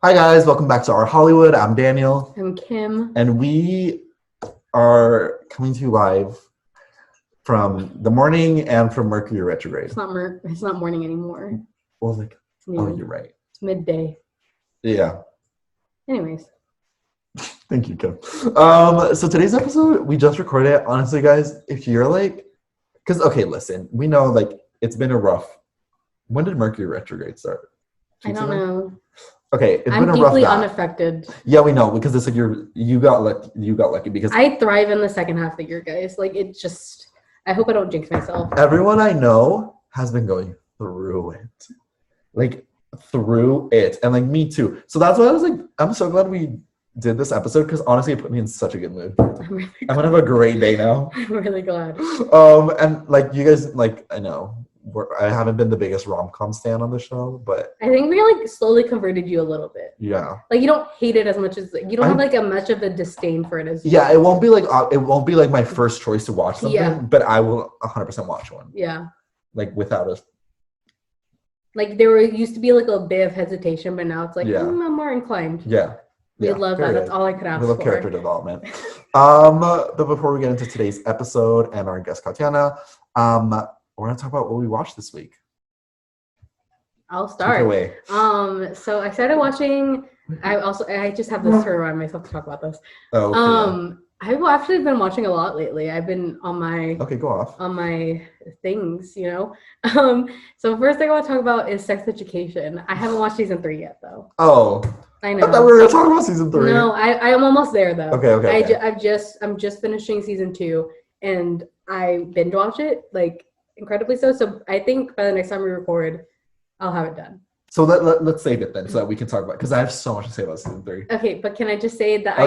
Hi guys, welcome back to Our Hollywood. I'm Daniel. I'm Kim. And we are coming to you live from the morning and from Mercury retrograde. It's not morning anymore. Well, It's noon. oh, you're right. It's midday. Yeah. Anyways. Thank you, Kim. So today's episode, we just recorded it. Honestly, guys, if you're listen, we know it's been a rough. When did Mercury retrograde start? I don't know. Okay, it's I'm been a rough deeply bath. unaffected. Yeah, we know because it's you got lucky because I thrive in the second half of the year, guys. I hope I don't jinx myself. Everyone I know has been going through it. And me too. So that's why I was I'm so glad we did this episode because honestly it put me in such a good mood. I'm gonna have a great day now. I'm really glad. And you guys, I know I haven't been the biggest rom-com stan on the show, but I think we slowly converted you a little bit. Yeah. You don't hate it as much as you don't have a much of a disdain for it as yeah. It won't be my first choice to watch something, but I will 100% watch one. Yeah. Without a. There used to be a bit of hesitation, but now it's I'm more inclined. Yeah. We love that. That's all I could ask for. We love character development. But before we get into today's episode and our guest Katianna, we're gonna talk about what we watched this week. I'll start. Take it away. So I started watching. I just have this to remind myself to talk about this. Oh. Okay, I've actually been watching a lot lately. I've been on my go off on my things, So first thing I want to talk about is Sex Education. I haven't watched season 3 yet, though. Oh. I know. I thought we were gonna talk about season 3. No, I am almost there though. Okay. I'm just finishing season 2, and I binge watch it incredibly so. So I think by the next time we record, I'll have it done. So let's save it then, so that we can talk about because I have so much to say about season 3. Okay, but can I just say that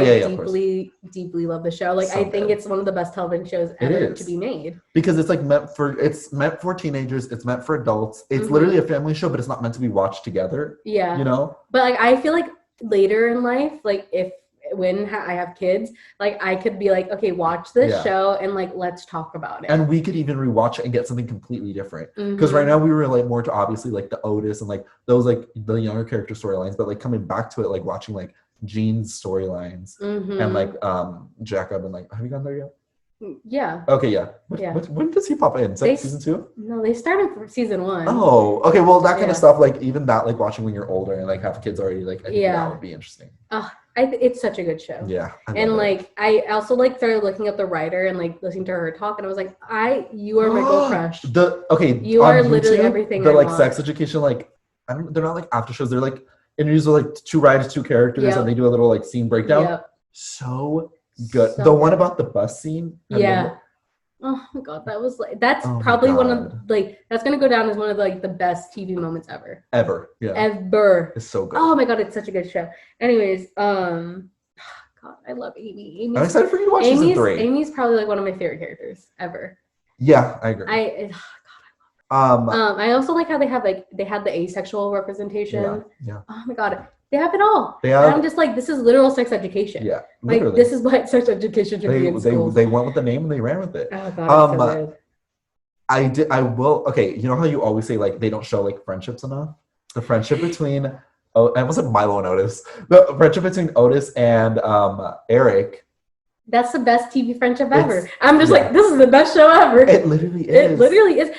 deeply love the show? I think it's one of the best television shows ever to be made. Because it's meant for teenagers. It's meant for adults. It's literally a family show, but it's not meant to be watched together. Yeah. But I feel later in life, when I have kids, I could be okay, watch this show and let's talk about it. And we could even rewatch it and get something completely different. Because right now we were more to obviously the Otis and those the younger character storylines, but coming back to it, watching Jean's storylines and Jacob and have you gone there yet? Yeah. Okay, yeah. When does he pop in? Is that season 2? No, they started for season 1. Oh, okay. Well, that kind of stuff, even that, watching when you're older and have kids already, I think that would be interesting. It's such a good show. Yeah. I also started looking up the writer and listening to her talk, and I was you are my girl crush. You are literally everything. The Sex Education, they're not after shows. They're interviews with 2 writers, 2 characters, and they do a little scene breakdown. Yep. So good. The one about the bus scene. Oh my god, that's probably one of that's gonna go down as one of the best TV moments ever. Ever, yeah. Ever. It's so good. Oh my god, it's such a good show. Anyways, God, I love Amy. I'm excited for you to watch season 3. Amy's probably one of my favorite characters ever. Yeah, I agree. I also how they have they had the asexual representation. Yeah. Oh my god. They have it all. And I'm just this is literal sex education. Yeah. This is what sex education should be in schools. They went with the name and they ran with it. Oh god, so good. I will. Okay, you know how you always say they don't show friendships enough? The friendship between I almost said Milo and Otis. The friendship between Otis and Eric. That's the best TV friendship ever. I'm just this is the best show ever. It literally is. It literally is.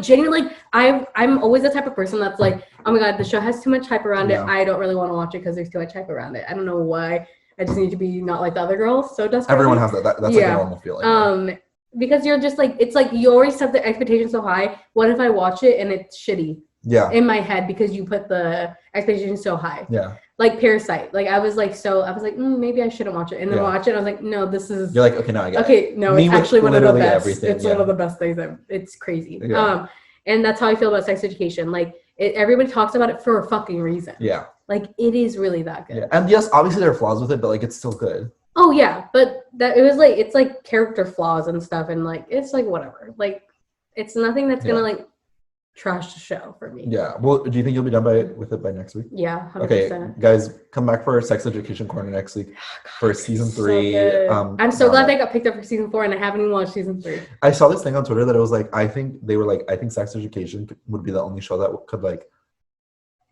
Genuinely, I'm always the type of person that's oh my god, the show has too much hype around it. I don't really want to watch it because there's too much hype around it. I don't know why. I just need to be not like the other girls. So desperately. Everyone has that. That's a normal feeling. Because you're just it's you already set the expectation so high. What if I watch it and it's shitty? Yeah. In my head because you put the expectation so high. Yeah. Parasite. I was maybe I shouldn't watch it. And then watch it, I was no, this is... You're okay, now I get it. Okay, no, it's actually one of the best. Everything. It's one of the best things ever. It's crazy. Yeah. And that's how I feel about Sex Education. Everybody talks about it for a fucking reason. Yeah. It is really that good. Yeah. And yes, obviously there are flaws with it, but it's still good. Oh, yeah. But that it was it's character flaws and stuff. And it's whatever. It's nothing that's going to trash the show for me. Yeah. Well, do you think you'll be done with it by next week? Yeah, 100%. Okay, guys, come back for our Sex Education Corner next week for season 3. So I'm so glad they got picked up for season 4, and I haven't even watched season 3. I saw this thing on Twitter that it was I think Sex Education would be the only show that could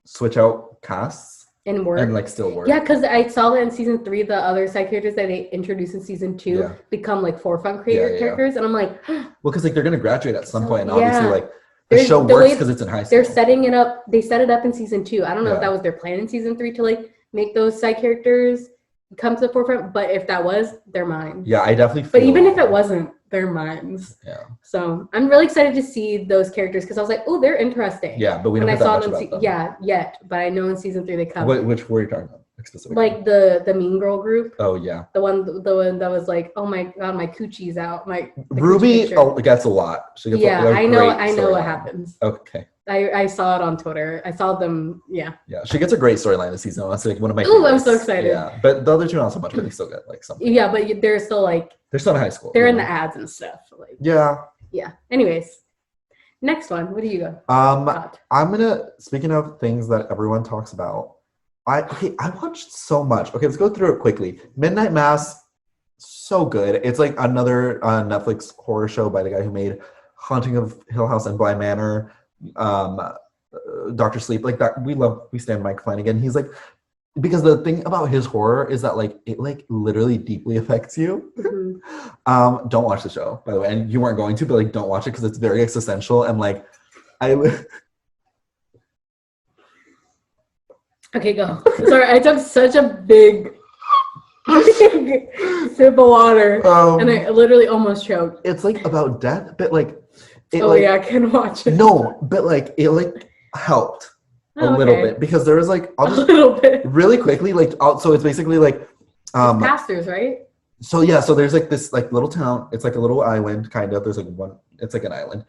switch out casts And work. And like still work. Yeah, because I saw that in season 3, the other side characters that they introduced in season 2 become like forefront characters, and I'm like, well, because like they're gonna graduate at some point, and obviously like the There's, show works because it's in high school. They're setting it up. They set it up in season 2. I don't know if that was their plan in season 3 to like make those side characters come to the forefront, but if that was, they're mine. Yeah, I definitely. But even if it wasn't, they're mine. Yeah. So I'm really excited to see those characters because I was like, oh, they're interesting. Yeah, but we don't know that much about them. Yeah, yet, but I know in season 3 they come. Which were you talking about? Specifically? Like the Mean Girl group. Oh yeah. The one that was like, oh my god, my coochie's out. Ruby gets a lot. She gets I know what happens. Okay. I saw it on Twitter. I saw them. Yeah. Yeah, she gets a great storyline this season. That's like one of my. Ooh, I'm so excited. Yeah, but the other two not so much, but they still get like something. Yeah, but they're still like. They're still in high school. They're in the ads and stuff. Like. Yeah. Yeah. Anyways, next one. What do you go? I'm gonna. Speaking of things that everyone talks about, I watched so much. Okay, let's go through it quickly. Midnight Mass, so good. It's like another Netflix horror show by the guy who made Haunting of Hill House and Bly Manor, Dr. Sleep, like that. We stand Mike Flanagan. He's like, because the thing about his horror is that like it like literally deeply affects you. Mm-hmm. Don't watch the show, by the way, and you weren't going to, but like don't watch it because it's very existential and like Okay, go. Sorry, I took such a big sip of water, and I literally almost choked. It's like about death, but like, I can watch it. No, but like it like helped a little bit because there was like a little bit really quickly like so it's basically like pastors, right? So yeah, so there's like this like little town. It's like a little island kind of. There's like it's like an island,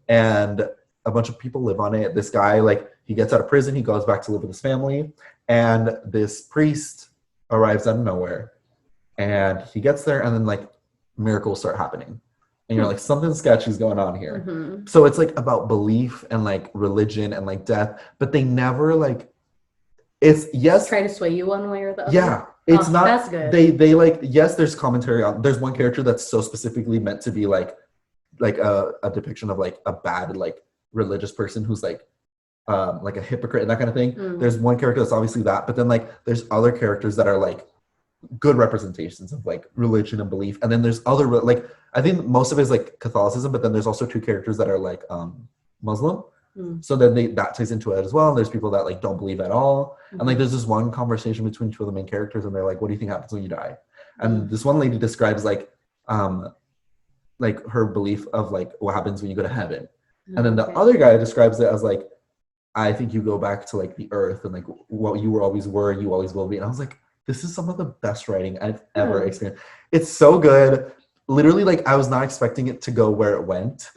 and a bunch of people live on it. This guy like. He gets out of prison, he goes back to live with his family, and this priest arrives out of nowhere. And he gets there, and then, like, miracles start happening. And you're like, something sketchy is going on here. Mm-hmm. So it's, like, about belief and, like, religion and, like, death. But they never, like, it's, yes. Try to sway you one way or the other? Yeah. It's not. That's good. They, like, yes, there's commentary on, there's one character that's so specifically meant to be, like a depiction of, like, a bad, like, religious person who's, like a hypocrite and that kind of thing. There's one character that's obviously that, but then like there's other characters that are like good representations of like religion and belief, and then there's other like I think most of it is like Catholicism, but then there's also two characters that are like Muslim, so then that ties into it as well. And there's people that like don't believe at all, and like there's this one conversation between two of the main characters, and they're like, what do you think happens when you die? And this one lady describes like her belief of like what happens when you go to heaven, and then the other guy describes it as like, I think you go back to like the earth and like what you always were, you always will be. And I was like, this is some of the best writing I've ever experienced. It's so good. Literally, like I was not expecting it to go where it went.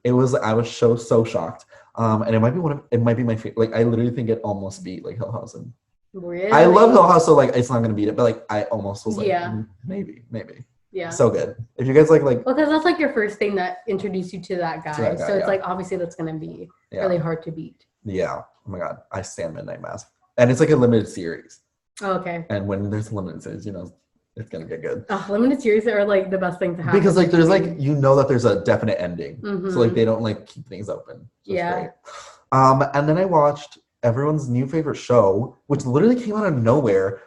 It was, I was so shocked. And it might be my favorite. Like I literally think it almost beat like Hill House. And really? I love Hill House, so like it's not gonna beat it, but like I almost was like, maybe. Yeah. So good. If you guys like well, because that's like your first thing that introduced you to that guy. So it's like obviously that's gonna be really hard to beat. Yeah. Oh my god. I stand Midnight Mass. And it's like a limited series. Oh, okay. And when there's a limited series, you know, it's gonna get good. Limited series are like the best thing to happen. Because like there's like that there's a definite ending. So like they don't like keep things open. So it's great. And then I watched everyone's new favorite show, which literally came out of nowhere.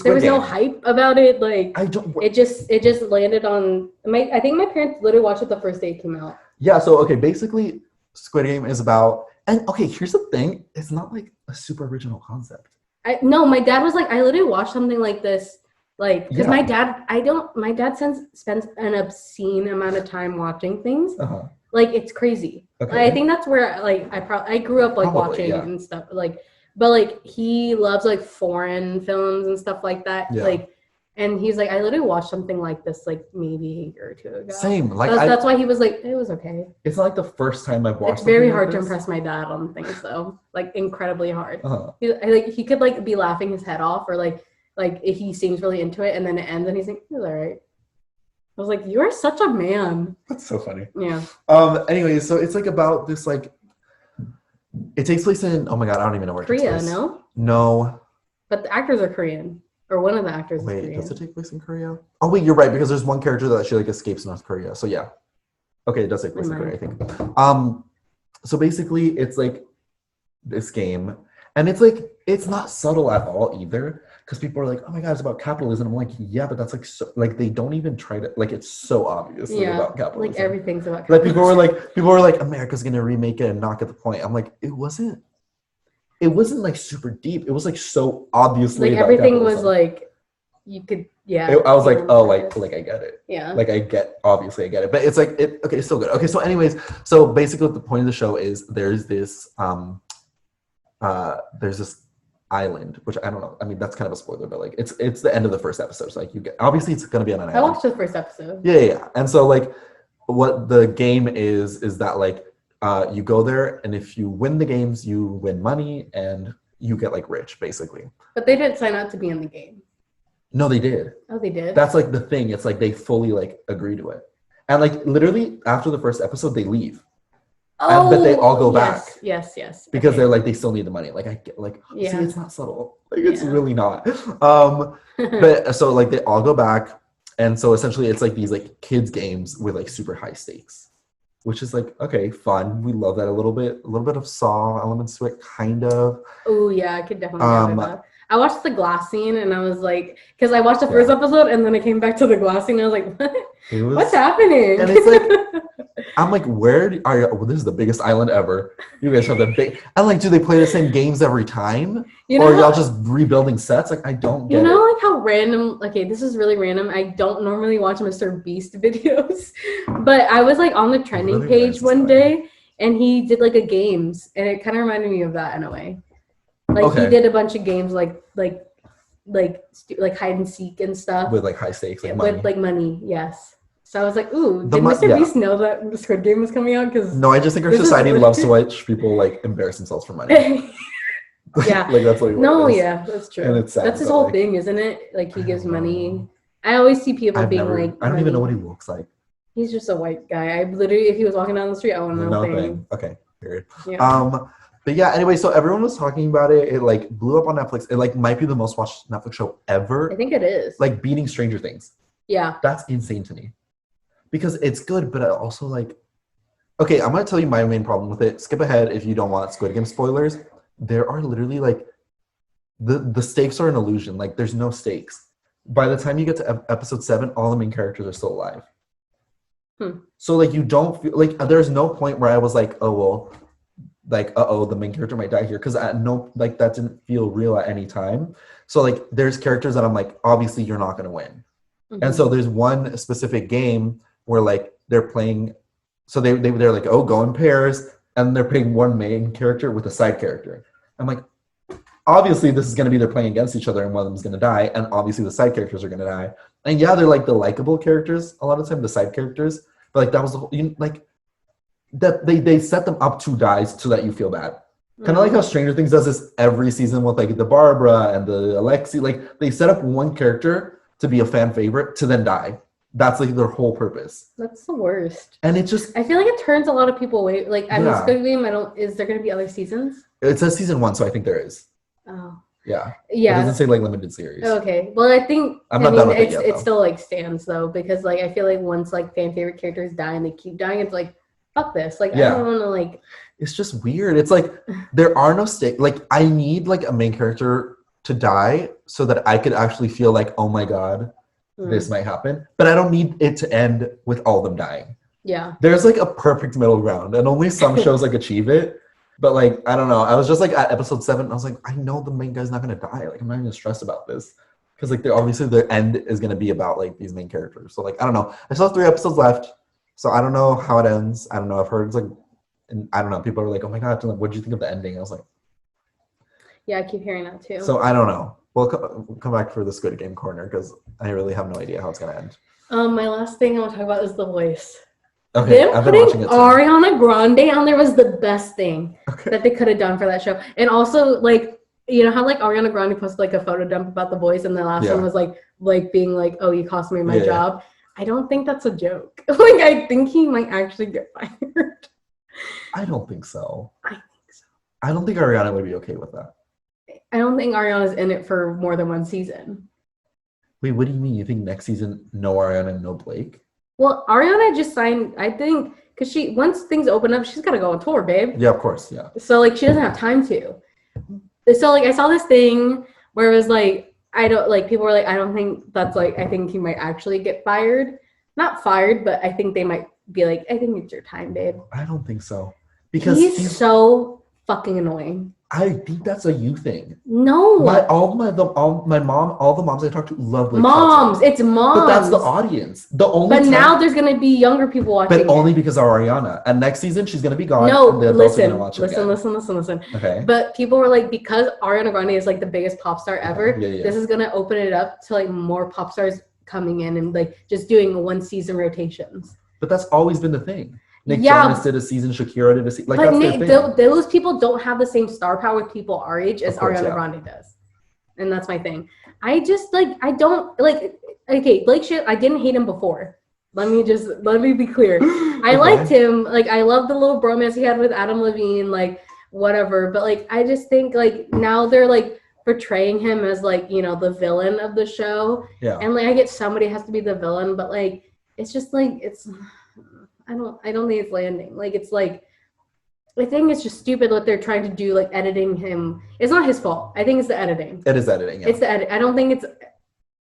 There was no hype about it. Like it just landed on I think my parents literally watched it the first day it came out. Yeah, so okay, basically Squid Game is about. And okay, here's the thing. It's not like a super original concept. No, my dad was like, I literally watched something like this. Like, because my dad spends an obscene amount of time watching things. Like, it's crazy. Okay. Like, I think that's where, like, I grew up, like, watching and stuff. Like, but, like, he loves, like, foreign films and stuff like that. Yeah. Like, and he's like, I literally watched something like this, like, maybe a year or two ago. Same. Like that's why he was like, it was okay. It's not like the first time I've watched. It's very hard to impress my dad on things, though. Like, incredibly hard. He could like be laughing his head off, or like he seems really into it, and then it ends, and he's like, it's all right. I was like, you are such a man. That's so funny. Yeah. Anyway, so it's like about this like. It takes place in. Oh my god, I don't even know where. Korea, it takes place. No. No. But the actors are Korean. Or one of the actors is Korean. Does it take place in Korea? Oh, wait, you're right, because there's one character that she, like, escapes North Korea. So, yeah. Okay, it does take place in Korea, I think. So, basically, it's, like, this game. And it's, like, it's not subtle at all either. Because people are like, oh my God, it's about capitalism. I'm like, yeah, but that's like, so, like, they don't even try to, like, it's so obviously about capitalism. Like, everything's about capitalism. Like, people were like, America's going to remake it and not get the point. I'm like, it wasn't like super deep. It was like so obviously like, about everything capitalism. Was like, you could, I was like, oh, like I get it. Yeah. Like, obviously I get it. But it's like, okay, it's still good. Okay, so anyways, so basically the point of the show is there's this island, which I don't know. I mean, that's kind of a spoiler, but like it's the end of the first episode. So like you get, obviously it's going to be on an island. I watched the first episode. Yeah. And so like what the game is that like you go there, and if you win the games, you win money and you get like rich basically. But they didn't sign up to be in the game. No, they did. Oh, they did? That's like the thing. It's like they fully like agree to it. And like literally after the first episode, they leave. Oh, but they all go back. Yes. Because they're like, they still need the money. Like, I get, like, see, it's not subtle. Like, it's really not. But so like they all go back. And so essentially it's like these like kids games with like super high stakes, which is like, okay, fun. We love that a little bit of Saw elements to it, kind of. Oh yeah, I could definitely get that. I watched the glass scene and I was like, because I watched the first episode and then I came back to the glass scene and I was like, what? What's happening? And it's like, I'm like, where are you? Well, this is the biggest island ever. You guys have the big. And like, do they play the same games every time? Or are y'all just rebuilding sets? Like, I don't get it. You know, like how random. Okay, this is really random. I don't normally watch Mr. Beast videos, but I was like on the trending page one day and he did like a games and it kind of reminded me of that in a way. Like he did a bunch of games like hide and seek and stuff with like high stakes, like money. With like money, yes. So I was like, ooh, did Mr. Beast know that the Squid Game was coming out? Because no, I just think our society loves to watch people like embarrass themselves for money. Yeah, like that's like yeah, that's true. And it's sad, that's his whole thing, isn't it? Like he gives money. I always see people being like, I don't even know what he looks like. He's just a white guy. I literally, if he was walking down the street, I wouldn't know. Nothing. Okay, period. Yeah. But yeah, anyway, so everyone was talking about it. It like blew up on Netflix. It like might be the most watched Netflix show ever. I think it is. Like beating Stranger Things. Yeah. That's insane to me. Because it's good, but I also like, okay, I'm going to tell you my main problem with it. Skip ahead if you don't want Squid Game spoilers. There are literally like, the stakes are an illusion. Like there's no stakes. By the time you get to episode 7, all the main characters are still alive. So like you don't feel, like there's no point where I was like, oh, well, like, the main character might die here. Because like that didn't feel real at any time. So like there's characters that I'm like, obviously you're not going to win. And so there's one specific game where like they're playing, so they're like, oh, go in pairs, and they're playing one main character with a side character. I'm like, obviously this is going to be they're playing against each other and one of them is going to die, and obviously the side characters are going to die. And yeah, they're like the likable characters a lot of the time, the side characters, but like that was the whole, like that they set them up to die so that you feel bad. Kind of like how Stranger Things does this every season with like the Barbara and the Alexi. Like they set up one character to be a fan favorite to then die. That's like their whole purpose. That's the worst. And it just, I feel like it turns a lot of people away. Like I mean, Squid Game, is there going to be other seasons? It says season 1, so I think there is. Oh. Yeah. Yeah. It doesn't say like limited series. Okay. Well, I think I'm not done with it yet, it still like stands though, because like I feel like once like fan favorite characters die and they keep dying, it's like fuck this. Like I don't want to like. It's just weird. It's like there are no stakes. Like I need like a main character to die so that I could actually feel like, oh my god, this might happen. But I don't need it to end with all of them dying. Yeah. There's like a perfect middle ground, and only some shows like achieve it. But like I don't know. I was just like at episode 7, I was like, I know the main guy's not gonna die. Like I'm not even stressed about this. Because like obviously the end is gonna be about like these main characters. So like I don't know. I still have 3 episodes left. So I don't know how it ends. I don't know. I've heard it's like, and I don't know. People are like, "Oh my god, what did you think of the ending?" I was like, "Yeah, I keep hearing that too." So I don't know. We'll come back for the Squid Game corner because I really have no idea how it's gonna end. My last thing I want to talk about is The Voice. Okay, them putting Ariana Grande on there was the best thing that they could have done for that show. And also, like, you know how like Ariana Grande posted like a photo dump about The Voice, and the last one was like being like, "Oh, you cost me my job." I don't think that's a joke. Like, I think he might actually get fired. I don't think so. I think so. I don't think Ariana would be okay with that. I don't think Ariana's in it for more than one season. Wait, what do you mean? You think next season, no Ariana, no Blake? Well, Ariana just signed, I think, because once things open up, she's got to go on tour, babe. Yeah, of course, yeah. So, like, she doesn't have time to. So like I saw this thing where it was like people were like, I don't think that's like, I think he might actually get fired. Not fired, but I think they might be like, I think it's your time, babe. I don't think so. Because he's so fucking annoying. I think that's a you thing. No. All the moms I talk to love Blake Shelton. It's moms. But that's the audience. Now there's gonna be younger people watching. But only because of Ariana. And next season she's gonna be gone. No, and the adults are gonna watch listen. Okay. But people were like, because Ariana Grande is like the biggest pop star ever, this is gonna open it up to like more pop stars coming in and like just doing 1 season rotations. But that's always been the thing. Nick Jonas did a season, Shakira did a season. Like, but Nick, those people don't have the same star power with people our age as Ariana Grande does. And that's my thing. I just like, I don't like, okay, Blake Shelton, I didn't hate him before. Let me be clear. I liked him. Like, I love the little bromance he had with Adam Levine, like whatever. But like, I just think like now they're like portraying him as like, you know, the villain of the show. Yeah. And like, I get somebody has to be the villain, but like, it's just like, I don't think it's landing. Like, it's like, I think it's just stupid what they're trying to do, like editing him. It's not his fault. I think it's the editing. It is editing. Yeah. It's the edit. I don't think it's,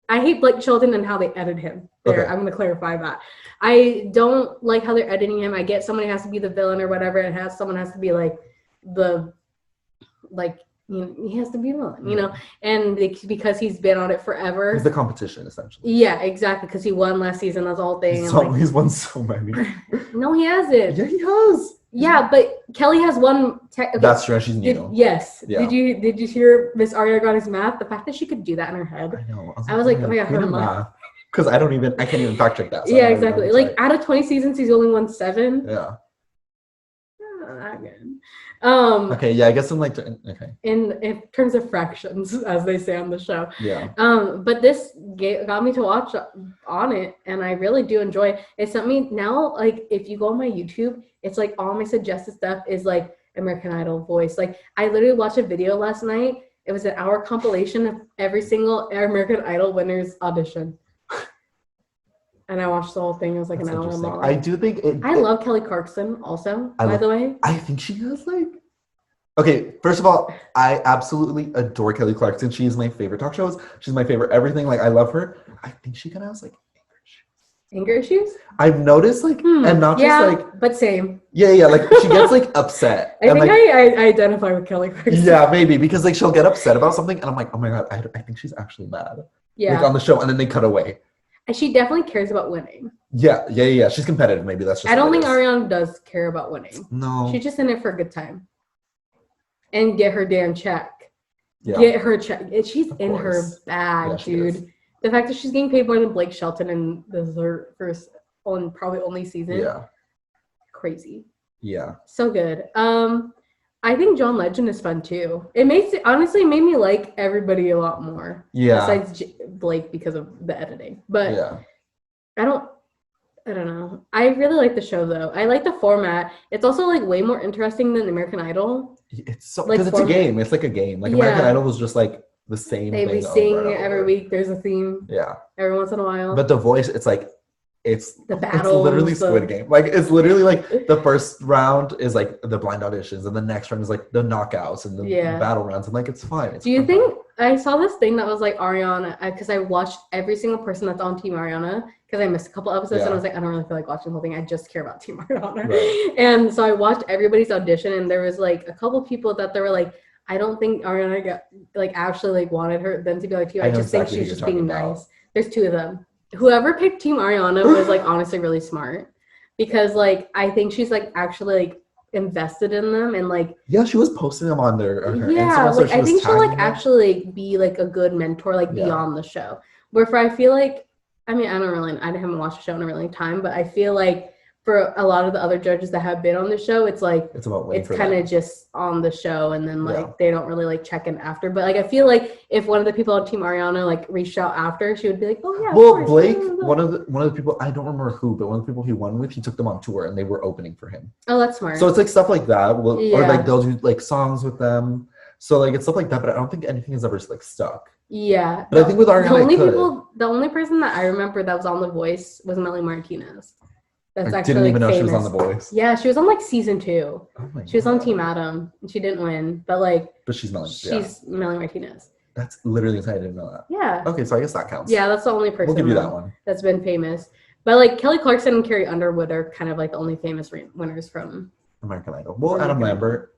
I hate Blake Shelton and how they edit him. There, I'm going to clarify that. I don't like how they're editing him. I get somebody has to be the villain or whatever. Someone has to be like you know, he has to be villain, you know, and because he's been on it forever. He's the competition, essentially. Yeah, exactly, because he won last season. That's the whole thing. He's won so many. No, he hasn't. Yeah, he has. Yeah, but Kelly has won. That's true. She's new. Yes. Yeah. Did you hear Miss Ariana Grande's math? The fact that she could do that in her head. I know. I was like, oh my god, her math. Because I can't even fact check that. So yeah, exactly. Like out of 20 seasons, he's only won 7. Yeah. Not good. Okay, yeah, I guess in terms of fractions, as they say on the show. Yeah. But this got me to watch on it, and I really do enjoy it. It sent me now, like, if you go on my YouTube, it's like all my suggested stuff is like American Idol voice. Like, I literally watched a video last night. It was an hour compilation of every single American Idol winner's audition. And I watched the whole thing. It was like an hour long. I do think I love Kelly Clarkson also, by the way. I think she has like... Okay, first of all, I absolutely adore Kelly Clarkson. She is my favorite talk shows. She's my favorite everything. Like, I love her. I think she kind of has like anger issues. I've noticed like, and not just like... but same. Yeah, like she gets like upset. I think like, I identify with Kelly Clarkson. Yeah, maybe, because like she'll get upset about something and I'm like, oh my god, I think she's actually mad. Yeah. Like on the show, and then they cut away. And she definitely cares about winning. Yeah. She's competitive. Maybe that's just. I don't think Ariana does care about winning. No. She's just in it for a good time. And get her damn check. Yeah. Get her check. She's in her bag, dude. The fact that she's getting paid more than Blake Shelton and this is her first probably only season. Yeah. Crazy. Yeah. So good. I think John Legend is fun too. It honestly made me like everybody a lot more. Yeah. Besides Blake because of the editing. But yeah. I don't know. I really like the show though. I like the format. It's also like way more interesting than American Idol. It's so because it's a game. It's like a game. Like American Idol was just like the same thing. They sing every week. There's a theme. Yeah. Every once in a while. But The Voice, it's like it's the battles. It's literally Squid Game. Like it's literally like the first round is like the blind auditions, and the next round is like the knockouts and the battle rounds, and like it's fun. Do you think I saw this thing that was like Ariana? Because I watched every single person that's on Team Ariana because I missed a couple episodes and I was like, I don't really feel like watching the whole thing. I just care about Team Ariana. Right. And so I watched everybody's audition, and there was like a couple people that they were like, I don't think Ariana got like actually like wanted them to be like Team. I just think she's just being nice. There's 2 of them. Whoever picked Team Ariana was like honestly really smart because like I think she's like actually like invested in them and like she was posting them on her Instagram, like I think she'll like actually like, be like a good mentor like beyond the show. Where I feel like I haven't watched the show in a really long time, but I feel like for a lot of the other judges that have been on the show, it's like it's kind of just on the show and then like they don't really like check in after. But like I feel like if one of the people on Team Ariana like reached out after, she would be like, oh yeah. Well, Blake, one of the people, I don't remember who, but one of the people he won with, he took them on tour and they were opening for him. Oh, that's smart. So it's like stuff like that, or like they'll do like songs with them. So like it's stuff like that, but I don't think anything has ever like stuck. Yeah, but I think with Ariana, the only person that I remember that was on The Voice was Melly Martinez. That's I actually didn't even know famous. she was on The Boys. Yeah, she was on like season 2. Oh my she was God. on Team Adam, and she didn't win, but like. But she's Melanie. She's Melanie Martinez. That's literally insane. I didn't know that. Yeah. Okay, so I guess that counts. Yeah, that's the only person. We'll give you that one. That's been famous. But like Kelly Clarkson and Carrie Underwood are kind of like the only famous winners from American Idol. Well, Adam Lambert,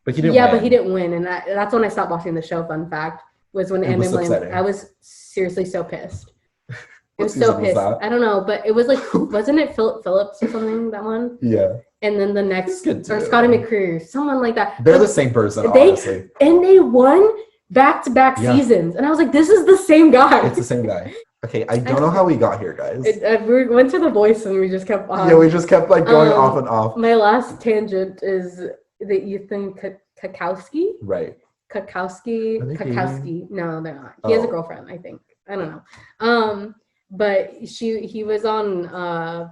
but he didn't. Yeah, but he didn't win, and that's when I stopped watching the show. Fun fact was when Adam Lambert. I was seriously so pissed. I was so pissed. I don't know, but it was like, wasn't it Philip Phillips or something? That one. Yeah. And then the next, or Scotty McCreery, someone like that. They're the same person, honestly. And they won back-to-back seasons, and I was like, this is the same guy. It's the same guy. Okay, I don't know how we got here, guys. We went to The Voice, and we just kept on. Yeah, we just kept like going off and off. My last tangent is the Ethan Kukowski. Right. Kukowski. No, they're not. He has a girlfriend, I think. I don't know. But he was on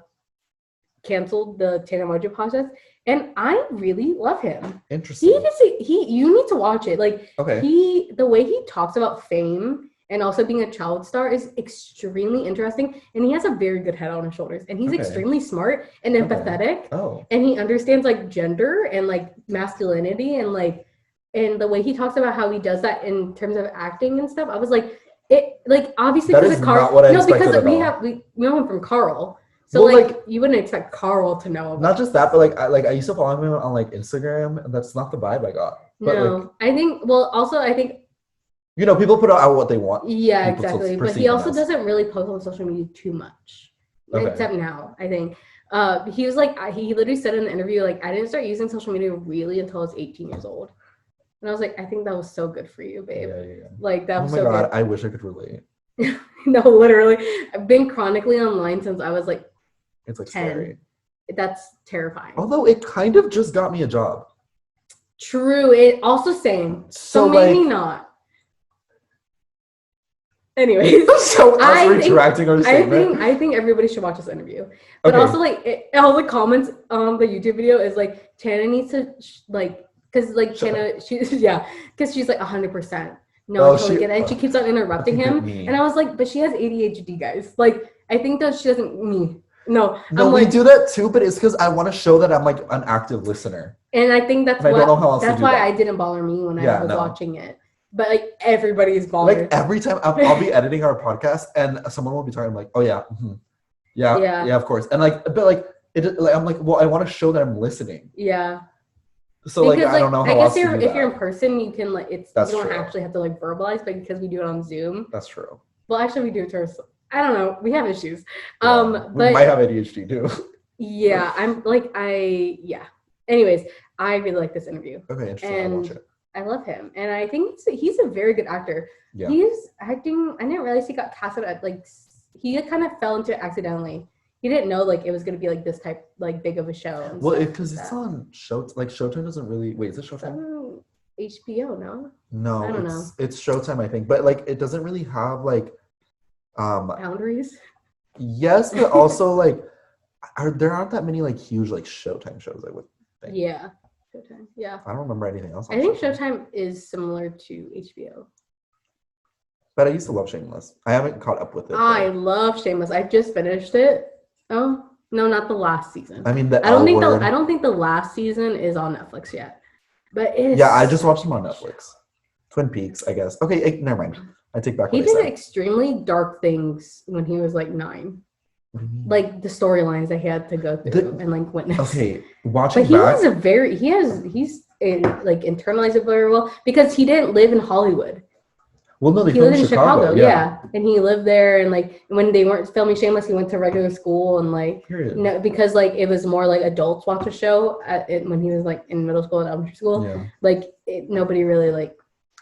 Canceled, the Tana Mojo podcast, and I really love him. Interesting. You need to watch it. Like, okay. The way he talks about fame and also being a child star is extremely interesting, and he has a very good head on his shoulders, and he's extremely smart and empathetic. Oh. And he understands like gender and like masculinity and like, and the way he talks about how he does that in terms of acting and stuff. I was like, it like obviously because of Carl. No, because we know him from Carl. So well, like you wouldn't expect Carl to know about not just that, but like I used to follow him on like Instagram, and that's not the vibe I got. But no, like, I think you know, people put out what they want. Yeah, exactly. But he also doesn't really post on social media too much, except now. I think he was like he literally said in the interview like I didn't start using social media really until I was 18 years old, and I was like I think that was so good for you, babe. Yeah. Like that was so good. Oh my God, I wish I could relate. No, literally, I've been chronically online since I was like. It's like 10. Scary. That's terrifying. Although it kind of just got me a job. True. It also same. So maybe not. Anyways. So us retracting our statement. I think everybody should watch this interview. But also like all the comments on the YouTube video is like Tana needs to like because like Tana because she's like 100%. No, I totally get it. And she keeps on interrupting him. And I was like, but she has ADHD, guys. Like I think that she doesn't No, we do that too, but it's because I want to show that I'm like an active listener. And I think that's why I didn't bother me when I was watching it. But like everybody's bothered. Like every time I'll be editing our podcast and someone will be talking, I'm like, oh yeah, yeah, of course. And like, but like I'm like, well, I want to show that I'm listening. Yeah. So because, like I don't know how else to do that. If you're in person, you can like you don't actually have to like verbalize, but because we do it on Zoom. That's true. Well, actually, we do it to ourselves. I don't know. We have issues. But we might have ADHD too. Yeah, Anyways, I really like this interview. Okay, interesting. And I'll watch it. I love him, and I think he's a very good actor. Yeah. He's acting. I didn't realize he got casted at like he kind of fell into it accidentally. He didn't know like it was gonna be like this type like big of a show. Well, because it's on Showtime. Like Showtime doesn't really wait. Is it Showtime? HBO? No. No, I don't know. It's Showtime, I think, but like it doesn't really have like. Boundaries. Yes, but also like there aren't that many like huge like Showtime shows, I would think. Yeah, Showtime. Yeah. I don't remember anything else. I think Showtime is similar to HBO. But I used to love Shameless. I haven't caught up with it. I love Shameless. I just finished it. Oh no, not the last season. I mean, I don't think the last season is on Netflix yet. But it's I just watched them on Netflix. Twin Peaks, I guess. Okay, never mind. I take back what I said. He did extremely dark thing when he was like 9. Like the storylines that he had to go through and like witness. Okay, watching but he's like internalized it very well because he didn't live in Hollywood. Well, no, he lived in Chicago, yeah. And he lived there, and like when they weren't filming Shameless, he went to regular school and like because like it was more like adults watch a show when he was like in middle school and elementary school. Yeah. Like nobody really like.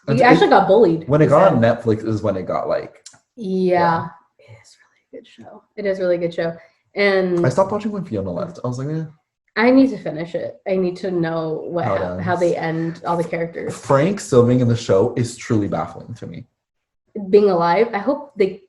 He actually got bullied. When it got on Netflix is when it got like. Yeah. It is really a good show. It is a really good show. And I stopped watching when Fiona left. I was like, I need to finish it. I need to know how they end all the characters. Frank still being in the show is truly baffling to me. Being alive, I hope this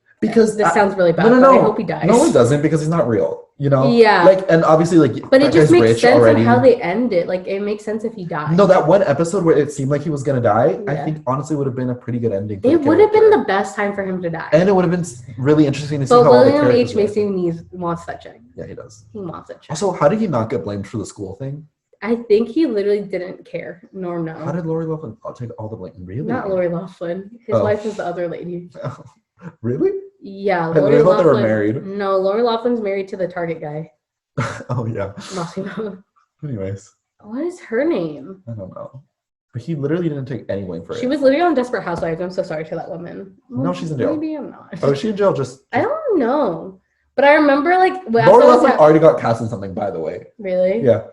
sounds really bad. No. I hope he dies. No, it doesn't because he's not real. You know? Yeah. Like, and obviously, like, but it just makes sense already. of how they end it. Like, it makes sense if he died. No, that one episode where it seemed like he was gonna die, Yeah. I think honestly would have been a pretty good ending. It would have been the best time for him to die. And it would have been really interesting to see how William H. Macy wants that check. Yeah, he does. He wants that check. Also, how did he not get blamed for the school thing? I think he literally didn't care, nor know. How did Lori Loughlin take all the blame? Really? Not Lori Loughlin. His wife was the other lady. Oh. Really? Yeah, Lori Loughlin. They were married. No, Lori Loughlin's married to the Target guy. Oh yeah. Massimo. Anyways. What is her name? I don't know. But he literally didn't take any blame for it. She was literally on Desperate Housewives. I'm so sorry to that woman. No, she's in jail. Maybe I'm not. Oh, is she in jail? Just... I don't know. But I remember like... Lori Loughlin already got cast in something, by the way. Really? Yeah.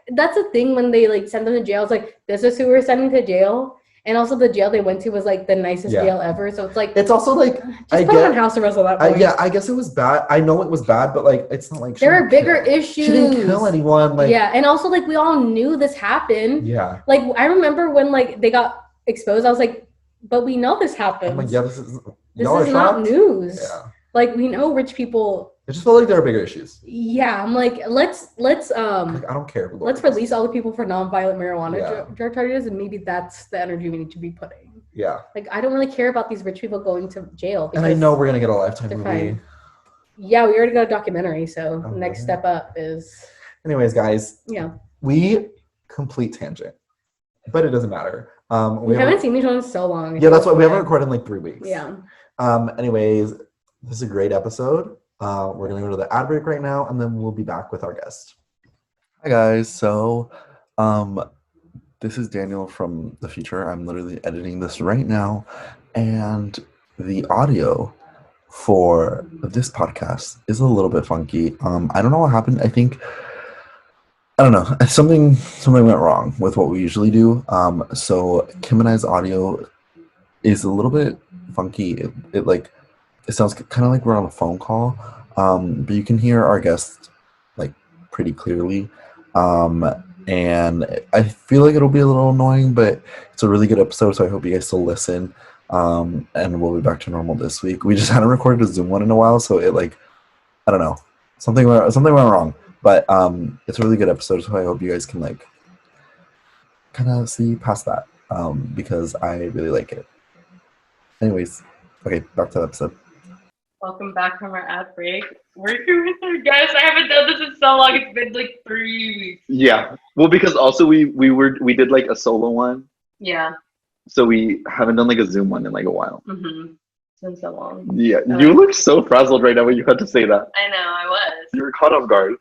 That's the thing when they like send them to jail. It's like, this is who we're sending to jail. And also the jail they went to was like the nicest jail ever. So it's like... It's also like... Just put on house arrest at that point. Yeah, I guess it was bad. I know it was bad, but like, it's not like... There are bigger issues. She didn't kill anyone. Like, yeah, and also like we all knew this happened. Yeah. Like I remember when like they got exposed, I was like, but we know this happened. I'm like, yeah, this is not news. Yeah. Like we know rich people... It just felt like there are bigger issues. Yeah, I'm like, let's like, I don't care. Let's release all the people for non-violent marijuana drug charges, and maybe that's the energy we need to be putting. Yeah. Like I don't really care about these rich people going to jail. And I know we're gonna get a Lifetime movie. Fine. Yeah, we already got a documentary, so next step up is... Anyways, guys. Yeah. We complete tangent, but it doesn't matter. We haven't seen each other in so long. Yeah, that's why we haven't recorded in like 3 weeks. Yeah. Anyways, this is a great episode. We're gonna go to the ad break right now, and then we'll be back with our guest. Hi guys. So, this is Daniel from the future. I'm literally editing this right now, and the audio for this podcast is a little bit funky. I don't know what happened. I don't know. Something went wrong with what we usually do. So Kim and I's audio is a little bit funky. It sounds kind of like we're on a phone call, but you can hear our guest like pretty clearly. And I feel like it'll be a little annoying, but it's a really good episode, so I hope you guys still listen. And we'll be back to normal this week. We just hadn't recorded a Zoom one in a while, so it I don't know, something went wrong. But it's a really good episode, so I hope you guys can kind of see past that, because I really like it. Anyways, okay, back to the episode. Welcome back from our ad break. We're here with our guys. I haven't done this in so long. It's been like 3 weeks. Yeah. Well, because also we did like a solo one. Yeah. So we haven't done like a Zoom one in like a while. Mm-hmm. It's been so long. Yeah. You look so frazzled right now when you had to say that. I know, I was. You were caught off guard.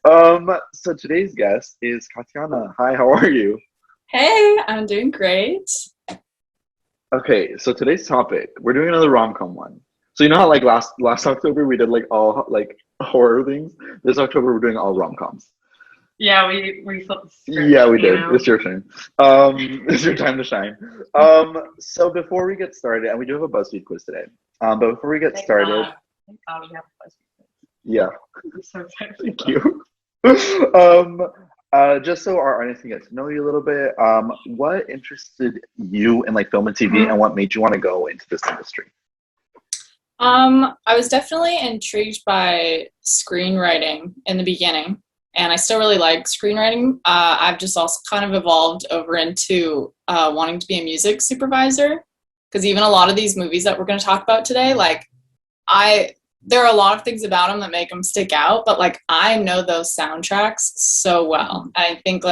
I was. So today's guest is Katianna. Hi, how are you? Hey, I'm doing great. Okay, so today's topic, we're doing another rom-com one. So you know how like last October we did like all like horror things? This October we're doing all rom-coms. Yeah, we flipped the script, Yeah, we did. know? It's your turn. It's your time to shine. So before we get started, and we do have a BuzzFeed quiz today. But before we get started, Thank God we have a BuzzFeed. yeah, I'm so excited. thank you. Just so our audience can get to know you a little bit, what interested you in like film and TV, and what made you want to go into this industry? I was definitely intrigued by screenwriting in the beginning, and I still really like screenwriting. I've just also kind of evolved over into wanting to be a music supervisor, because even a lot of these movies that we're going to talk about today, there are a lot of things about them that make them stick out, but like I know those soundtracks so well. I think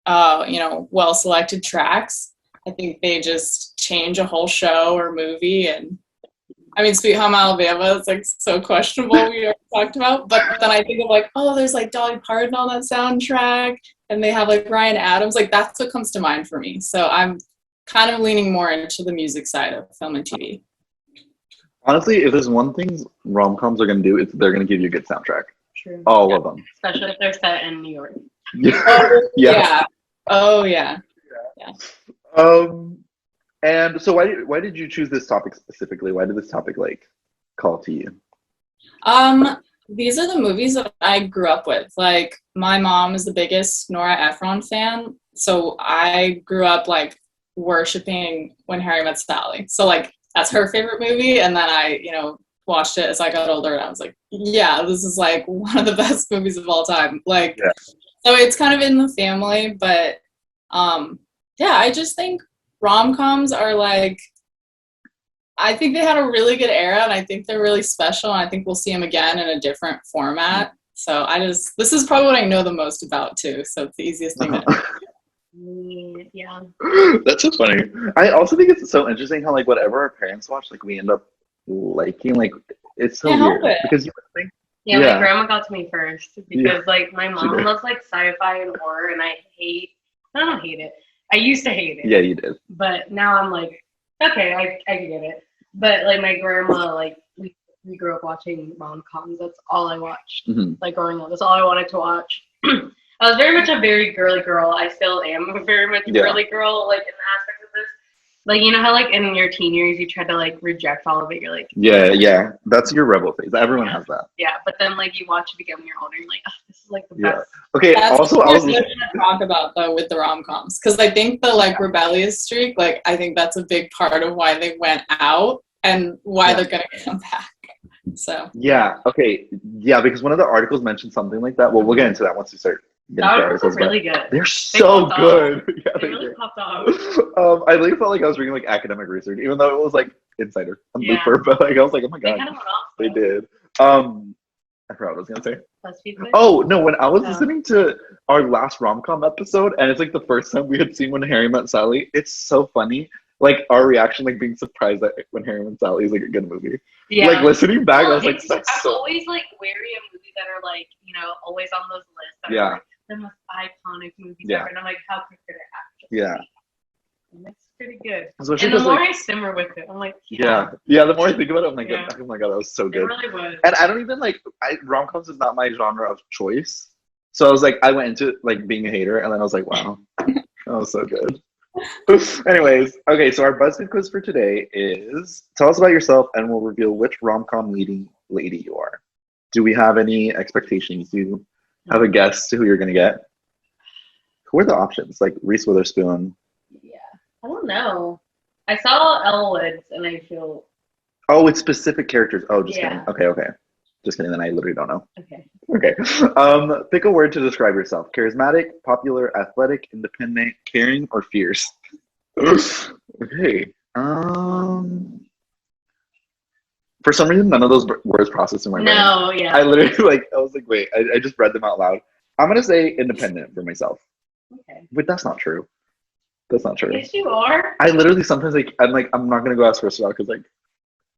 well selected tracks, I think they just change a whole show or movie. And I mean, Sweet Home Alabama is like so questionable, we already talked about, but then I think of there's like Dolly Parton on that soundtrack, and they have like Ryan Adams, like that's what comes to mind for me. So I'm kind of leaning more into the music side of film and TV. Honestly, if there's one thing rom-coms are going to do, it's they're going to give you a good soundtrack. True. All of them. Especially if they're set in New York. Yeah. Oh, yeah. And so why did you choose this topic specifically? Why did this topic call to you? These are the movies that I grew up with. Like my mom is the biggest Nora Ephron fan, so I grew up like worshiping When Harry Met Sally. So like that's her favorite movie, and then I watched it as I got older, and I was like, yeah, this is like one of the best movies of all time. Like, so it's kind of in the family, but yeah, I just think rom-coms are like, I think they had a really good era, and I think they're really special, and I think we'll see them again in a different format. So this is probably what I know the most about too. So it's the easiest thing to Yeah. That's so funny. I also think it's so interesting how like whatever our parents watch, like we end up liking. Like it's so weird because you would think. Yeah, my grandma got to me first because like my mom loves like sci-fi and horror, and I don't hate it. I used to hate it. Yeah, you did. But now I'm like, okay, I can get it. But like my grandma, like we grew up watching rom-coms. That's all I watched. Like growing up, that's all I wanted to watch. I was very much a very girly girl. I still am a very much girly girl, like in the aspect of this. Like, you know how like in your teen years you try to like reject all of it. You're like, yeah. That's your rebel phase. Everyone has that. Yeah, but then like you watch it again when you're older, and you're like, oh, this is like the best. Okay. That's also, what I was going to talk about though with the rom-coms, because I think the like rebellious streak, like I think that's a big part of why they went out and why they're going to come back. So okay, because one of the articles mentioned something like that. Well, we'll get into that once we start. The articles are really good. They're so good. Yeah, they really popped off. I really felt like I was reading like academic research, even though it was like insider on Looper. But like I was like, oh my god, they kind of went off. They did. I forgot what I was gonna say. BuzzFeed Oh no, when I was listening to our last rom-com episode, and it's like the first time we had seen When Harry Met Sally. It's so funny. Like our reaction, like being surprised that When Harry Met Sally is like a good movie. Yeah. Like listening back, I was like, I'm always like wary of movies that are like, you know, always on those lists. That are, like, the most iconic movies ever, and I'm like, how could it actually? Yeah. And it's pretty good. Especially and the more I simmer with it, I'm like, the more I think about it, I'm like, oh my god, that was so good. It really was. And I don't even like rom-coms is not my genre of choice. So I was like, I went into like being a hater, and then I was like, wow, that was so good. Anyways, okay, so our BuzzFeed quiz for today is tell us about yourself, and we'll reveal which rom-com leading lady you are. Do we have any expectations? Do you have a guess to who you're gonna get? Who are the options? Like Reese Witherspoon. Yeah, I don't know. I saw Elle Woods, and I feel. Oh, it's specific characters. Oh, just kidding. Okay. Just kidding. Then I literally don't know. Okay. Pick a word to describe yourself: charismatic, popular, athletic, independent, caring, or fierce. Okay. For some reason, none of those words processed in my brain. No, yeah. I literally I was like, wait. I just read them out loud. I'm gonna say independent for myself. Okay. But that's not true. That's not true. Yes, you are. I literally sometimes I'm not gonna go ask first of all because like.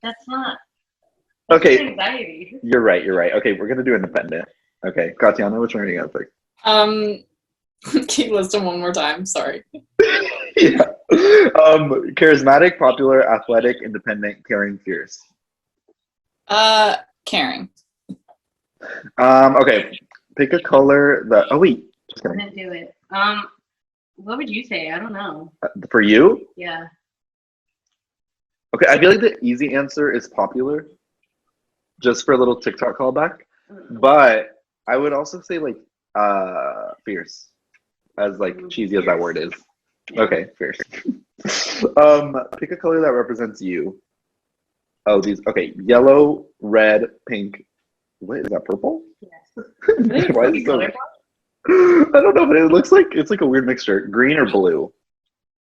That's not. Okay. Anxiety. You're right. Okay, we're gonna do independent. Okay, Katianna, which one are you gonna pick? Keep listing one more time. Sorry. Yeah. Charismatic, popular, athletic, independent, caring, fierce. Caring. Okay. Pick a color that. Oh wait. Just I kidding. didn't do it. What would you say? I don't know. For you? Yeah. Okay, I feel like the easy answer is popular. Just for a little TikTok callback. But I would also say like fierce. As like cheesy as that word is. Okay, fierce. Pick a color that represents you. Oh, these yellow, red, pink. What is that, purple? Yes. Why is it so I don't know, but it looks like it's like a weird mixture. Green or blue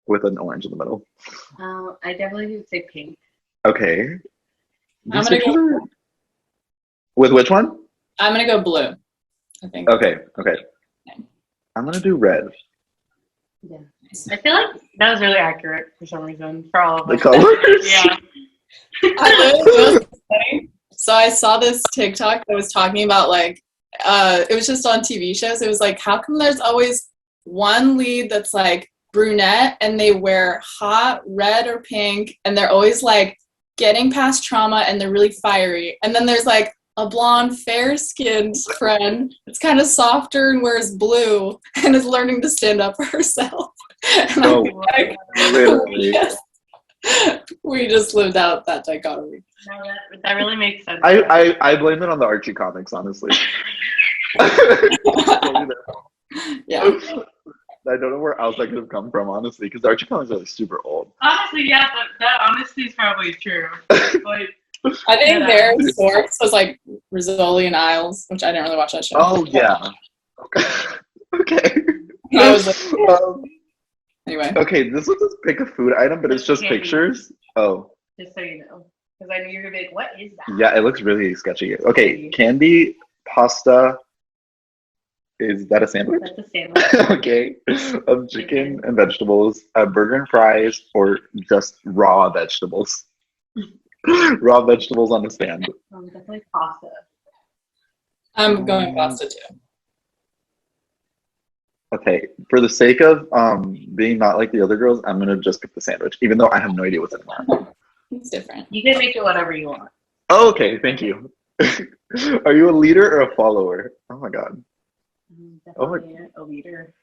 with an orange in the middle. I definitely would say pink. Okay. I'm gonna go with which one? I'm gonna go blue, I think. Okay. I'm gonna do red. Yeah. I feel like that was really accurate for some reason for all of us. The colors? Yeah. So I saw this TikTok that was talking about like it was just on TV shows. It was like, how come there's always one lead that's like brunette and they wear hot red or pink and they're always like getting past trauma and they're really fiery, and then there's like a blonde fair-skinned friend that's kind of softer and wears blue and is learning to stand up for herself. Oh, like, we just lived out that dichotomy. No, that really makes sense. I blame it on the Archie comics, honestly. Yeah. I don't know where else that could have come from, honestly, because the Archie comics are like super old. Honestly, yeah, that honestly is probably true. Like, I think their sports was like Rizzoli and Isles, which I didn't really watch that show. Oh yeah. Okay. I was like, anyway. Okay, this was just pick a food item, but it's just pictures. Oh. Just so you know. Because I knew you were like, what is that? Yeah, it looks really sketchy. Okay, candy, pasta. Is that a sandwich? That's a sandwich. Okay. Chicken and vegetables, burger and fries, or just raw vegetables? Raw vegetables on the stand. Definitely pasta. I'm going pasta too. Okay, for the sake of being not like the other girls, I'm gonna just pick the sandwich, even though I have no idea what's in there. It's different. You can make it whatever you want. Oh, okay, thank you. Are you a leader or a follower? Oh my god. Definitely a leader.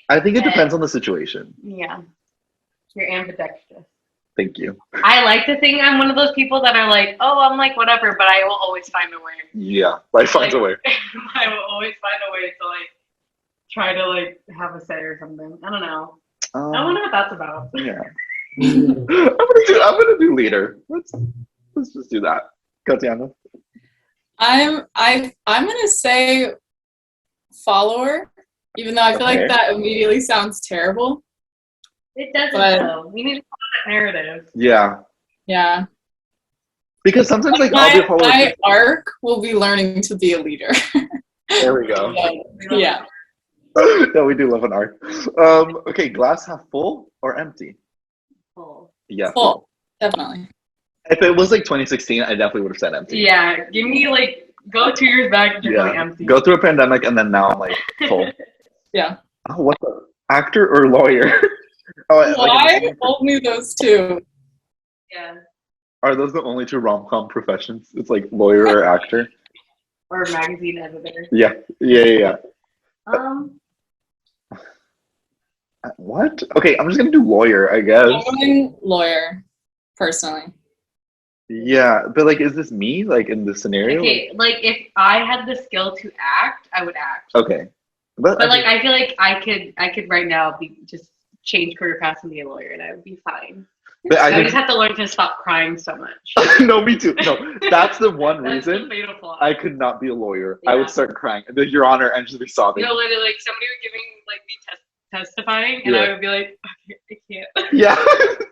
I think it depends on the situation. Yeah. You're ambidextrous. Thank you. I like to think I'm one of those people that are like, oh, I'm like whatever, but I will always find a way. Yeah, life finds a way. I will always find a way to like try to like have a say or something. I don't know. I don't know what that's about. Yeah. I'm gonna do leader. Let's just do that. Katianna. I'm gonna say follower, even though I feel like that immediately sounds terrible. It doesn't though. We need to follow that narrative. Yeah. Yeah. Because sometimes like I'll be a follower. My arc will be learning to be a leader. There we go. Yeah. No, we do love an arc. Okay, glass half full or empty? Full. Yeah. Full. Definitely. If it was like 2016, I definitely would have said empty. Yeah. Give me like go 2 years back, definitely empty. Go through a pandemic and then now I'm like full. Yeah. Oh, what the actor or lawyer? Why only those two? Yeah. Are those the only two rom-com professions? It's like lawyer or actor? Or magazine editor. Yeah. What? Okay, I'm just gonna do lawyer, I guess. I'm going lawyer, personally. Yeah, but like, is this me? Like in this scenario? Okay, like if I had the skill to act, I would act. Okay, but like I feel like I could right now just change career paths and be a lawyer, and I would be fine. But I just have to learn to stop crying so much. No, me too. No, that's the one reason the flaw. I could not be a lawyer. Yeah. I would start crying, and then Your Honor, and just be sobbing. You know, literally, like somebody would giving like me testifying, and I would be like, okay, I can't. Yeah,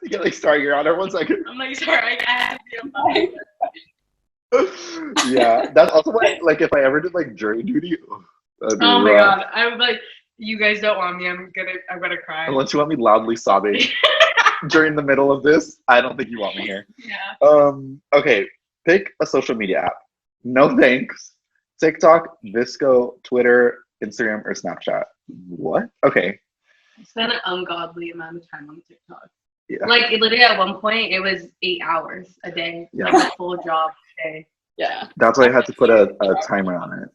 you're like, sorry, Your Honor, 1 second. I'm like, sorry, I have to be fine. Yeah, that's also why, like, if I ever did like jury duty, that'd be oh my rough. god, I would like, you guys don't want me. I'm gonna cry. Unless you want me loudly sobbing during the middle of this, I don't think you want me here. Yeah. Okay, pick a social media app. No thanks. TikTok, Visco, Twitter, Instagram, or Snapchat. What? Okay. I spent an ungodly amount of time on TikTok. Yeah. Like literally at one point, it was 8 hours a day. Yeah. Like a full job day. Yeah. That's why I had to put a timer on it.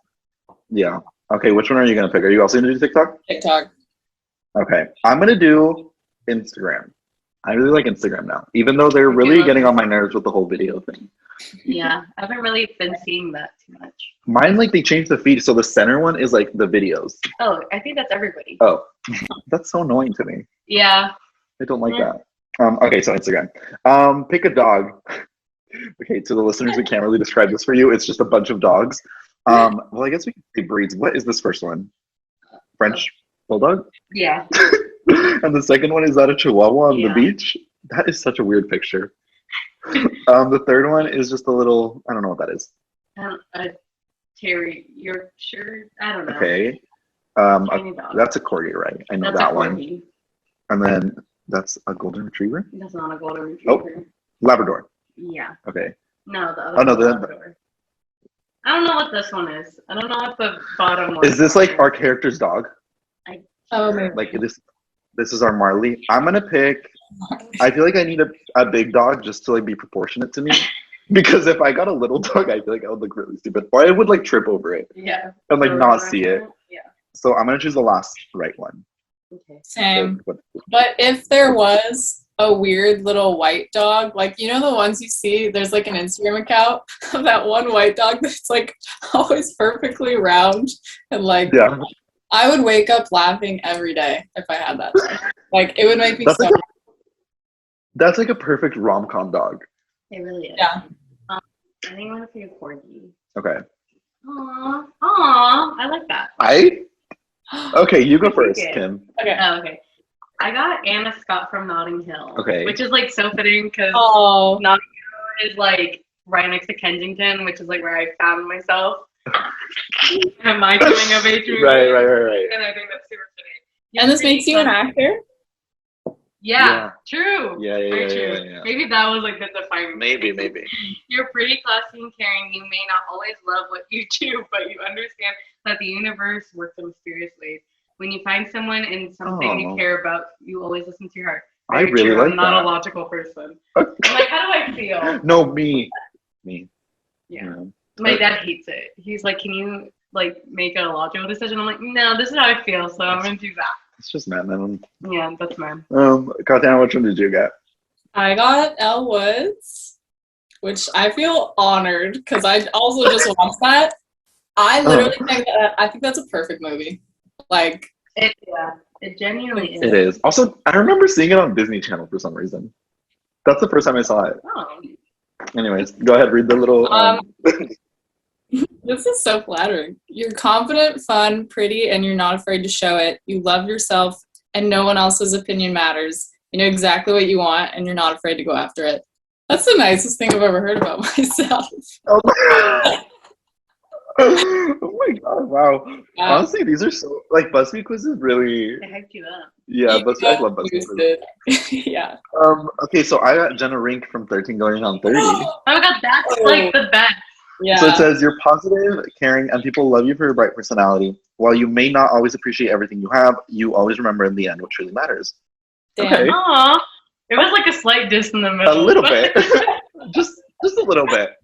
Yeah. Okay, which one are you gonna pick? Are you also gonna do TikTok? TikTok. Okay, I'm gonna do Instagram. I really like Instagram now, even though they're really getting on my nerves with the whole video thing. Yeah, I haven't really been seeing that too much. Mine, like, they changed the feed, so the center one is like the videos. Oh, I think that's everybody. Oh, that's so annoying to me. Yeah. I don't like that. Okay, so Instagram. Pick a dog. Okay, to the listeners, we can't really describe this for you. It's just a bunch of dogs. Well, I guess we can say breeds. What is this first one? French bulldog? Yeah. And the second one is that a Chihuahua on the beach? That is such a weird picture. The third one is just a little, I don't know what that is. Terry, Yorkshire? I don't know. Okay. That's a corgi, right? I know that's that a one. corgi. And then that's a golden retriever? That's not a golden retriever. Oh, Labrador. Yeah. Okay. No, the other Oh, no, Labrador. I don't know what this one is. I don't know what the bottom one is. Is this like our character's dog? Maybe. Like this is our Marley. I'm gonna pick. I feel like I need a big dog just to like be proportionate to me. Because if I got a little dog, I feel like I would look really stupid, or I would like trip over it. Yeah. And like not see it. Yeah. So I'm gonna choose the last right one. Okay. Same. But if there was a weird little white dog, like, you know, the ones you see, there's like an Instagram account of that one white dog that's like always perfectly round and like, yeah. I would wake up laughing every day if I had that dog. Like, it would make me That's like a perfect rom-com dog. It really is. Yeah. I think I'm gonna pick a corgi. Okay. Aww, I like that. Okay, you go first, Kim. Okay. Oh, okay. I got Anna Scott from Notting Hill. Okay. Which is like so fitting because Notting Hill is like right next to Kensington, which is like where I found myself. And my coming of age movie. Right. And I think that's super fitting. And this makes you an actor? Yeah, true. Yeah. Maybe that was like the defining. Maybe. You're pretty, classy, and caring. You may not always love what you do, but you understand that the universe works in mysterious ways. When you find someone in something you care about, you always listen to your heart. I really like that. I'm not a logical person. I'm like, how do I feel? No, me. Yeah. My dad hates it. He's like, can you like make a logical decision? I'm like, no, this is how I feel, so I'm gonna do that. It's just man. Yeah, that's man. Katianna, which one did you get? I got Elle Woods, which I feel honored because I also just watched that. I literally think that's a perfect movie. Like it genuinely is. It is. Also, I remember seeing it on Disney Channel for some reason. That's the first time I saw it. Oh. Anyways, go ahead, read the little. This is so flattering. You're confident, fun, pretty, and you're not afraid to show it. You love yourself, and no one else's opinion matters. You know exactly what you want, and you're not afraid to go after it. That's the nicest thing I've ever heard about myself. Oh my god! Wow. Honestly, these are so like BuzzFeed quizzes really. They hyped you up. Yeah, I love BuzzFeed quizzes. Yeah. Okay, so I got Jenna Rink from 13 Going on 30. Oh my god, that's like the best. Yeah. So it says you're positive, caring, and people love you for your bright personality. While you may not always appreciate everything you have, you always remember in the end what truly matters. Damn. Okay. Aww. It was like a slight diss in the middle. A little bit. just a little bit.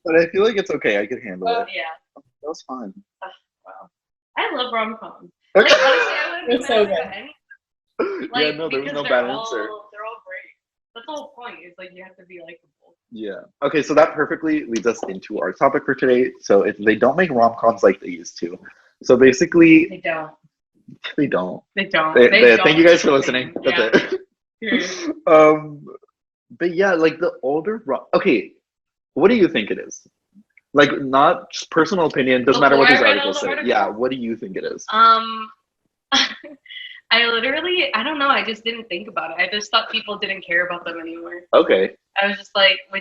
But I feel like it's okay. I could handle it. Yeah. That was fun. Wow. I love rom-coms. Okay. Like, honestly, I wouldn't It's so be mad good. at any. Like, Yeah, no, there was because no bad they're answer. They're all great. That's the whole point. Is like you have to be likable. Yeah. Okay, so that perfectly leads us into our topic for today. So if they don't make rom-coms like they used to. So basically, They don't. they don't. They don't. Thank you guys for listening. That's it. But yeah, like the older okay, what do you think it is? Like, not just personal opinion, doesn't matter what these articles say. Yeah, what do you think it is? I don't know, I just didn't think about it. I just thought people didn't care about them anymore. Okay. I was just like, I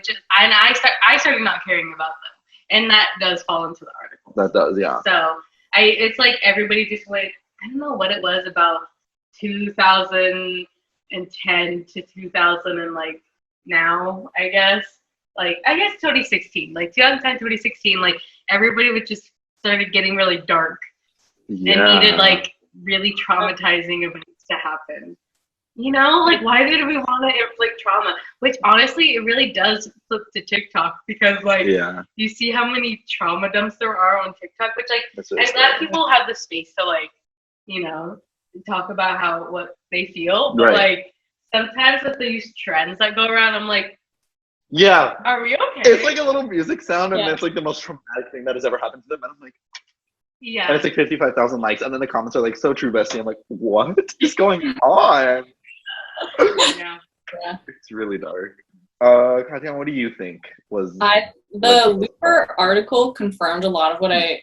started not caring about them. And that does fall into the article. That does, yeah. So it's like everybody just like, I don't know what it was about 2010 to 2000 and like now, I guess. Like, I guess 2016, like 2010, 2016, like everybody was just started getting really dark and needed like really traumatizing events to happen. You know, like why did we want to inflict trauma? Which honestly, it really does flip to TikTok because like you see how many trauma dumps there are on TikTok, which like I'm glad people have the space to like, you know, talk about what they feel. But like sometimes with these trends that go around, I'm like, yeah. Are we okay? It's like a little music sound, and it's like the most traumatic thing that has ever happened to them. And I'm like, and it's like 55,000 likes, and then the comments are like, so true, bestie. I'm like, what is going on? Yeah. It's really dark. Katianna, what do you think was the Looper article confirmed a lot of what I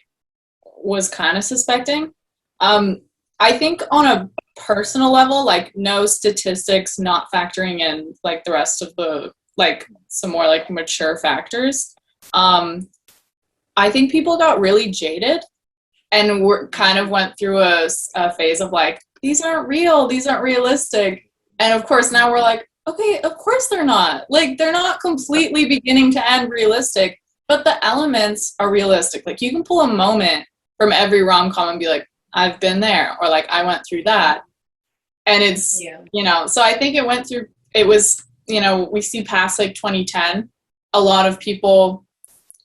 was kind of suspecting. I think on a personal level, like no statistics, not factoring in like the rest of the like some more like mature factors. I think people got really jaded and went through a phase of like, these aren't real, these aren't realistic. And of course now we're like, okay, of course they're not. Like they're not completely beginning to end realistic, but the elements are realistic. Like you can pull a moment from every rom-com and be like, I've been there, or like I went through that. And it's, you know, so I think it was, you know, we see past like 2010, a lot of people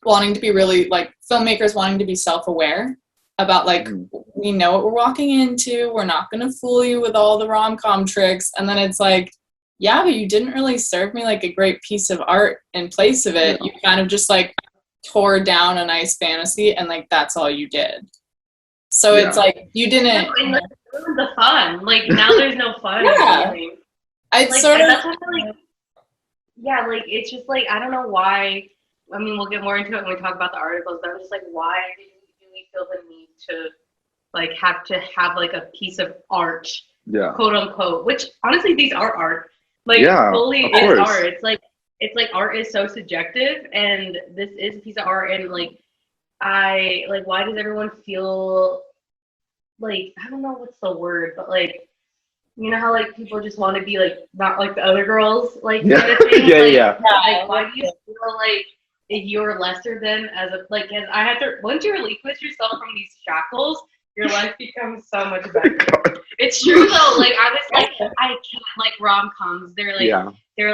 wanting to be really like filmmakers wanting to be self-aware about like, we know what we're walking into. We're not going to fool you with all the rom-com tricks. And then it's like, yeah, but you didn't really serve me like a great piece of art in place of it. You kind of just like tore down a nice fantasy and like, that's all you did. So it's like, you didn't. No, and the fun. Like now there's no fun. It's like, sort of. yeah, like it's just like I don't know why. I mean, we'll get more into it when we talk about the articles, but I'm just like, why do we feel the need to like have like a piece of art, quote unquote? Which honestly, these are art. Like fully is art. It's like art is so subjective, and this is a piece of art, and like why does everyone feel like I don't know what's the word, but like you know how like people just want to be like not like the other girls, like kind of thing. Like why do you feel like you're lesser than as a like as I had to once you relinquish yourself from these shackles, your life becomes so much better. It's true though. Like I was like I can't like rom-coms. They're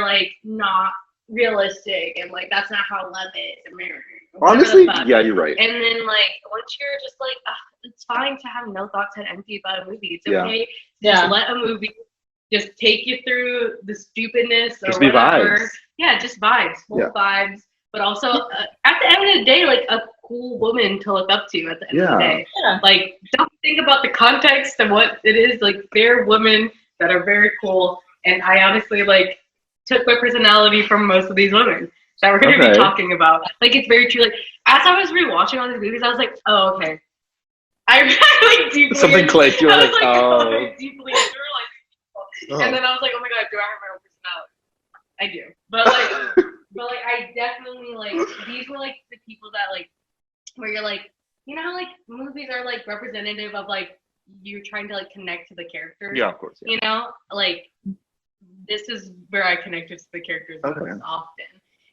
like not realistic and like that's not how love is. American. Honestly, yeah, you're right. And then like once you're just like it's fine to have no thoughts and empty about a movie. It's okay. Just let a movie just take you through the stupidness or whatever. Vibes. Yeah, just vibes, full vibes. But also at the end of the day, like a cool woman to look up to at the end of the day. Yeah. Like don't think about the context of what it is. Like they're women that are very cool. And I honestly like took my personality from most of these women that we're going to be talking about. Like, it's very true. Like, as I was rewatching all these movies, I was like, oh, okay. I like deeply. Something clicked. You were like, oh. Deeply. And then I was like, oh my god, do I have my own personality? I do. But like, I definitely like these were like the people that like where you're like, you know how like movies are like representative of like you're trying to like connect to the characters. Yeah, of course. Yeah. You know, like this is where I connected to the characters most often.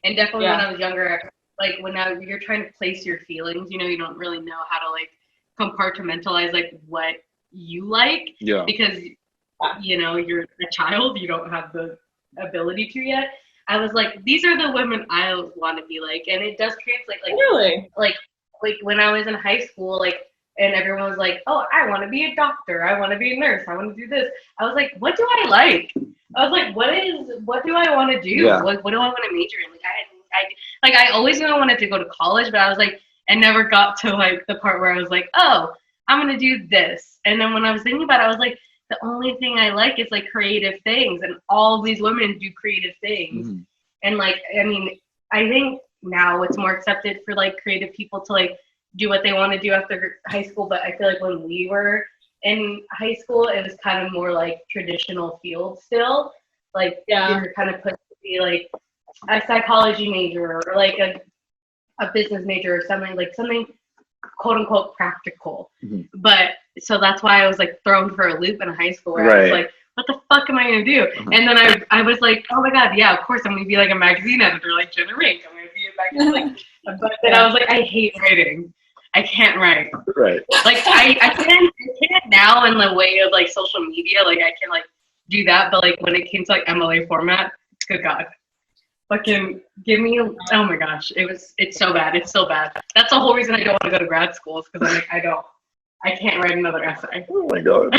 And definitely when I was younger, like when you're trying to place your feelings, you know, you don't really know how to like compartmentalize like what you like. Yeah. Because you know, you're a child, you don't have the ability to yet. I was like, these are the women I want to be like, and it does translate. Like really, like when I was in high school, like, and everyone was like, oh, I want to be a doctor, I want to be a nurse, I want to do this. I was like, what do I like? I was like, what do I want to do? Yeah. What do I want to major in? Like I always knew I wanted to go to college, but I was like, I never got to like the part where I was like, oh, I'm gonna do this. And then when I was thinking about it, I was like, the only thing I like is like creative things, and all these women do creative things. Mm-hmm. And like, I mean, I think now it's more accepted for like creative people to like do what they want to do after high school. But I feel like when we were in high school, it was kind of more like traditional field still. Like you're kind of put to be like a psychology major or like a business major or something quote unquote practical. Mm-hmm. But so that's why I was like thrown for a loop in high school where I was like, what the fuck am I gonna do? Mm-hmm. And then I was like, oh my god, yeah, of course I'm gonna be like a magazine editor like Jenna Rink. I'm gonna be a magazine but then I was like, I hate writing. I can't write. Right. Like I can now in the way of like social media, like I can like do that, but like when it came to like MLA format, good god. Fucking give me oh my gosh, it's so bad. It's so bad. That's the whole reason I don't want to go to grad school is because I'm like I can't write another essay. Oh my god.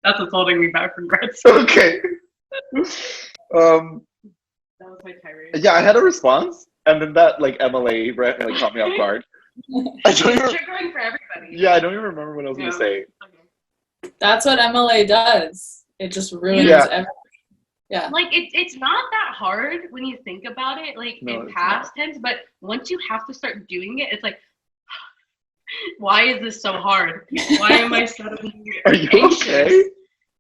That's what's holding me back from grad school. Okay. That was my tirade. Yeah, I had a response, and then that like MLA like caught me off guard. It's triggering for everybody. Yeah, I don't even remember what I was gonna say. Okay. That's what MLA does. It just ruins everything. Yeah. Like it's not that hard when you think about it, like in past tense, but once you have to start doing it, it's like, why is this so hard? Why am I suddenly anxious? Okay?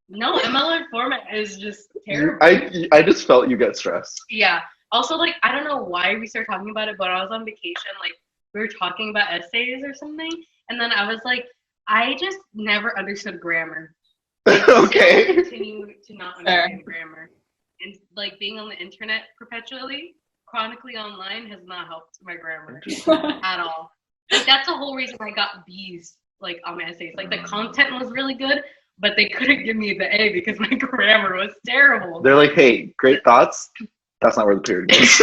No, MLA format is just terrible. I just felt you get stressed. Yeah. Also, like, I don't know why we started talking about it, but I was on vacation, like, we were talking about essays or something, and then I was like, I just never understood grammar. Okay. I continue to not understand grammar. And, like, being on the internet perpetually, chronically online, has not helped my grammar at all. Like, that's the whole reason I got B's, like, on my essays. Like, the content was really good, but they couldn't give me the A because my grammar was terrible. They're like, hey, great thoughts. That's not where the period goes.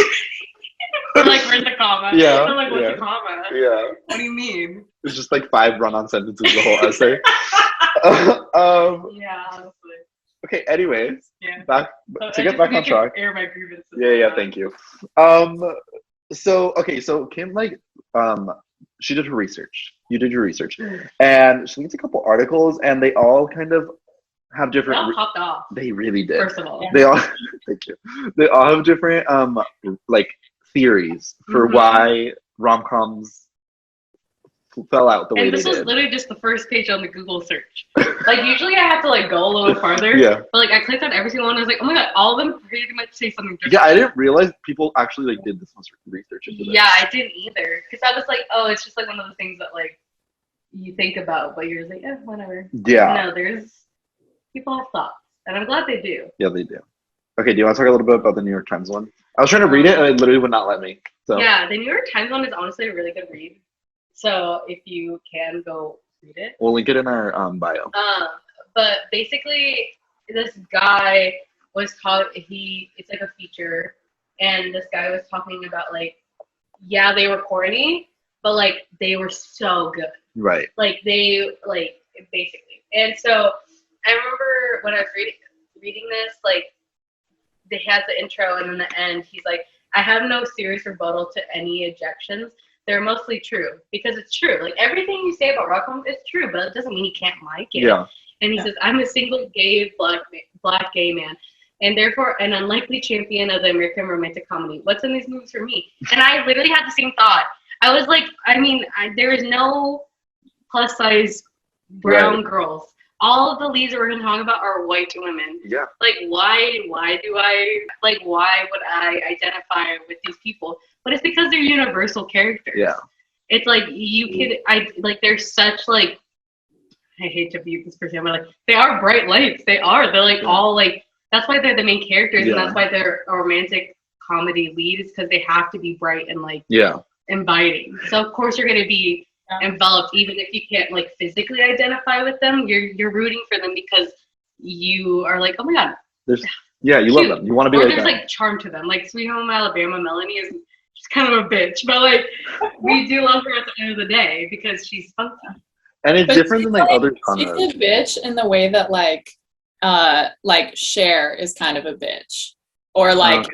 They're like, where's the comma? Yeah. I'm like, what's the comma? Yeah. What do you mean? It's just like 5 run-on sentences the whole essay. Yeah, honestly. Okay, anyways. Yeah. To get back on track. Air my grievances. Yeah, thank you. So Kim, like, she did her research. You did your research. And she needs a couple articles, and they all kind of have They different. all popped off. They really did. First of all, They all. Thank you. They all have different like theories for why rom-coms fell out the way and they this was did. literally just the first page on the Google search. Like usually I have to like go a little farther. Yeah. But like I clicked on every single one. I was like, oh my god, all of them pretty much say something different. Yeah, I didn't realize people actually like did this much research into this. Yeah, I didn't either. Because I was like, oh, it's just like one of the things that like you think about, but you're just like, whatever. Yeah. No, there's people have thoughts, and I'm glad they do. Yeah, they do. Okay, do you want to talk a little bit about the New York Times one? I was trying to read it, and it literally would not let me. So. Yeah, the New York Times one is honestly a really good read. So if you can go read it. We'll link it in our bio. But basically, this guy was it's like a feature, and this guy was talking about like, yeah, they were corny, but like they were so good. Right. Like they basically. And so I remember when I was reading this, like they had the intro, and in the end, he's like, I have no serious rebuttal to any objections. They're mostly true, because it's true. Like everything you say about rom-com is true, but it doesn't mean you can't like it. Yeah. And he says, I'm a single gay black gay man, and therefore an unlikely champion of the American romantic comedy. What's in these movies for me? And I literally had the same thought. I was like, there is no plus size brown girls. All of the leads that we're going to talk about are white women. Yeah. Like, why would I identify with these people? But it's because they're universal characters. Yeah. It's like, they're such, like, I hate to be this person, but, like, they are bright lights. They're, like, all, like, that's why they're the main characters, and that's why they're a romantic comedy lead, is because they have to be bright and, like, inviting. So, of course, you're going to be enveloped, even if you can't like physically identify with them. You're rooting for them because you are like, oh my god, you love them, you want to be like there's that. like charm to them. Like Sweet Home Alabama, Melanie is just kind of a bitch, but like we do love her at the end of the day because she's funky. And it's different than like other genres. She's a bitch in the way that like Cher is kind of a bitch. Or like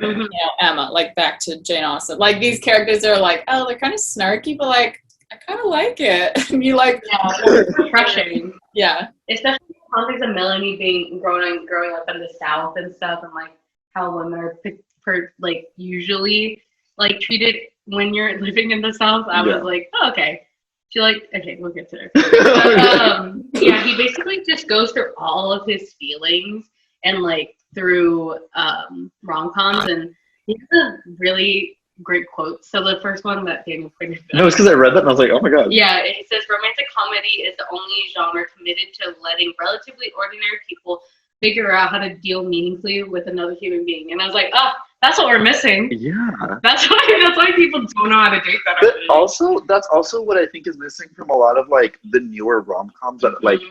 Emma, like back to Jane Austen. Like these characters are like, oh, they're kind of snarky, but like I kind of like it. And you like, refreshing. Yeah. Especially in the context of Melanie being growing up in the South and stuff, and like how women are like usually like treated when you're living in the South. I was like, oh, okay. She like, okay, we'll get to it. But, he basically just goes through all of his feelings and like through rom-coms, and he has a really great quotes. So the first one that Daniel pointed out. No, it's because I read that and I was like, oh my god. Yeah, it says romantic comedy is the only genre committed to letting relatively ordinary people figure out how to deal meaningfully with another human being. And I was like, oh, that's what we're missing. Yeah. That's why people don't know how to date that. But that's also what I think is missing from a lot of like the newer rom-coms that like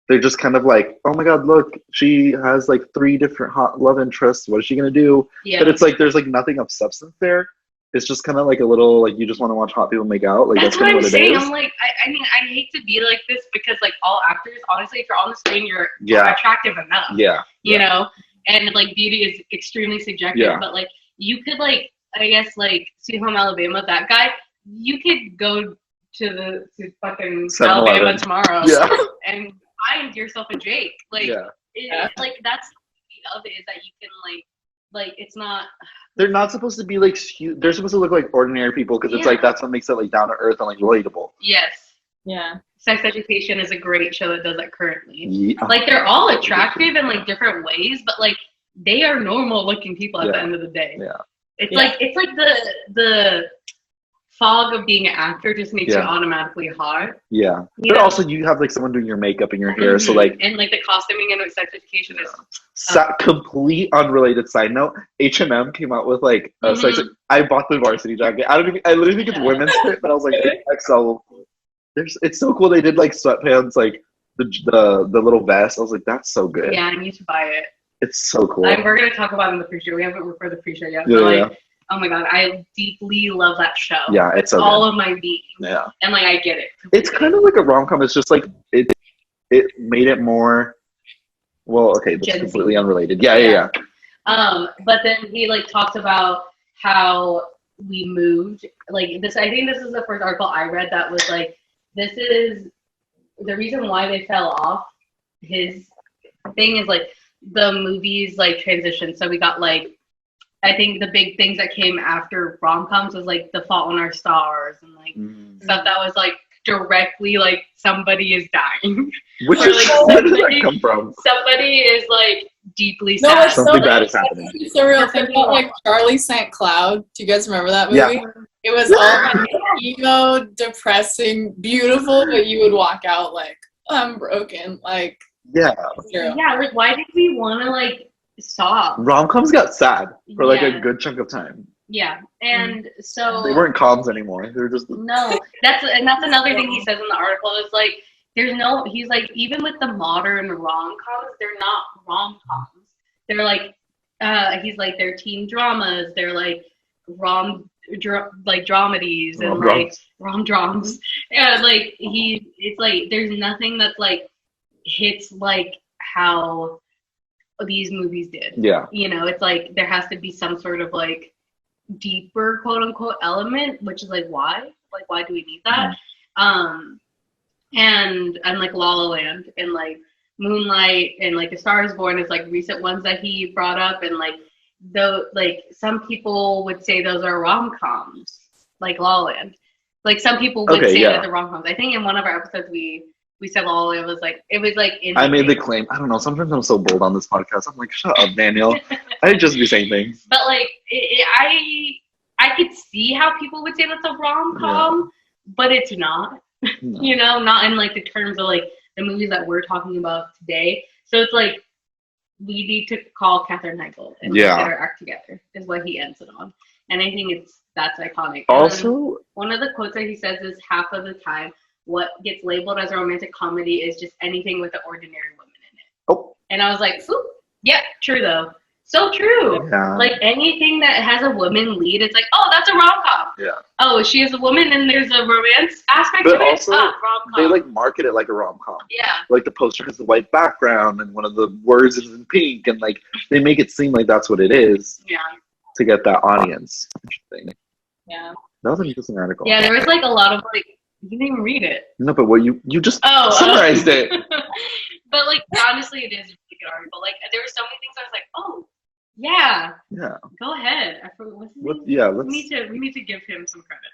they're just kind of like, oh my god, look, she has like 3 different hot love interests. What is she gonna do? Yeah. But it's like there's like nothing of substance there. It's just kind of like a little like you just want to watch hot people make out. Like that's kind of what I'm saying. I'm like, I mean, I hate to be like this because like all actors, honestly, if you're on the screen, you're attractive enough. Yeah. You know, and like beauty is extremely subjective. Yeah. But like you could like, I guess like Sweet Home Alabama, that guy, you could go to fucking Alabama tomorrow and find yourself a Jake. Like, like that's the beauty of it, is that you can like it's not. They're not supposed to be like they're supposed to look like ordinary people because it's like that's what makes it like down to earth and like relatable. Yes. Yeah. Sex Education is a great show that does that currently. Yeah. Like they're all attractive in like different ways, but like they are normal looking people at the end of the day. Yeah. It's like the fog of being an actor just makes you automatically hot. Yeah. But also you have like someone doing your makeup and your hair, so like and like the costuming and Sex Education is complete unrelated side note. H&M came out with like sex. I bought the varsity jacket. I literally think it's women's fit, but I was like XL. It's so cool. They did like sweatpants, like the little vest. I was like, that's so good. Yeah, I need to buy it. It's so cool. We're gonna talk about it in the pre-show. We haven't recorded the pre-show yet. But oh my god, I deeply love that show. Yeah, it's so all of my being. Yeah, and like I get it. It's kind of like a rom-com. It's just like it made it more. Well, okay, that's completely unrelated. Yeah. But then he like talks about how we moved. Like this, I think this is the first article I read that was like, this is the reason why they fell off. His thing is like the movies like transition. So we got like, I think the big things that came after rom-coms was like The Fault in Our Stars and like stuff that was like directly like somebody is dying. Which or, is like, where does that come from? Somebody is like deeply No, sad. it's Something so, bad is happening. It's so real. Think about like Charlie St. Cloud. Do you guys remember that movie? Yeah. It was all like emo, depressing, beautiful, but you would walk out like, I'm broken. Like, Yeah. Yeah, like why did we want to like stop? Rom-coms got sad for like Yeah. a good chunk of time. Yeah, and so They weren't coms anymore. They were just no. That's another thing he says in the article is like there's no. He's like even with the modern rom-coms, they're not rom-coms. They're like he's like they're teen dramas. They're like like dramedies and like rom-droms. And like it's like there's nothing that's like hits like how these movies did. Yeah. You know, it's like there has to be some sort of like deeper quote unquote element, which is like why do we need that? And like La La Land and like Moonlight and like A Star Is Born is like recent ones that he brought up, and like though like some people would say those are rom-coms, like La La Land. Like some people would say that they're rom-coms. I think in one of our episodes we said La La Land was like I made the claim. I don't know. Sometimes I'm so bold on this podcast. I'm like, shut up, Daniel. I'd just be saying things. But like I could see how people would say that's a rom-com, but it's not. No. You know, not in like the terms of like the movies that we're talking about today. So it's like we need to call Katherine Heigl and get her act together is what he ends it on. And I think that's iconic. Also, one of the quotes that he says is half of the time what gets labeled as a romantic comedy is just anything with an ordinary woman in it. Oh. And I was like, yeah, true though. So true. Yeah. Like anything that has a woman lead, it's like, oh, that's a rom-com. Yeah. Oh, she is a woman and there's a romance aspect But to it. also, Rom-com. they like market it like a rom-com. Yeah. Like the poster has a white background and one of the words is in pink, and like they make it seem like that's what it is. Yeah. To get that audience. Interesting. Yeah. That was an interesting article. Yeah, there was like a lot of like you didn't even read it. No, but what you just summarized it. But like honestly, it is a really good article. Like there were so many things I was like, oh, yeah. Yeah. Go ahead. I forgot what's his name? Yeah, we need to give him some credit.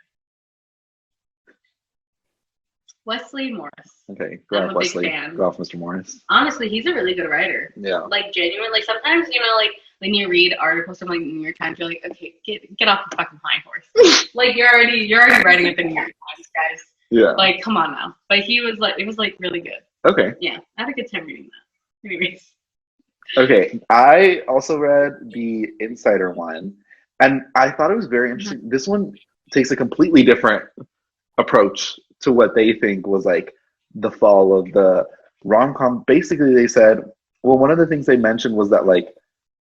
Wesley Morris. Okay, I'm a Wesley. big fan. Go off, Mr. Morris. Honestly, he's a really good writer. Yeah. Like genuine. Like sometimes, you know, like when you read articles from like New York Times, you're like, okay, get off the fucking high horse. Like you're already writing at the New York Times, guys. Yeah. Like, come on now. But he was like, it was like really good. Okay. Yeah, I had a good time reading that. Anyways. Okay, I also read the Insider one, and I thought it was very interesting. Mm-hmm. This one takes a completely different approach to what they think was like the fall of the rom-com. Basically, they said, well, one of the things they mentioned was that like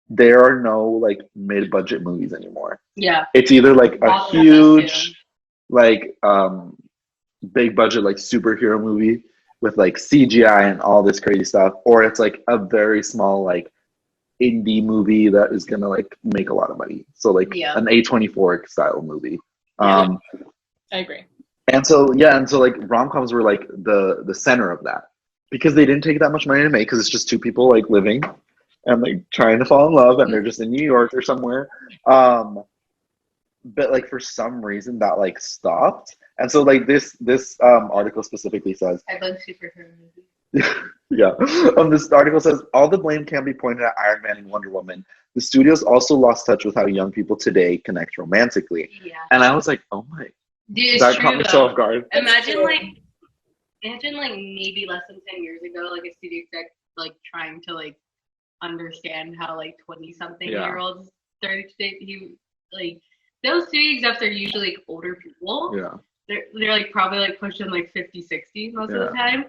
there are no like mid-budget movies anymore. Yeah. It's either like a huge, like big budget like superhero movie with like CGI and all this crazy stuff, or it's like a very small like indie movie that is gonna like make a lot of money. So like an A24 style movie. I agree. And so like rom-coms were like the center of that because they didn't take that much money to make because it's just two people like living and like trying to fall in love and they're just in New York or somewhere. But like for some reason that like stopped. And so like this article specifically says I love superhero movies. yeah. This article says all the blame can be pointed at Iron Man and Wonder Woman. The studios also lost touch with how young people today connect romantically. Yeah. And I was like, oh my. Dude, that caught me so off guard. Imagine like maybe less than 10 years ago, like a studio exec like trying to like understand how like 20-something-year-olds started to date. He like those studio execs are usually like older people. Yeah. They're like probably like pushing like 50, 60 most of the time.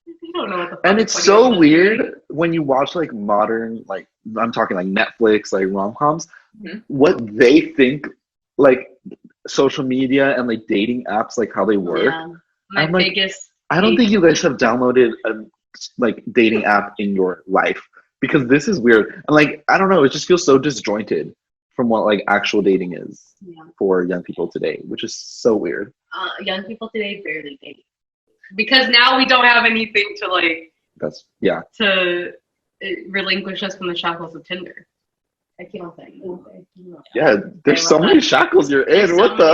You don't know what the fuck. And it's so weird when you watch like modern, like I'm talking like Netflix, like rom-coms, what they think like social media and like dating apps, like how they work. Yeah. My biggest. I don't think you guys have downloaded a like dating app in your life because this is weird. And like, I don't know, it just feels so disjointed from what like actual dating is for young people today, which is so weird. Young people today barely date because now we don't have anything to like. That's relinquish us from the shackles of Tinder. Aquí no sé. Yeah, there's so many shackles you're in. What the?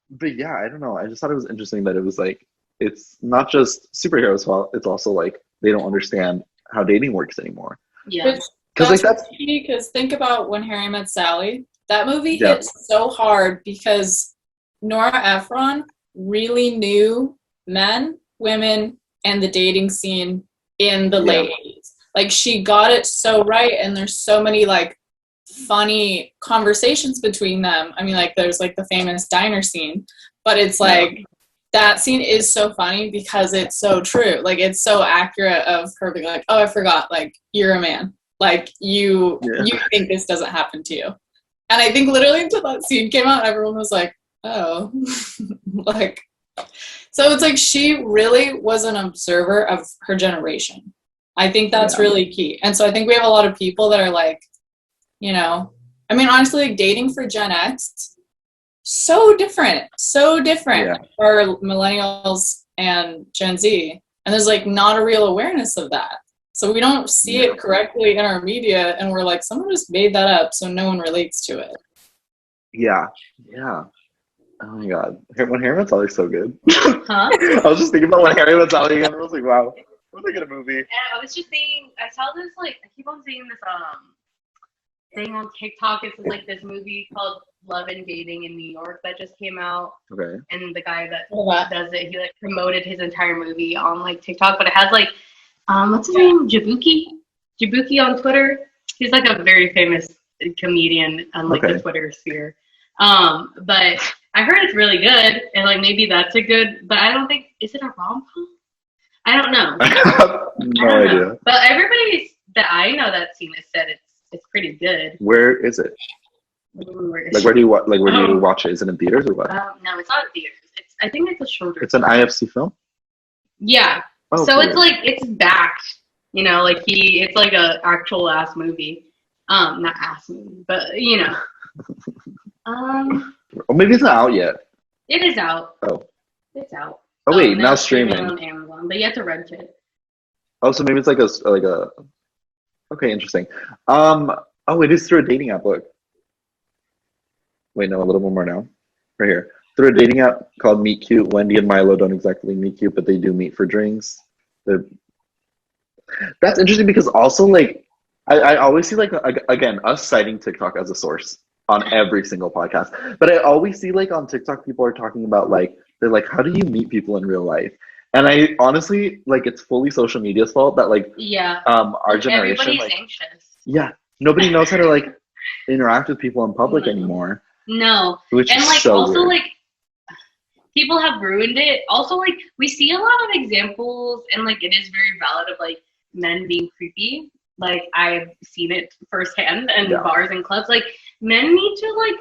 But yeah, I don't know. I just thought it was interesting that it was like, it's not just superheroes' fault. It's also like they don't understand how dating works anymore. Yeah. Because because think about When Harry Met Sally. That movie hit so hard because Nora Ephron really knew men, women, and the dating scene in the late 80s. Like, she got it so right, and there's so many like funny conversations between them. I mean, like, there's like the famous diner scene, but it's like that scene is so funny because it's so true. Like, it's so accurate of her being like, oh, I forgot, like, you're a man. Like, you think this doesn't happen to you. And I think literally until that scene came out, everyone was like, oh. Like, so it's like she really was an observer of her generation. I think that's really key. And so I think we have a lot of people that are like, you know, I mean, honestly, like, dating for Gen X, so different for millennials and Gen Z. And there's like not a real awareness of that. So we don't see it correctly in our media, and we're like, someone just made that up, so no one relates to it. Yeah. Oh my god. When Harry Met Sally is so good. Huh? I was just thinking about When Harry Met Sally again. I was like, wow, what a good movie. And I was just thinking, I saw this, like, I keep on seeing this thing on TikTok. It's like this movie called Love and Dating in New York that just came out. Okay. And the guy that does it, he like promoted his entire movie on like TikTok, but it has like what's his name? Jabuki on Twitter. He's like a very famous comedian on like the Twitter sphere. But I heard it's really good, and like maybe that's a good. But I don't think, is it a rom-com? I don't know. No idea. But everybody that I know that's seen it said it's pretty good. Where is it? Like, where do you watch it? Is it in theaters or what? No, it's not in theaters. I think it's a shorter. It's an IFC film. Yeah. Oh, so cool. It's like, it's backed, you know, like it's like a actual ass movie. Not ass movie, but you know. Or maybe it's not out yet. It is out. Oh. It's out. Oh wait, now streaming on Amazon, but you have to rent it. Oh, so maybe it's like a. Okay, interesting. Oh, it is through a dating app. Look. Wait, no, a little more now. Right here. Through a dating app called Meet Cute. Wendy and Milo don't exactly meet cute, but they do meet for drinks. That's interesting because also, like, I always see, like, again, us citing TikTok as a source on every single podcast. But I always see, like, on TikTok, people are talking about, like, they're like, how do you meet people in real life? And I honestly, like, it's fully social media's fault that, like, our generation, everybody's like, anxious. Yeah, nobody knows how to, like, interact with people in public anymore. No. Which and, is like, so also, weird. like, people have ruined it. Also, like, we see a lot of examples, and, like, it is very valid of, like, men being creepy. Like, I've seen it firsthand in bars and clubs. Like, men need to, like,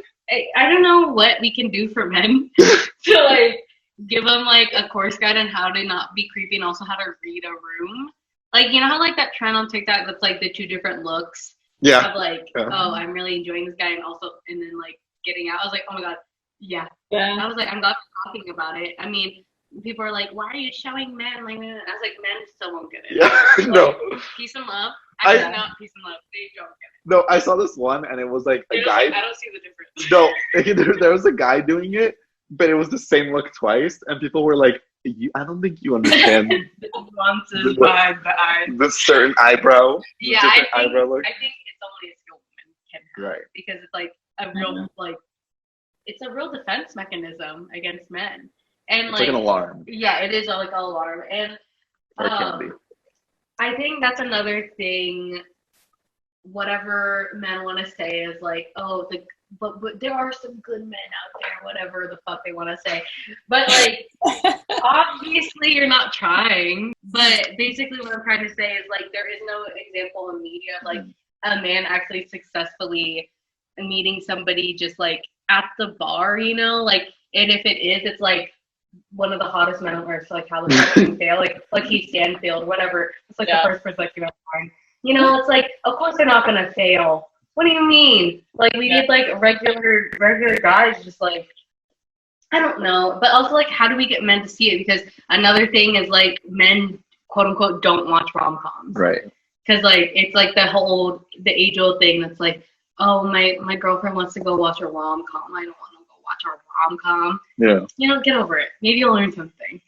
I don't know what we can do for men to, like, give them, like, a course guide on how to not be creepy and also how to read a room. Like, you know how, like, that trend on TikTok that's, like, the two different looks? Yeah. Of, like, oh, I'm really enjoying this guy, and also, and then, like, getting out. I was like, oh my god, yeah. I was like, I'm glad we're talking about it. I mean, people are like, why are you showing men? Like, I was like, men still won't get it. Yeah, like, peace and love. Actually, not peace and love. They don't get it. No, I saw this one, and it was like a guy. Like, I don't see the difference. No, there was a guy doing it, but it was the same look twice, and people were like, I don't think you understand the nuances behind the eyes. The certain eyebrow. Yeah, I think eyebrow look. it's only a skill women can have. Right. Because it's like a real, like, it's a real defense mechanism against men. And it's like an alarm. Yeah, it is like an alarm. And or it can be. I think that's another thing. Whatever men want to say is like, oh, but there are some good men out there, whatever the fuck they want to say. But, like, obviously you're not trying. But basically what I'm trying to say is, like, there is no example in media of, like, a man actually successfully meeting somebody just, like, at the bar, you know? Like, and if it is, it's, like, one of the hottest men on earth, so, like, how the fuck can fail? Like Heath Stanfield, whatever. It's, like, the first person that came out fine. You know, it's like, of course they're not gonna fail. What do you mean? Like, we need, like, regular guys, just, like, I don't know. But also, like, how do we get men to see it? Because another thing is, like, men quote unquote don't watch rom-coms. Right. Because like it's like the age old thing that's like, oh, my girlfriend wants to go watch a rom-com. I don't want to go watch a rom-com. Yeah. You know, get over it. Maybe you'll learn something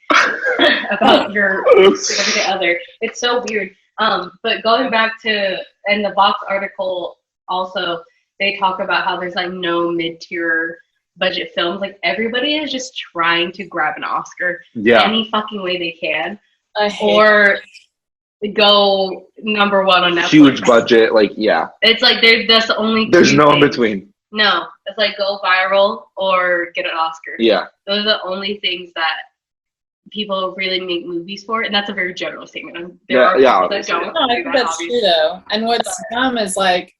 about your significant other. It's so weird. But going back to, in the Vox article also, they talk about how there's like no mid-tier budget films. Like everybody is just trying to grab an Oscar any fucking way they can, or go number one on Netflix. Huge budget, like It's like that's the only. There's no in between. No, it's like go viral or get an Oscar. Yeah, those are the only things that people really make movies for, and that's a very general statement. There are people that don't. No, I think that's true though. And what's dumb is like,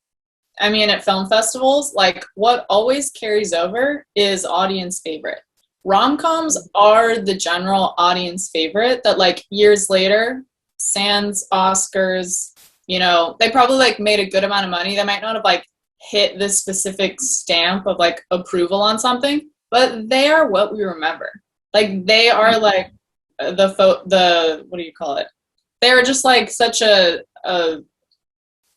I mean, at film festivals, like what always carries over is audience favorite. Rom-coms are the general audience favorite that like years later, sans Oscars, you know, they probably like made a good amount of money. They might not have like hit this specific stamp of like approval on something, but they are what we remember. Like they are like the what do you call it? They're just like such a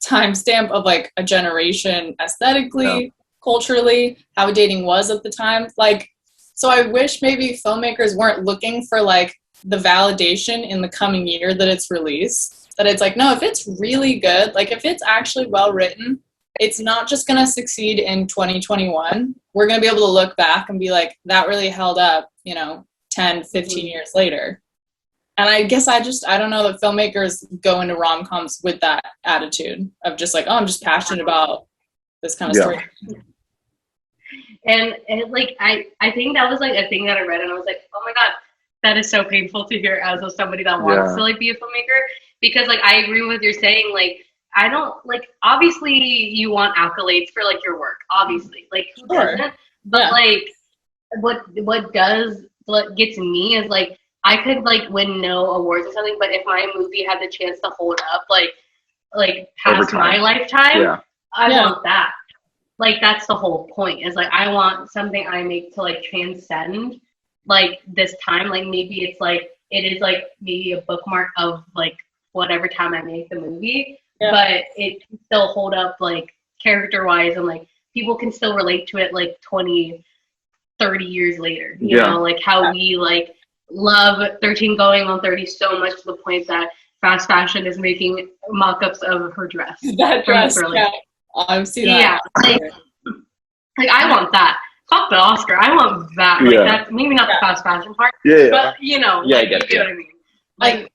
timestamp of like a generation aesthetically, culturally, how dating was at the time. Like, so I wish maybe filmmakers weren't looking for like the validation in the coming year that it's released. That it's like, no, if it's really good, like if it's actually well written, it's not just going to succeed in 2021. We're going to be able to look back and be like, that really held up, you know, 10, 15 years later. And I guess I don't know that filmmakers go into rom-coms with that attitude of just like, oh, I'm just passionate about this kind of story. And like, I think that was like a thing that I read and I was like, oh my God, that is so painful to hear as somebody that wants to like be a filmmaker. Because like, I agree with what you're saying. Like, I don't like, obviously you want accolades for like your work, obviously, like who doesn't? But like, what gets me is like, I could like win no awards or something, but if my movie had the chance to hold up like past my lifetime, I want that. Like that's the whole point. Is like I want something I make to like transcend like this time. Like maybe it's like it is like maybe a bookmark of like whatever time I make the movie, but it can still hold up like character wise and like people can still relate to it like 20, 30 years later. You know, like how we like love 13 going on 30 so much to the point that fast fashion is making mock-ups of her dress. That dress, I've seen that. Yeah, like I want that. Fuck the Oscar. I want that. Like that. Maybe not the fast fashion part. But you know, I like, get you know what I mean. Like,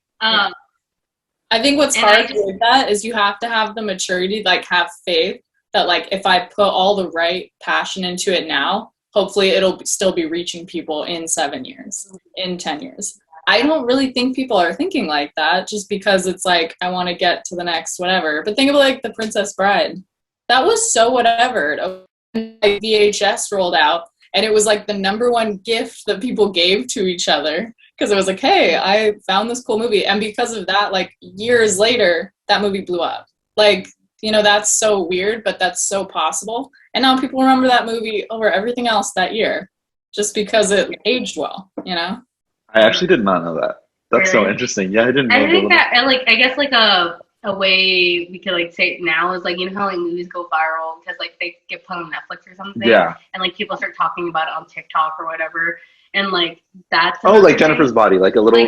I think what's hard with that is you have to have the maturity, like have faith that like if I put all the right passion into it now, hopefully it'll still be reaching people in 7 years, in 10 years. I don't really think people are thinking like that just because it's like, I want to get to the next whatever. But think of like The Princess Bride. That was so whatever. VHS rolled out and it was like the number one gift that people gave to each other because it was like, hey, I found this cool movie. And because of that, like years later, that movie blew up. Like, you know, that's so weird, but that's so possible. And now people remember that movie over everything else that year just because it aged well, you know? I actually did not know that. That's so interesting. Yeah, I didn't know. I think that, and like, I guess like a way we could like say it now is like, you know how like movies go viral because like they get put on Netflix or something? Yeah. And like people start talking about it on TikTok or whatever. And like that's like Jennifer's Body, like a little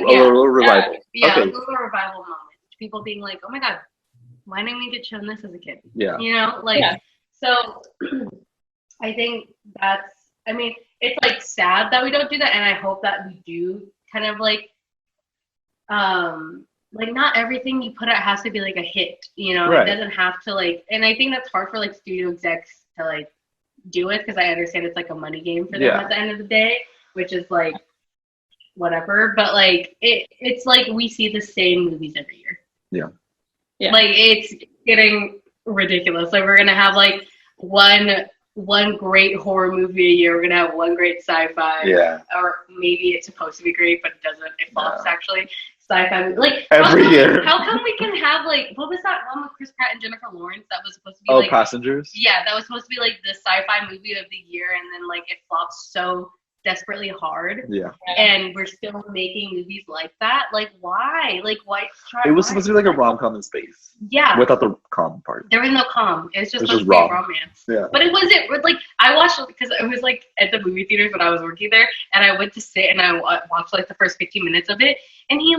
revival. Yeah, a little revival moment. People being like, oh my God, why didn't we get shown this as a kid? Yeah. You know, like, so I think that's, I mean, it's like sad that we don't do that. And I hope that we do kind of like not everything you put out has to be like a hit, you know, it doesn't have to like, and I think that's hard for like studio execs to like do it because I understand it's like a money game for them at the end of the day, which is like whatever. But like, it's like we see the same movies every year. Yeah. Like it's getting ridiculous. Like we're gonna have like one great horror movie a year. We're gonna have one great sci-fi. Yeah. Or maybe it's supposed to be great, but it doesn't. It flops actually. Sci-fi movie. Like every year. How come we can have like what was that one with Chris Pratt and Jennifer Lawrence that was supposed to be like? Oh, Passengers. Yeah, that was supposed to be like the sci-fi movie of the year, and then like it flops so desperately hard. Yeah. And we're still making movies like that. Like, why? Like, why? It was supposed to be like a rom-com in space. Yeah. Without the com part. There was no com. It was just supposed to be romance. Yeah. But it wasn't, like, I watched, because it was, like, at the movie theaters when I was working there, and I went to sit and I watched, like, the first 15 minutes of it, and he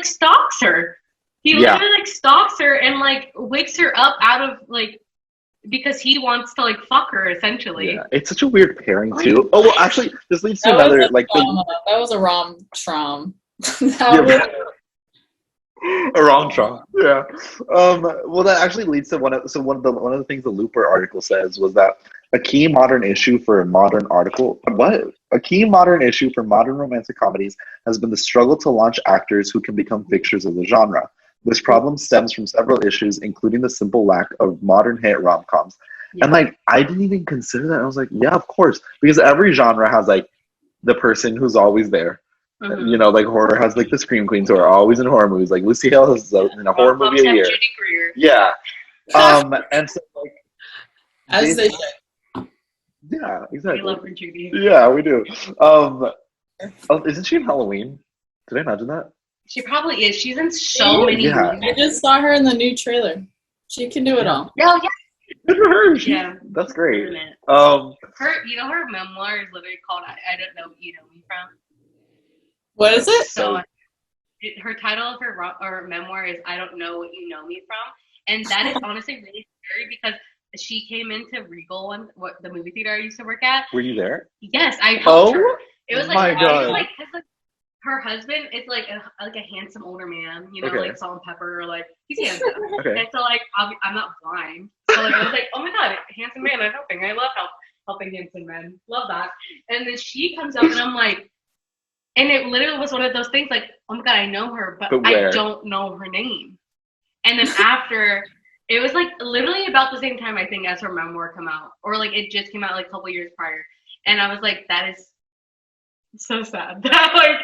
stalks her. He literally, like, stalks her and, like, wakes her up out of, like, because he wants to, like, fuck her, essentially. Yeah, it's such a weird pairing, too. Oh, well, actually, this leads to another, like... That was a rom-trom. A rom-com. Yeah. Well, that actually leads to one of the things the Looper article says was that a key modern issue for modern romantic comedies has been the struggle to launch actors who can become fixtures of the genre. This problem stems from several issues, including the simple lack of modern hit rom-coms. Yeah. And, like, I didn't even consider that. I was like, yeah, of course. Because every genre has, like, the person who's always there. Mm-hmm. You know, like, horror has, like, the scream queens who are always in horror movies. Like, Lucy Hale has in a horror movie a year. Judy Greer. Yeah. And so, like... As they should. Yeah, exactly. We love her, Judy. Yeah, we do. Isn't she in Halloween? Did I imagine that? She probably is. She's in so many movies. I just saw her in the new trailer. She can do it all. Oh, yeah. Good for her. Yeah. That's great. Her memoir is literally called I Don't Know What You Know Me From. What is it? So her title of her memoir is I Don't Know What You Know Me From. And that is honestly really scary because she came into Regal, the movie theater I used to work at. Were you there? Yes, I helped her. It was my God. Her husband is like a handsome older man, you know, like Salt and Pepper, or like he's handsome. And so like I'm not blind, so like I was like, oh my God, handsome man, I'm helping. I love helping handsome men, love that. And then she comes up and I'm like, and it literally was one of those things like, oh my God, I know her, but I don't know her name. And then after, it was like literally about the same time I think as her memoir come out, or like it just came out like a couple years prior, and I was like, that is so sad that like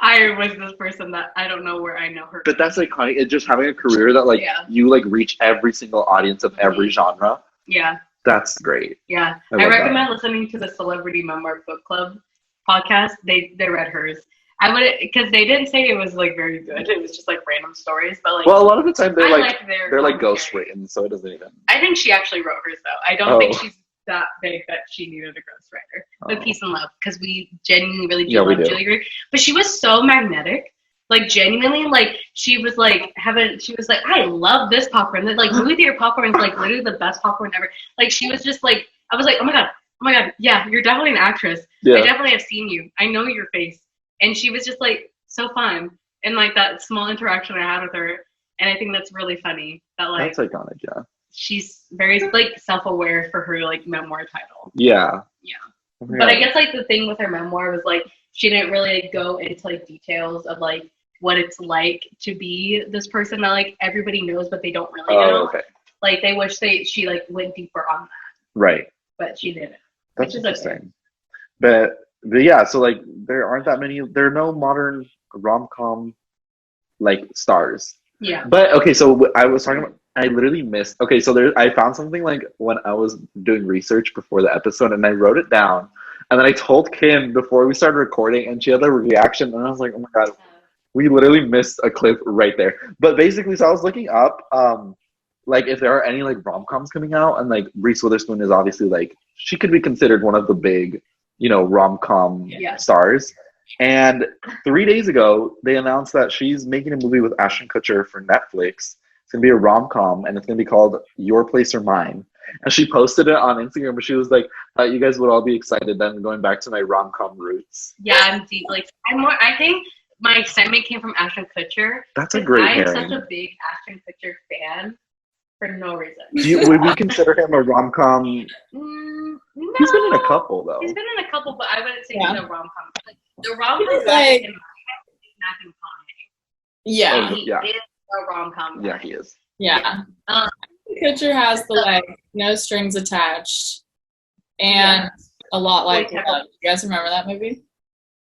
I was this person that I don't know where I know her. But that's iconic. It's just having a career that like you like reach every single audience of every genre. Yeah, that's great. Yeah, I recommend listening to the Celebrity Memoir Book Club podcast. They read hers. I would, because they didn't say it was like very good. It was just like random stories, but like a lot of the time they're like ghost written, so it doesn't even. I think she actually wrote hers though. I don't think she's that big that she needed a ghostwriter. But peace and love, because we genuinely really do love Julie Greer. But she was so magnetic, like genuinely, like she was like I love this popcorn. Like movie theater popcorn is like literally the best popcorn ever. Like she was just like, I was like, oh my god, yeah, you're definitely an actress. Yeah. I definitely have seen you. I know your face. And she was just like so fun, and like that small interaction I had with her, and I think that's really funny. That like that's iconic, yeah. She's very like self-aware for her like memoir title. Yeah. Yeah. But I guess like the thing with her memoir was like she didn't really like, go into like details of like what it's like to be this person that like everybody knows but they don't really know. Okay. Like they wish she like went deeper on that. Right. But she didn't. That's interesting. Okay. But yeah, so like there are no modern rom-com like stars. Yeah. But okay, so I was talking about, I literally missed. Okay, so I found something like when I was doing research before the episode, and I wrote it down, and then I told Kim before we started recording, and she had a reaction, and I was like, oh my god, we literally missed a clip right there. But basically, so I was looking up, like if there are any like rom-coms coming out, and like Reese Witherspoon is obviously like she could be considered one of the big, rom-com stars. And 3 days ago, they announced that she's making a movie with Ashton Kutcher for Netflix. It's going to be a rom-com, and it's going to be called Your Place or Mine. And she posted it on Instagram, but she was like, you guys would all be excited then going back to my rom-com roots. Yeah, I'm deep. Like, I think my excitement came from Ashton Kutcher. That's a great I'm such a big Ashton Kutcher fan for no reason. Would we consider him a rom-com? No. He's been in a couple, though. He's been in a couple, but I wouldn't say he's a rom-com. Like, the rom-com is like Matthew McConaughey. Yeah. He is a rom-com guy. Yeah, he is. Yeah. Kutcher has the like no strings attached and a lot like love. You guys remember that movie?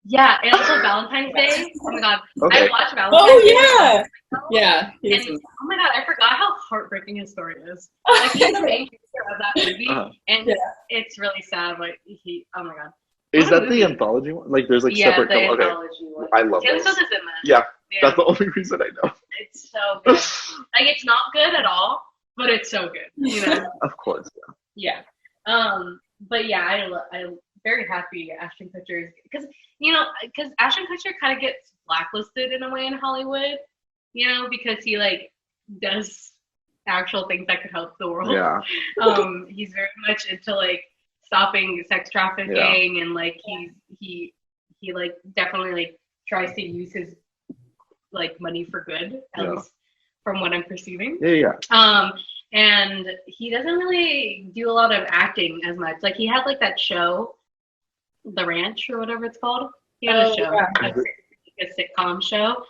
Yeah, and also Valentine's Day. Oh my god. Okay. I watched Valentine's Day. Oh yeah. Yeah. And, oh my god, I forgot how heartbreaking his story is. Like he's the main character of that movie, and it's really sad. Like oh my god. Is that the anthology one? Like, there's like separate. The okay. anthology one. I love Taylor those. Swift is in that. Yeah, that's the only reason I know. It's so good. Like, it's not good at all, but it's so good. You know. Of course. Yeah. But yeah, I'm very happy Ashton Kutcher is, because Ashton Kutcher kind of gets blacklisted in a way in Hollywood, because he like does actual things that could help the world. Yeah. He's very much into like stopping sex trafficking, and like he like definitely like tries to use his like money for good, at least from what I'm perceiving. Yeah. And he doesn't really do a lot of acting as much. Like, he had like that show, The Ranch or whatever it's called. He had a show, a sitcom show.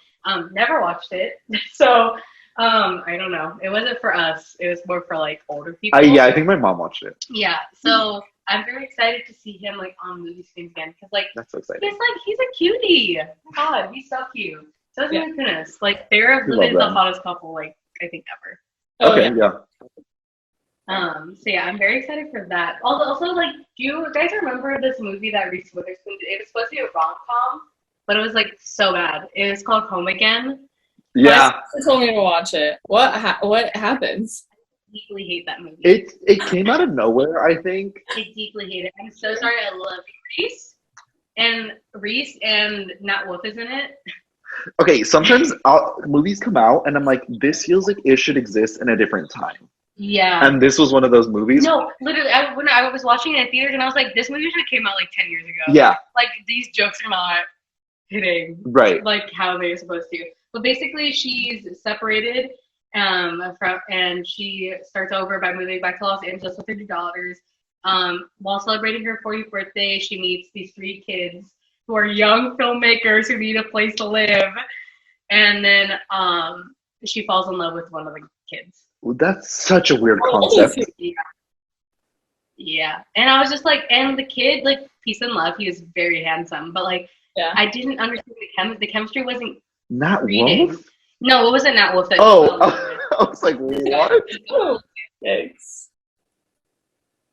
Never watched it, so I don't know. It wasn't for us. It was more for like older people. I think my mom watched it. Yeah, so I'm very excited to see him like on movie screens again, because like that's so exciting. He's a cutie. Oh my God, he's so cute. So is Nicholas. Like, they're living the hottest couple like I think ever. Okay, yeah. So yeah, I'm very excited for that. Also, like, do you guys remember this movie that Reese Witherspoon did? It was supposed to be a rom-com, but it was like so bad. It was called Home Again. Yeah. My sister told me to watch it. What happens? I deeply hate that movie. It came out of nowhere, I think. I deeply hate it. I'm so sorry. I love Reese and Nat Wolff is in it. Okay, sometimes movies come out and I'm like, this feels like it should exist in a different time. Yeah. And this was one of those movies. No, literally, when I was watching it in theaters, and I was like, this movie should have came out like 10 years ago. Yeah. Like, these jokes are not hitting. Right. Like, how they're supposed to. But basically, she's separated, and she starts over by moving back to Los Angeles with her 2 daughters. While celebrating her 40th birthday, she meets these 3 kids who are young filmmakers who need a place to live. And then she falls in love with one of the kids. That's such a weird concept. Yeah. And I was just like, and the kid, like, peace and love, he was very handsome. But, like, I didn't understand the chemistry wasn't Nat reading. Wolff? No, it wasn't Nat Wolff. I was like, what? Thanks.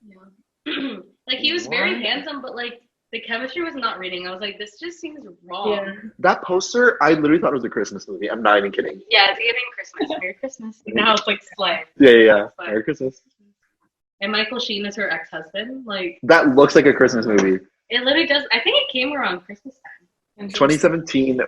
Yeah. Like, he was very handsome, but, like, the chemistry was not reading. I was like, this just seems wrong. Yeah. That poster, I literally thought it was a Christmas movie. I'm not even kidding. Yeah, it's giving Christmas. Merry Christmas. Now it's like slay. Yeah. Merry Christmas. And Michael Sheen is her ex-husband. Like, that looks like a Christmas movie. It literally does. I think it came around Christmas time. 2017.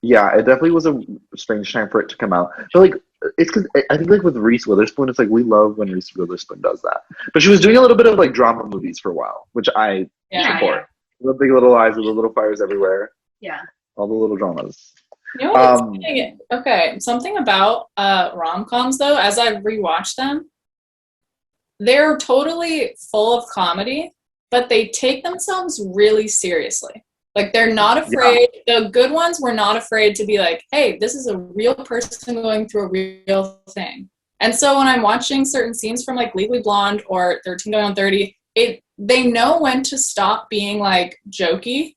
Yeah, it definitely was a strange time for it to come out. But like, it's because I think like with Reese Witherspoon, it's like we love when Reese Witherspoon does that. But she was doing a little bit of like drama movies for a while, which I support. Yeah. The Big Little Lies with the little fires everywhere. Yeah. All the little dramas. You know what? Okay, something about rom-coms though, as I rewatch them, they're totally full of comedy, but they take themselves really seriously. Like, they're not afraid. Yeah. The good ones were not afraid to be like, hey, this is a real person going through a real thing. And so when I'm watching certain scenes from like Legally Blonde or 13 Going on 30, they know when to stop being like jokey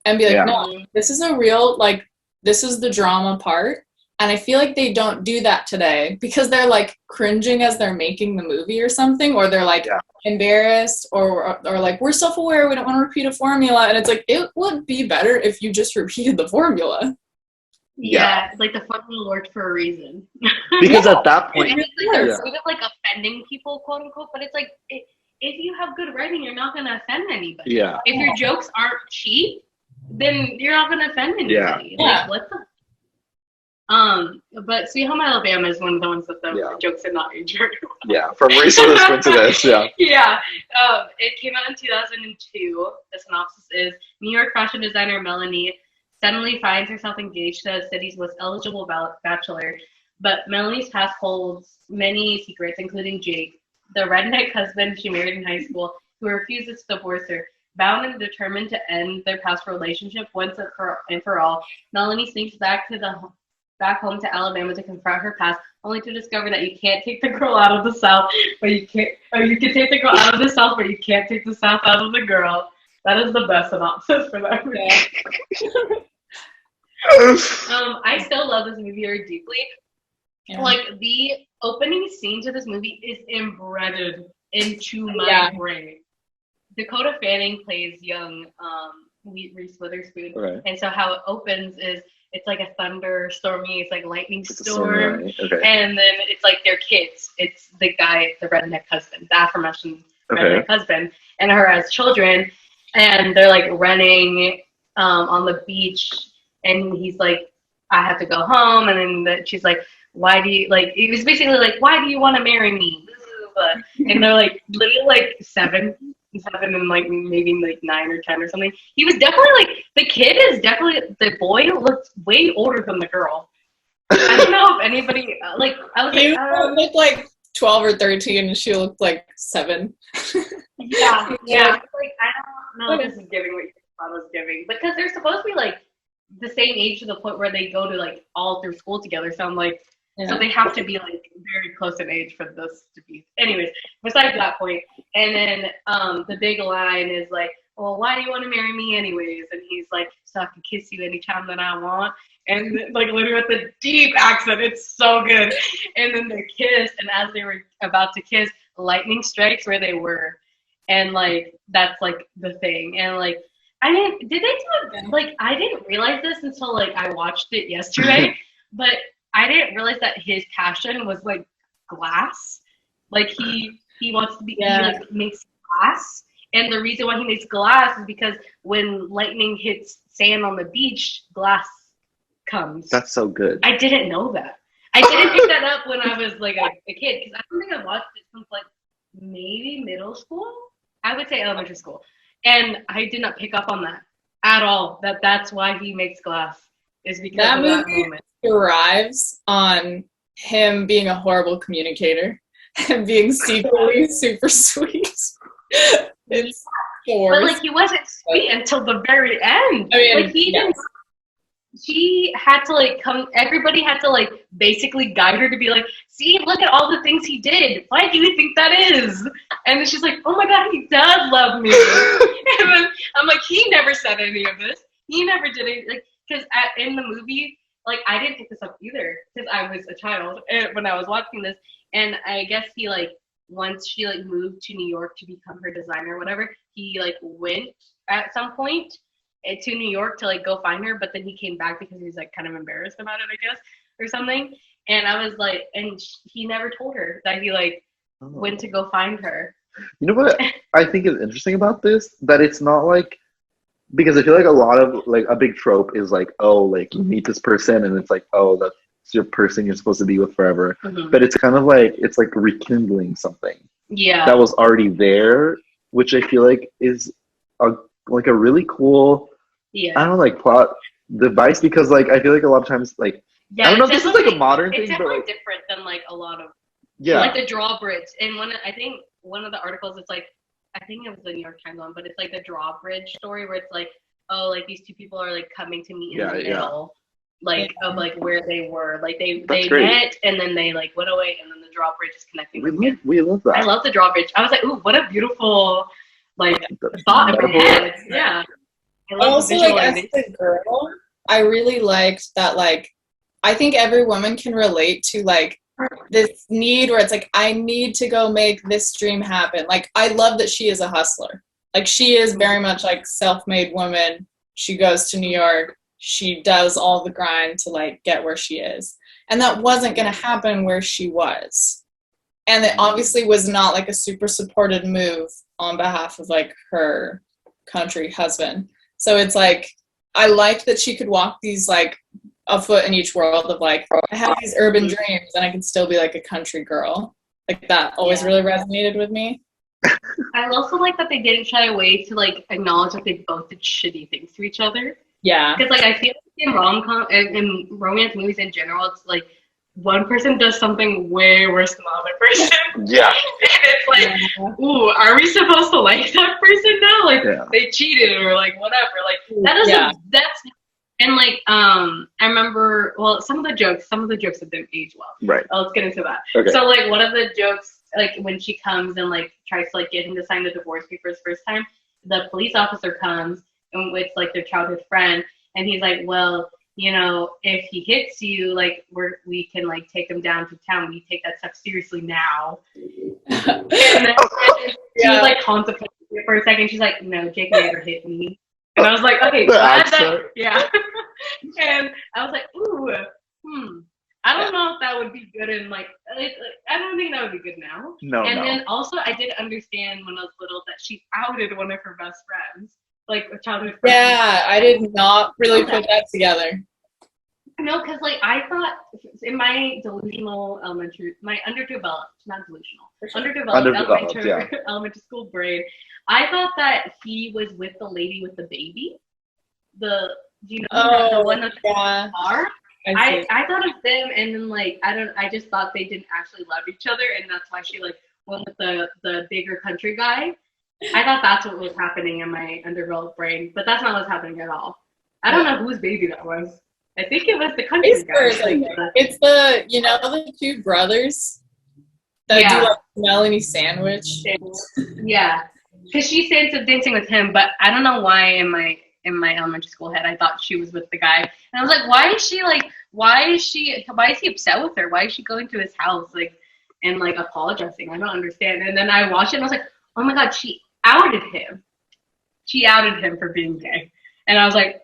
and be like, no, this is a real, like, this is the drama part. And I feel like they don't do that today because they're like cringing as they're making the movie or something, or they're like embarrassed or like, we're self-aware, we don't want to repeat a formula. And it's like, it would be better if you just repeated the formula. Yeah, like the formula worked for a reason. Because at that point, it's like they're sort of like offending people, quote unquote, but it's like, if you have good writing, you're not going to offend anybody. Yeah. If your jokes aren't cheap, then you're not going to offend anybody. Yeah. Like, what the? But Sweet Home Alabama is one of the ones that the jokes did not age very well. Yeah, from Reese Witherspoon to this, Yeah. It came out in 2002. The synopsis is, New York fashion designer Melanie suddenly finds herself engaged to the city's most eligible bachelor, but Melanie's past holds many secrets, including Jake, the redneck husband she married in high school, who refuses to divorce her. Bound and determined to end their past relationship once and for all, Melanie sneaks back home to Alabama to confront her past, only to discover that you can't take the girl out of the South, but you can take the girl out of the South, but you can't take the South out of the girl. That is the best synopsis for that movie. I still love this movie very deeply. Yeah. Like, the opening scene to this movie is embedded into my brain. Dakota Fanning plays young Reese Witherspoon, Okay. and so how it opens is it's like a thunderstormy, it's like lightning It's a storm, right? Okay. and then it's like their kids. It's the guy, the redneck husband, the aforementioned redneck husband, and her as children, and they're like running on the beach, and he's like, I have to go home, and then she's like, why do you like? It was basically like, why do you want to marry me? And they're like literally like seven and like maybe like 9 or 10 or something. He was definitely like the kid is definitely the boy looked way older than the girl. I don't know if anybody like I was You like looked like 12 or 13 and she looked like 7. yeah. Like I don't know if this is giving what you thought I was giving, because they're supposed to be like the same age to the point where they go to like all through school together. So I'm like, so they have to be like very close in age for this to be. Anyways, besides that point, and then the big line is like, well, why do you want to marry me anyways? And he's like, so I can kiss you anytime that I want. And like literally with the deep accent, it's so good. And then they kiss, and as they were about to kiss, lightning strikes where they were, and like that's like the thing. And like I didn't did they do it like I didn't realize this until like I watched it yesterday, but I didn't realize that his passion was like glass. Like he wants to be he like makes glass, and the reason why he makes glass is because when lightning hits sand on the beach, glass comes. That's so good. I didn't know that. I didn't pick that up when I was like a kid, because I don't think I watched it since like maybe middle school. I would say elementary school, and I did not pick up on that at all. That's why he makes glass, is because of that moment. Arrives on him being a horrible communicator and being secretly super sweet. It's forced. But like he wasn't sweet until the very end. I mean, like he didn't. She had to like come. Everybody had to like basically guide her to be like, see, look at all the things he did. Why do you think that is? And then she's like, oh my god, he does love me. And then I'm like, he never said any of this. He never did it. Like, because in the movie, like I didn't pick this up either, because I was a child when I was watching this, and I guess he like once she like moved to New York to become her designer or whatever, he like went at some point to New York to like go find her, but then he came back because he was like kind of embarrassed about it, I guess, or something. And I was like, and he never told her that he like went to go find her. You know what I think is interesting about this? That it's not like, because I feel like a lot of like a big trope is like, oh, like you meet this person and it's like, oh, that's your person you're supposed to be with forever. But it's kind of like, it's like rekindling something that was already there, which I feel like is a really cool, I don't know, like plot device, because like I feel like a lot of times like, I don't know if this is like a modern thing, it's but definitely like, different than like a lot of like the drawbridge. And I think one of the articles, it's like, I think it was the New York Times one, but it's like the drawbridge story where it's like, oh, like these two people are like coming to meet in the middle, like of like where they were, like they met and then they like went away, and then the drawbridge is connecting. We love that. I love the drawbridge. I was like, ooh, what a beautiful like thought in my head. Yeah. Also, like as a girl, I really liked that. Like, I think every woman can relate to like this need where it's like, I need to go make this dream happen. Like, I love that she is a hustler. Like, she is very much like self-made woman. She goes to New York. She does all the grind to like get where she is. And that wasn't going to happen where she was. And it obviously was not like a super supported move on behalf of like her country husband. So it's like, I liked that she could walk these like a foot in each world of like, I have these urban dreams and I can still be like a country girl. Like that always really resonated with me. I also like that they didn't shy away to like acknowledge that they both did shitty things to each other. Yeah. Because like I feel like in rom-com and in romance movies in general, it's like one person does something way worse than the other person. Yeah. And it's like, ooh, are we supposed to like that person now? Like they cheated or like whatever. Like that doesn't that's and like I remember some of the jokes didn't age well. Right. Let's get into that. Okay. So like one of the jokes, like when she comes and like tries to like get him to sign the divorce papers first time, the police officer comes and it's like their childhood friend, and he's like, well, you know, if he hits you, like we can like take him down to town. We take that stuff seriously now. And then she was like contemplating it for a second, she's like, no, Jake never hit me. And I was like, okay, yeah. And I was like, ooh, I don't know if that would be good in like, I don't think that would be good now. Then also I did understand when I was little that she outed one of her best friends, like a childhood friend. Yeah, I did not really put that together. No, because like I thought in my delusional elementary school brain, I thought that he was with the lady with the baby. Do you know the one that's in the car? I thought of them, and then like I just thought they didn't actually love each other, and that's why she like went with the bigger country guy. I thought that's what was happening in my underdeveloped brain, but that's not what's happening at all. I don't know whose baby that was. I think it was the country guy. It's the two brothers that do like Melanie sandwich. Yeah, because she said dancing with him, but I don't know why in my elementary school head I thought she was with the guy, and I was like, why is he upset with her? Why is she going to his house like and like apologizing? I don't understand. And then I watched it and I was like, oh my god, she outed him. She outed him for being gay, and I was like,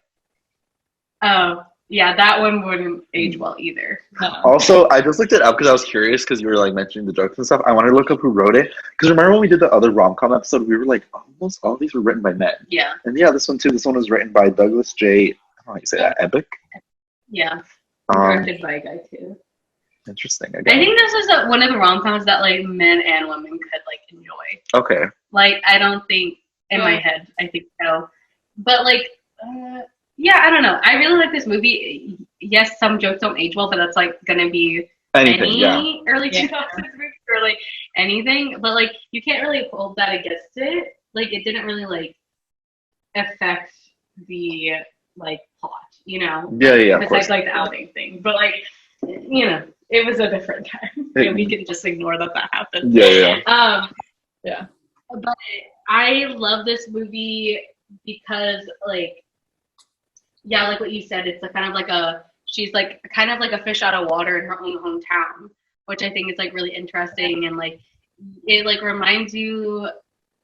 oh. Yeah, that one wouldn't age well either. Also, I just looked it up because I was curious because you were like mentioning the jokes and stuff. I wanted to look up who wrote it because remember when we did the other rom-com episode, we were like, almost all these were written by men. Yeah. And yeah, this one too. This one was written by Douglas J. I don't know how you say that. Ebick. Yeah. Directed by a guy too. Interesting. I think this is one of the rom-coms that like men and women could like enjoy. Okay. Like I don't think in my head I think so, but like. Yeah, I don't know. I really like this movie. Yes, some jokes don't age well, but that's like gonna be any early 2000s movie or like anything. But like you can't really hold that against it. Like it didn't really like affect the like plot, you know? Yeah. Besides like the outing thing, but like it was a different time. And we can just ignore that happened. Yeah. But I love this movie because like. Yeah, like what you said, it's she's like kind of like a fish out of water in her own hometown, which I think is like really interesting and like it like reminds you.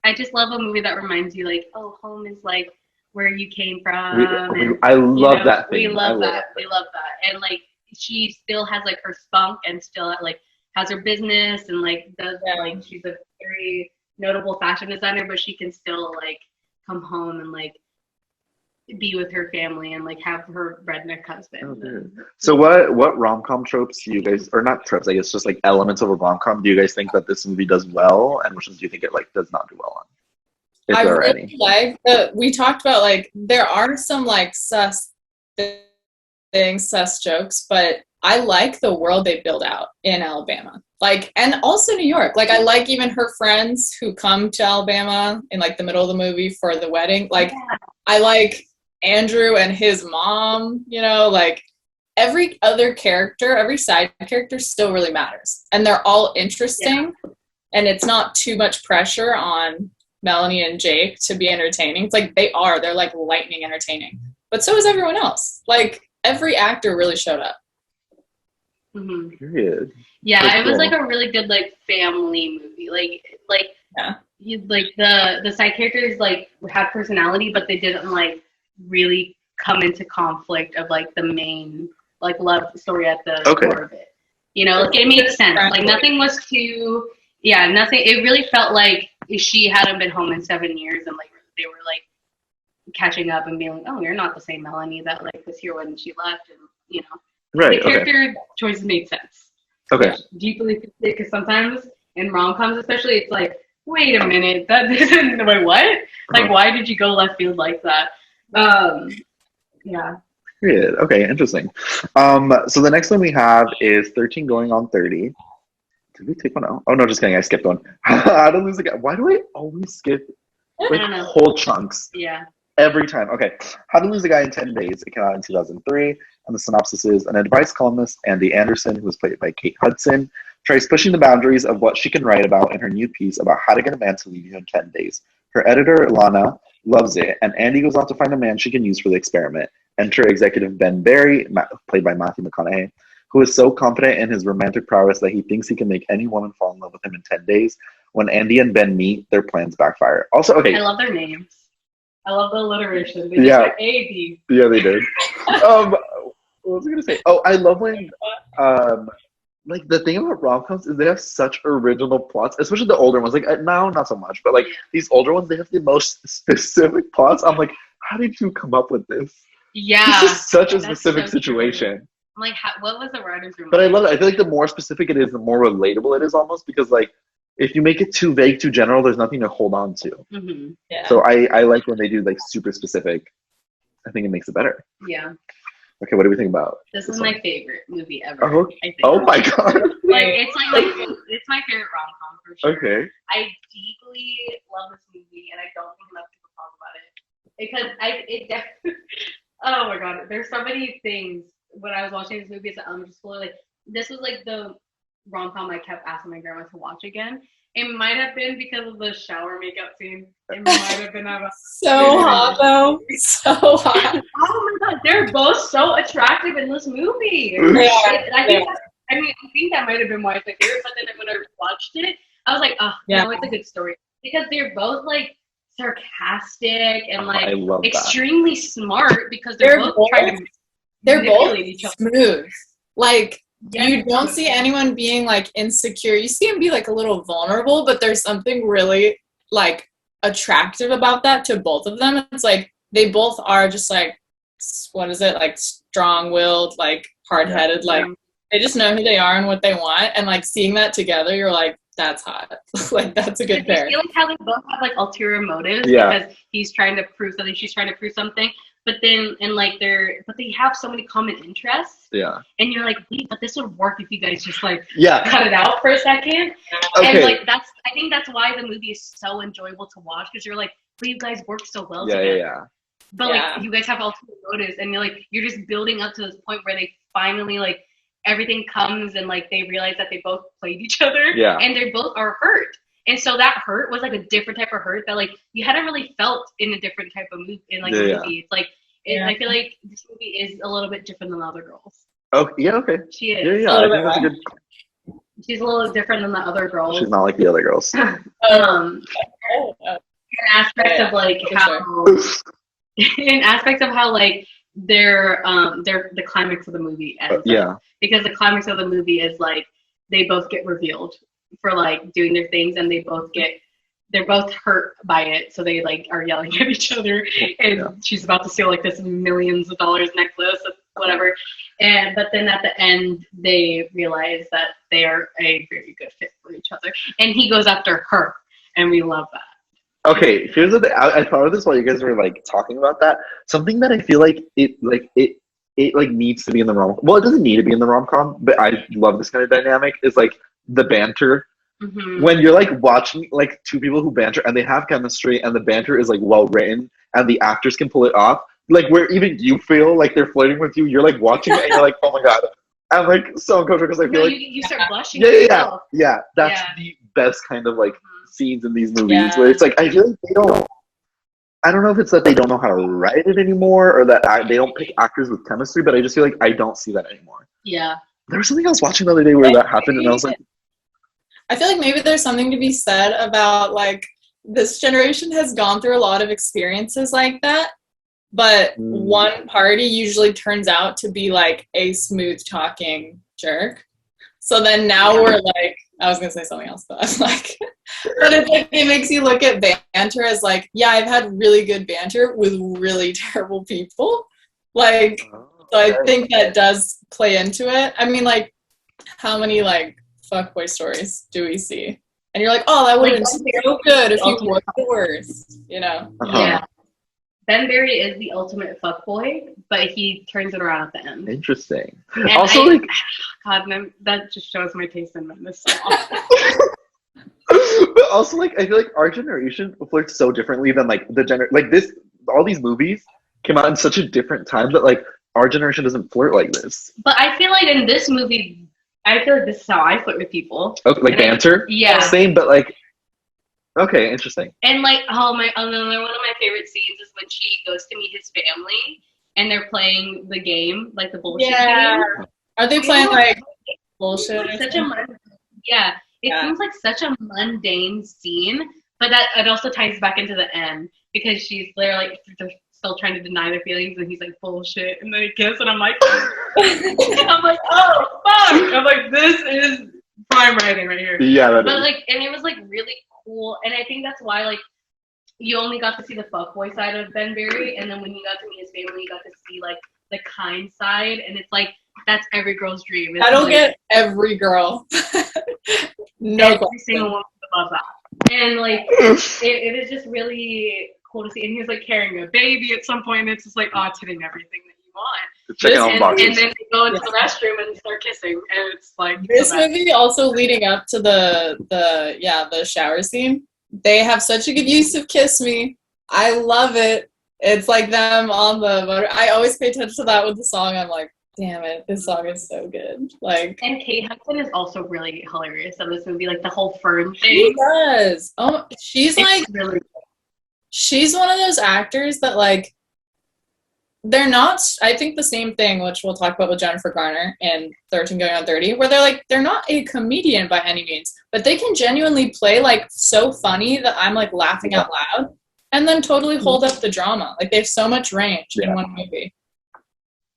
I just love a movie that reminds you like, oh, home is like where you came from. I love that thing. We love that, and like she still has like her spunk and still like has her business and like does like she's a very notable fashion designer, but she can still like come home and like. Be with her family and like have her redneck husband. So what rom-com tropes do you guys, or not tropes, I guess just like elements of a rom-com do you guys think that this movie does well, and which ones do you think it like does not do well on? If there are any. Like we talked about like there are some like sus jokes, but I like the world they build out in Alabama. Like, and also New York. Like I like even her friends who come to Alabama in like the middle of the movie for the wedding. Like I like Andrew and his mom, like every other character, every side character still really matters. And they're all interesting. And it's not too much pressure on Melanie and Jake to be entertaining. It's like they're like lightning entertaining. But so is everyone else. Like every actor really showed up. Mm-hmm. Period. Yeah, that's it was like a really good like family movie. Like the side characters like had personality, but they didn't like really come into conflict of like the main like love story at the core of it. Like it made sense. Like nothing was too nothing. It really felt like she hadn't been home in 7 years and like they were like catching up and being like, oh, you're not the same Melanie that like was here when she left, and right. The character choices made sense. Okay. Deeply, because sometimes in rom-coms especially, it's like, wait a minute, that isn't, wait, what? Like, why did you go left field like that? Yeah. Period. Okay, interesting. So the next one we have is 13 Going on 30. Did we take one out? Oh, no, just kidding. I skipped one. How to Lose a Guy. Why do I always skip like whole chunks? Yeah. Every time. Okay. How to Lose a Guy in 10 Days. It came out in 2003. And the synopsis is an advice columnist, Andy Anderson, who was played by Kate Hudson, tries pushing the boundaries of what she can write about in her new piece about how to get a man to leave you in 10 days. Her editor, Lana, loves it, and Andy goes out to find a man she can use for the experiment. Enter executive Ben Barry, played by Matthew McConaughey, who is so confident in his romantic prowess that he thinks he can make any woman fall in love with him in 10 days, When Andy and Ben meet, their plans backfire. Also, okay. I love their names. I love the alliteration. They just went A-B. Yeah, they did. What was I gonna say? Oh, I love when like the thing about rom-coms is they have such original plots, especially the older ones. Like now, not so much, but like these older ones, they have the most specific plots. I'm like, how did you come up with this? Yeah, this is such a specific situation. True. I'm like, what was the writer's room? But I love it. I feel like the more specific it is, the more relatable it is, almost, because like if you make it too vague, too general, there's nothing to hold on to. Mm-hmm. Yeah. So I like when they do like super specific. I think it makes it better. Yeah. Okay, what do we think about this is my favorite movie ever. Oh, I think. Oh my god! Like it's my favorite rom-com for sure. Okay. I deeply love this movie, and I don't think enough people talk about it because oh my god, there's so many things when I was watching this movie as an elementary school. Like this was like the rom-com I kept asking my grandma to watch again. It might have been because of the shower makeup scene. It might have been so hot though. So hot. Oh my god, they're both so attractive in this movie. I think that might have been why it's my favorite. But then when I watched it, I was like, it's a good story because they're both like sarcastic and like extremely smart because they're both trying to. They're both smooth. Like. You don't see anyone being like insecure. You see them be like a little vulnerable, but there's something really like attractive about that to both of them. It's like they both are just like, what is it? Like strong-willed, like hard-headed, like they just know who they are and what they want. And like seeing that together, you're like, that's hot. Like that's a good pair. I feel like how they both have like ulterior motives because he's trying to prove something, she's trying to prove something. But then, but they have so many common interests. Yeah. And you're like, wait, but this would work if you guys just like cut it out for a second. Okay. And like I think that's why the movie is so enjoyable to watch because you're like, but you guys work so well together. Yeah. But like you guys have ulterior motives, and you're just building up to this point where they finally like everything comes and like they realize that they both played each other. Yeah. And they both are hurt. And so that hurt was like a different type of hurt that like you hadn't really felt in a different type of movie a movie. It's like I feel like this movie is a little bit different than the other girls. Oh yeah, okay. She is. Yeah, I think that's a good. She's a little different than the other girls. She's not like the other girls. In aspects of like how in aspects of how like they're the climax of the movie ends. Because the climax of the movie is like they both get revealed for like doing their things, and they're both hurt by it, so they like are yelling at each other, and she's about to steal like this millions of dollars necklace, whatever, but then at the end they realize that they are a very good fit for each other, and he goes after her, and we love that. Okay, here's the thing. I thought of this while you guys were like talking about that. Something that I feel like it needs to be in the rom. Well, it doesn't need to be in the rom-com, but I love this kind of dynamic. Is like the banter. Mm-hmm. When you're like watching like two people who banter and they have chemistry and the banter is like well written and the actors can pull it off, like where even you feel like they're flirting with you, you're like watching it and you're like, oh my god, I'm like so uncomfortable because I feel like you start blushing. Yeah. That's the best kind of like scenes in these movies where it's like I feel like they don't. I don't know if it's that they don't know how to write it anymore or that they don't pick actors with chemistry, but I just feel like I don't see that anymore. Yeah. There was something I was watching the other day where that happened, and I was like. I feel like maybe there's something to be said about like this generation has gone through a lot of experiences like that, but one party usually turns out to be like a smooth talking jerk. So then now we're like, I was gonna say something else, but I was like, but it's like it makes you look at banter as like, yeah, I've had really good banter with really terrible people. Like, so I think that does play into it. I mean, like, how many like fuckboy stories do we see? And you're like, oh, that would have been so good if you were the worst, you know? Yeah. Ben Berry is the ultimate fuckboy, but he turns it around at the end. Interesting. And also, God, that just shows my taste in men. This so But also, like, I feel like our generation flirts so differently than like all these movies came out in such a different time that like our generation doesn't flirt like this. But I feel like in this movie, I feel like this is how I flirt with people. Okay, like banter? Same, but like, okay, interesting. And like, one of my favorite scenes is when she goes to meet his family and they're playing the game, like the bullshit game. Are they playing like bullshit? Such a it seems like such a mundane scene, but that it also ties back into the end because they're like they're still trying to deny their feelings, and he's like bullshit, and then they kiss, and I'm like, I'm like, oh fuck, I'm like, this is prime writing right here. Yeah, but like, and it was like really cool, and I think that's why like you only got to see the fuckboy side of Ben Barry, and then when you got to meet his family, you got to see like the kind side, and it's like that's every girl's dream. That'll like, get every girl. No every question. single woman loves that, and like it is just really cool to see. And he's like carrying a baby at some point, and it's just like hitting everything that you want. And then they go into the restroom and start kissing, and it's like this movie also leading up to the shower scene. They have such a good use of "Kiss Me." I love it. It's like them on the motor. I always pay attention to that with the song. I'm like, damn it, this song is so good. Like, and Kate Hudson is also really hilarious in this movie. Like the whole Fern thing. She does. Oh, she's like really. She's one of those actors that like. They're not, I think the same thing, which we'll talk about with Jennifer Garner in 13 Going on 30, where they're not a comedian by any means, but they can genuinely play like so funny that I'm like laughing out loud and then totally hold up the drama. Like they have so much range in one movie.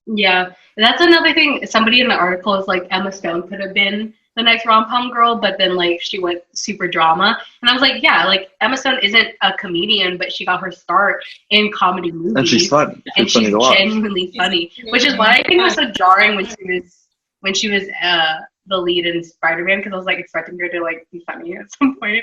Yeah, that's another thing. Somebody in the article is like Emma Stone could have been the next rom-com girl, but then like she went super drama, and I was like, yeah, like Emma Stone isn't a comedian, but she got her start in comedy movies, and she's funny, and she's genuinely funny, which is why I think it was so jarring when she was the lead in Spider-Man, because I was like expecting her to like be funny at some point.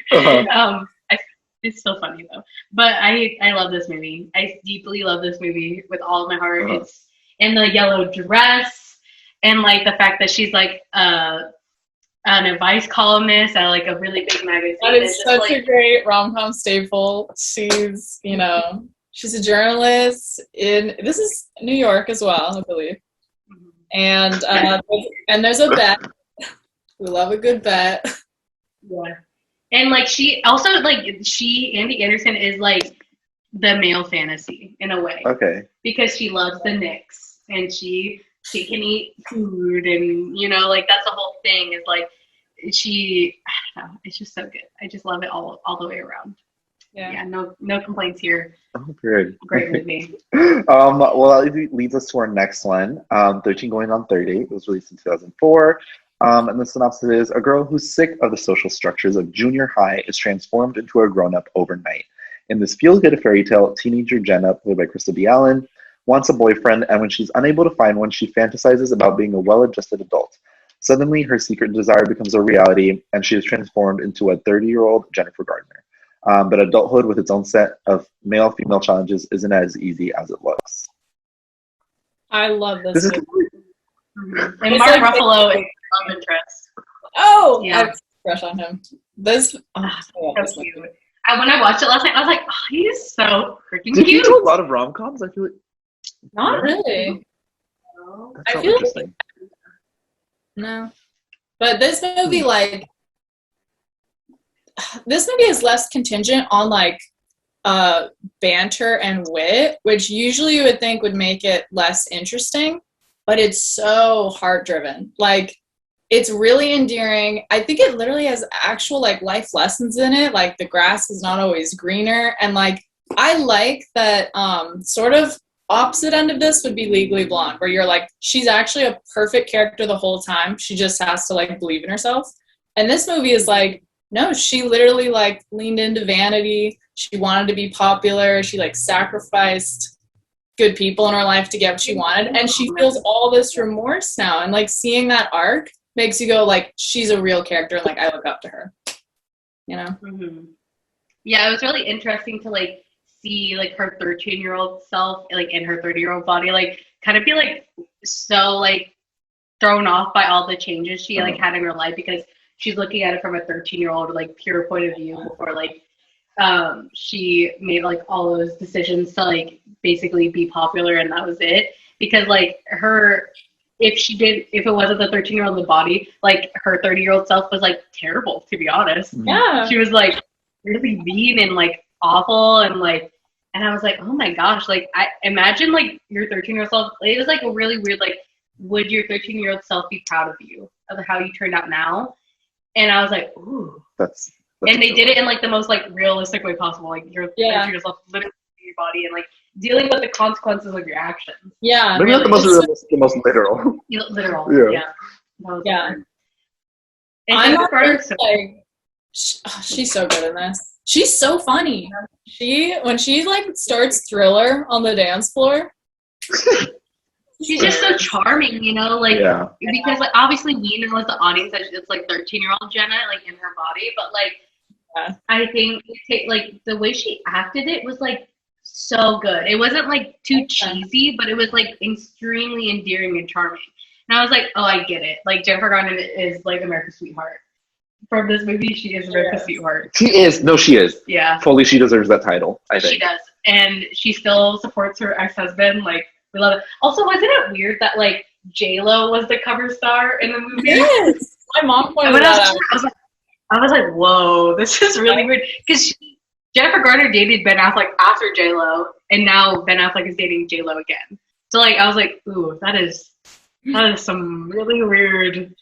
It's so funny though, but I love this movie. I deeply love this movie with all of my heart. It's in the yellow dress, and like the fact that she's like an advice columnist at like a really big magazine. That is such a great rom-com staple. She's, she's a journalist this is New York as well, I believe. And there's a bet. We love a good bet. Yeah. And like she also Andy Anderson is like the male fantasy in a way. Okay. Because she loves the Knicks and she can eat food, and like that's the whole thing is like I don't know, it's just so good. I just love it all the way around. Yeah, no complaints here. Oh, good. Great movie. Well, that leads us to our next one, 13 Going on 30. It was released in 2004. And the synopsis is, a girl who's sick of the social structures of junior high is transformed into a grown-up overnight. In this feel-good fairy tale, teenager Jenna, played by Krista B. Allen, wants a boyfriend, and when she's unable to find one, she fantasizes about being a well-adjusted adult. Suddenly, her secret desire becomes a reality, and she is transformed into a 30-year-old Jennifer Gardner. But adulthood with its own set of male-female challenges isn't as easy as it looks. I love this movie. And Mark Ruffalo is love interest. Oh, yeah. I was crush on him. This cute. When I watched it last night, I was like, oh, he is so freaking cute. Did you do a lot of rom-coms? I feel like not really. That's so interesting. No. But this movie, this movie is less contingent on banter and wit, which usually you would think would make it less interesting, but it's so heart-driven. Like, it's really endearing. I think it literally has actual life lessons in it. Like, the grass is not always greener, and I like that sort of opposite end of this would be Legally Blonde, where you're like, she's actually a perfect character the whole time. She just has to believe in herself. And this movie is no, she literally leaned into vanity. She wanted to be popular. She sacrificed good people in her life to get what she wanted. And she feels all this remorse now. And seeing that arc makes you go she's a real character. And I look up to her, Mm-hmm. Yeah, it was really interesting to see her 13-year-old self in her 30-year-old body kind of be so thrown off by all the changes she had in her life, because she's looking at it from a 13-year-old pure point of view before she made all those decisions to basically be popular, and that was it. Because if it wasn't the 13-year-old in the body, her 30-year-old self was terrible, to be honest. Yeah, she was really mean and awful, and I was like, oh my gosh, I imagine your 13-year-old self. It was a really weird would your 13-year-old self be proud of you, of how you turned out now? And I was like, ooh. That's and they did it in like the most like realistic way possible. Like you're like, yourself literally in your body and like dealing with the consequences of your actions. Yeah. Maybe not the most realistic, the most literal. Literal. Yeah. I'm not like, she's so good in this. She's so funny. When she like starts Thriller on the dance floor. She's just so charming, you know, like because like obviously we know as the audience that it's like 13-year-old Jenna like in her body, but like I think like the way she acted it was like so good. It wasn't like too cheesy, but it was like extremely endearing and charming. And I was like, oh, I get it. Like Jennifer Garner is like America's sweetheart. From this movie, she is America's sweetheart. She is. No, she is. Yeah. Fully, she deserves that title, I think. She does. And she still supports her ex-husband. Like, we love it. Also, wasn't it weird that, like, J-Lo was the cover star in the movie? Yes! My mom pointed that out. I was like, whoa, this is really weird. Because Jennifer Garner dated Ben Affleck after J-Lo, and now Ben Affleck is dating J-Lo again. So, like, I was like, ooh, that is some really weird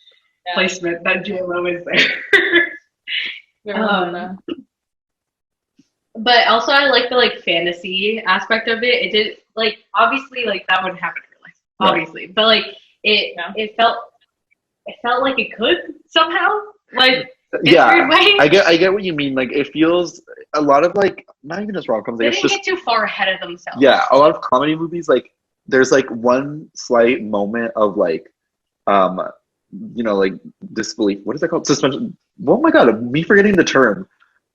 placement that J-Lo is there. But also I like the like fantasy aspect of it. It did like obviously like that wouldn't happen in real life, obviously. But like it felt like it could somehow. Like in a weird way. I get what you mean. Like it feels a lot of like not even just rom-coms. They didn't get too far ahead of themselves. Yeah, a lot of comedy movies like there's like one slight moment of like you know, like disbelief. What is that called? Suspension. Oh my god, me forgetting the term.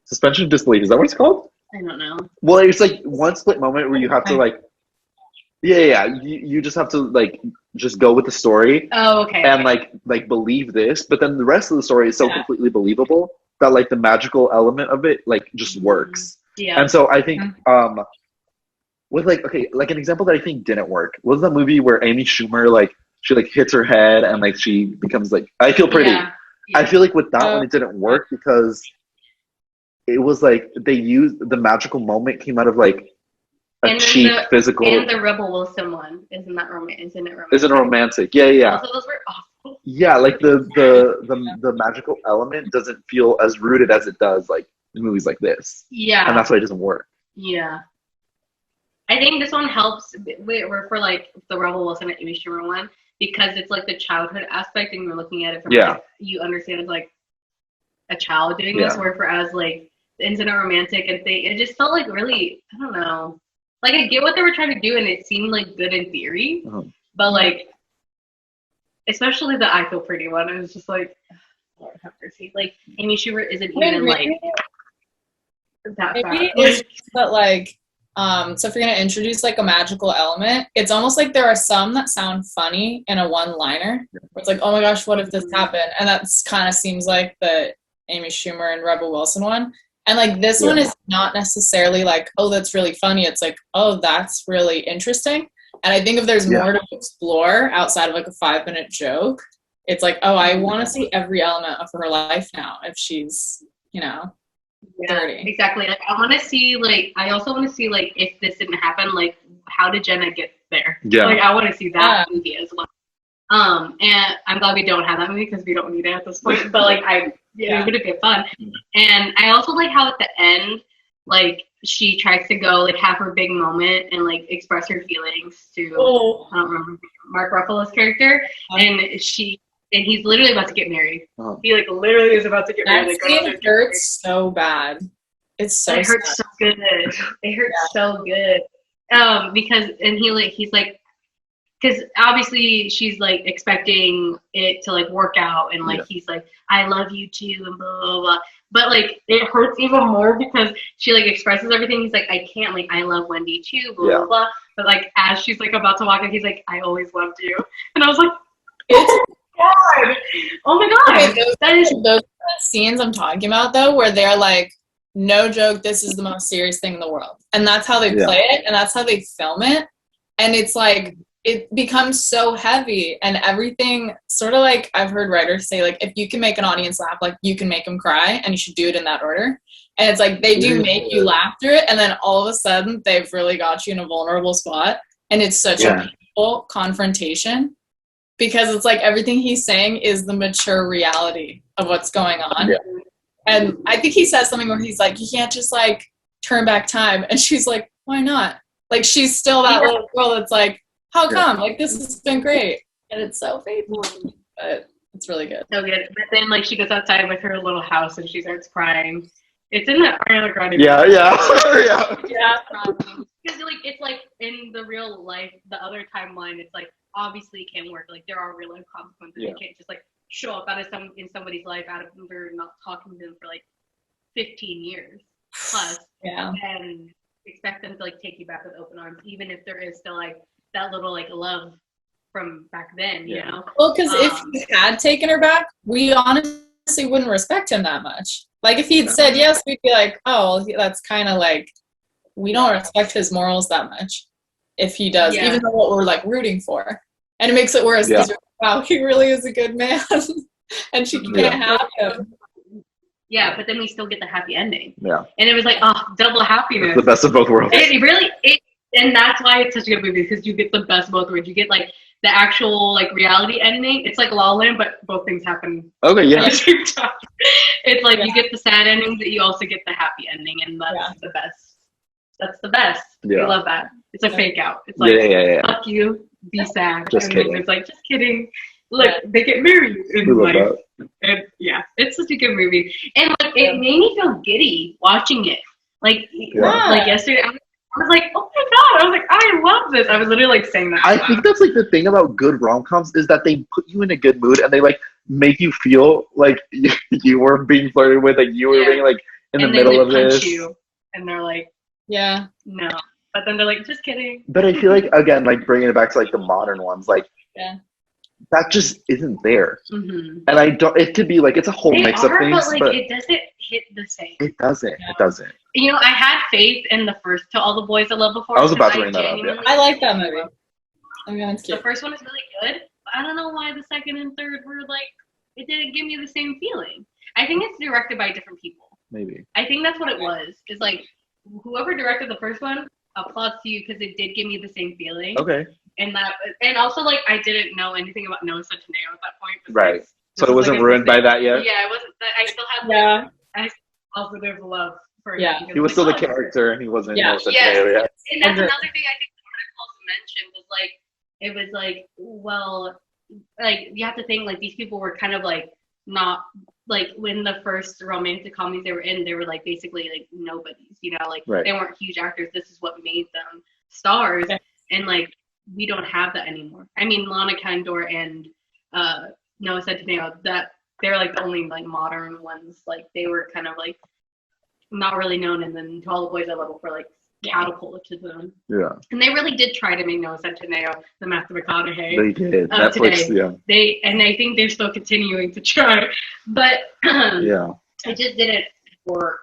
Suspension of disbelief. Is that what it's called? I don't know. Well, it's like one split moment where you have to like, you just have to like just go with the story. Oh, okay. And like believe this, but then the rest of the story is so completely believable that like the magical element of it like just works. Yeah. And so I think with like an example that I think didn't work was the movie where Amy Schumer like she like hits her head and like she becomes like I Feel Pretty. Yeah. I feel like with that one it didn't work because it was like they used the magical moment came out of like a cheap physical. And the Rebel Wilson one isn't that romantic? Isn't it romantic? Isn't it romantic? Yeah. Also, those were awful. Yeah, like the magical element doesn't feel as rooted as it does like in movies like this. Yeah, and that's why it doesn't work. Yeah, I think this one helps. We're for like the Rebel Wilson and Amy Schumer one because it's like the childhood aspect, and you're looking at it from like, you understand it's like a child doing this, where for as like the incident romantic and thing, it just felt like really, I don't know. Like I get what they were trying to do, and it seemed like good in theory, but like, especially the I Feel Pretty one, it was just like, Lord have mercy. Like Amy Schumer isn't even like that. Maybe it's but like, so if you're gonna introduce like a magical element, it's almost like there are some that sound funny in a one-liner. Where it's like, oh my gosh, what if this happened? And that's kind of seems like the Amy Schumer and Rebel Wilson one. And like this one is not necessarily like, oh, that's really funny. It's like, oh, that's really interesting. And I think if there's more to explore outside of like a 5-minute joke, it's like, oh, I want to see every element of her life now if she's, you know, 30. Exactly. Like I want to see like, I also want to see like if this didn't happen, like how did Jenna get there? Yeah. Like I want to see that movie as well. And I'm glad we don't have that movie because we don't need it at this point. But like it would have been fun. And I also like how at the end, like she tries to go like have her big moment and like express her feelings to I don't remember Mark Ruffalo's character, and he's literally about to get married. He like literally is about to get married. It hurts so bad. It's so. It hurts so good. It hurts so good. Because and he's like. Because obviously she's like expecting it to like work out, and like he's like, I love you too, and blah blah blah. But like it hurts even more because she like expresses everything. He's like, I can't, like I love Wendy too, blah blah blah. But like as she's like about to walk in, he's like, I always loved you, and I was like, God, oh my God, okay, those scenes I'm talking about though, where they're like, no joke, this is the most serious thing in the world, and that's how they play it, and that's how they film it, and it's like. It becomes so heavy and everything sort of like I've heard writers say, like, if you can make an audience laugh, like you can make them cry and you should do it in that order. And it's like, they do make you laugh through it. And then all of a sudden they've really got you in a vulnerable spot. And it's such a painful confrontation. because it's like everything he's saying is the mature reality of what's going on. Yeah. And I think he says something where he's like, you can't just like turn back time. And she's like, why not? Like, she's still that little girl that's like, how come? Like, this has been great. And it's so faithful. But it's really good. So good. But then, like, she goes outside with her little house and she starts crying. It's in the Ariana Grande. Yeah. Because, like, it's like in the real life, the other timeline, it's like, obviously it can't work. Like, there are real life consequences. You can't just, like, show up in somebody's life after not talking to them for, like, 15 years plus. Yeah. And expect them to, like, take you back with open arms, even if there is still, like, that little, like, love from back then, you know? Well, because if he had taken her back, we honestly wouldn't respect him that much. Like, if he'd said yes, we'd be like, oh, that's kind of like, we don't respect his morals that much if he does, even though what we're, like, rooting for. And it makes it worse because wow, he really is a good man. And she can't have him. Yeah, but then we still get the happy ending. Yeah. And it was like, oh, double happiness. It's the best of both worlds. And that's why it's such a good movie, because you get the best of both worlds. You get, like, the actual, like, reality ending. It's like La La Land, but both things happen at the same time. It's like you get the sad ending, but you also get the happy ending, and that's the best. That's the best. Yeah. I love that. It's a fake out. It's like, fuck you, be sad. Just kidding. It's like, just kidding. Look, they get married in life. And it's such a good movie. And, like, it made me feel giddy watching it. Like yesterday, I was like, oh my god! I was like, I love this. I was literally, like, saying that. I think that's, like, the thing about good rom-coms is that they put you in a good mood and they, like, make you feel like you were being flirted with, like you were being, like, in the middle of this. You, and they're like, no. But then they're like, just kidding. But I feel like, again, like, bringing it back to, like, the modern ones, like, that just isn't there. Mm-hmm. And I don't. It could be like it's a whole mix of things, but it doesn't hit the same. It doesn't. Yeah. It doesn't. You know, I had faith in the first To All the Boys I Loved Before. I was about to bring that up. Yeah. I like that movie. The first one is really good, but I don't know why the second and third were like, it didn't give me the same feeling. I think it's directed by different people. Maybe. I think that's what it was. It's like whoever directed the first one, applause to you, because it did give me the same feeling. Okay. And also, like, I didn't know anything about Noah Centineo at that point. Right. So it wasn't ruined by that yet? Yeah, it wasn't. I still had I positive love for him. Yeah. He was still the character, and he wasn't Noah Centineo yet. And that's another thing I think the article mentioned was, like, it was like, well, like, you have to think, like, these people were kind of, like, not, like, when the first romantic comedies they were in, they were, like, basically, like, nobodies, you know? Like, they weren't huge actors. This is what made them stars. And, like, we don't have that anymore. I mean, Lana Kendor and Noah Centineo, that they're, like, the only, like, modern ones. Like, they were kind of, like, not really known, and then To All the Boys I Love Before, like, catapulted them. Yeah. And they really did try to make Noah Centineo the Matthew McConaughey. They did. Netflix, today. And I think they're still continuing to try. But it just didn't work.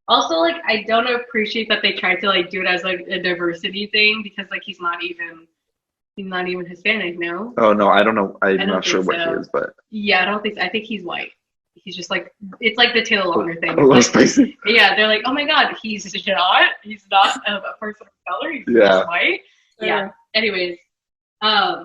Also, like, I don't appreciate that they tried to, like, do it as, like, a diversity thing, because, like, he's not even Hispanic now. Oh, no, I don't know. I'm not sure what he is, but. Yeah, I don't think so. I think he's white. He's just, like, it's like the Taylor Lautner thing. Like, spicy. Yeah, they're like, oh my god, he's not a person of color, he's just white. Yeah. Anyways, I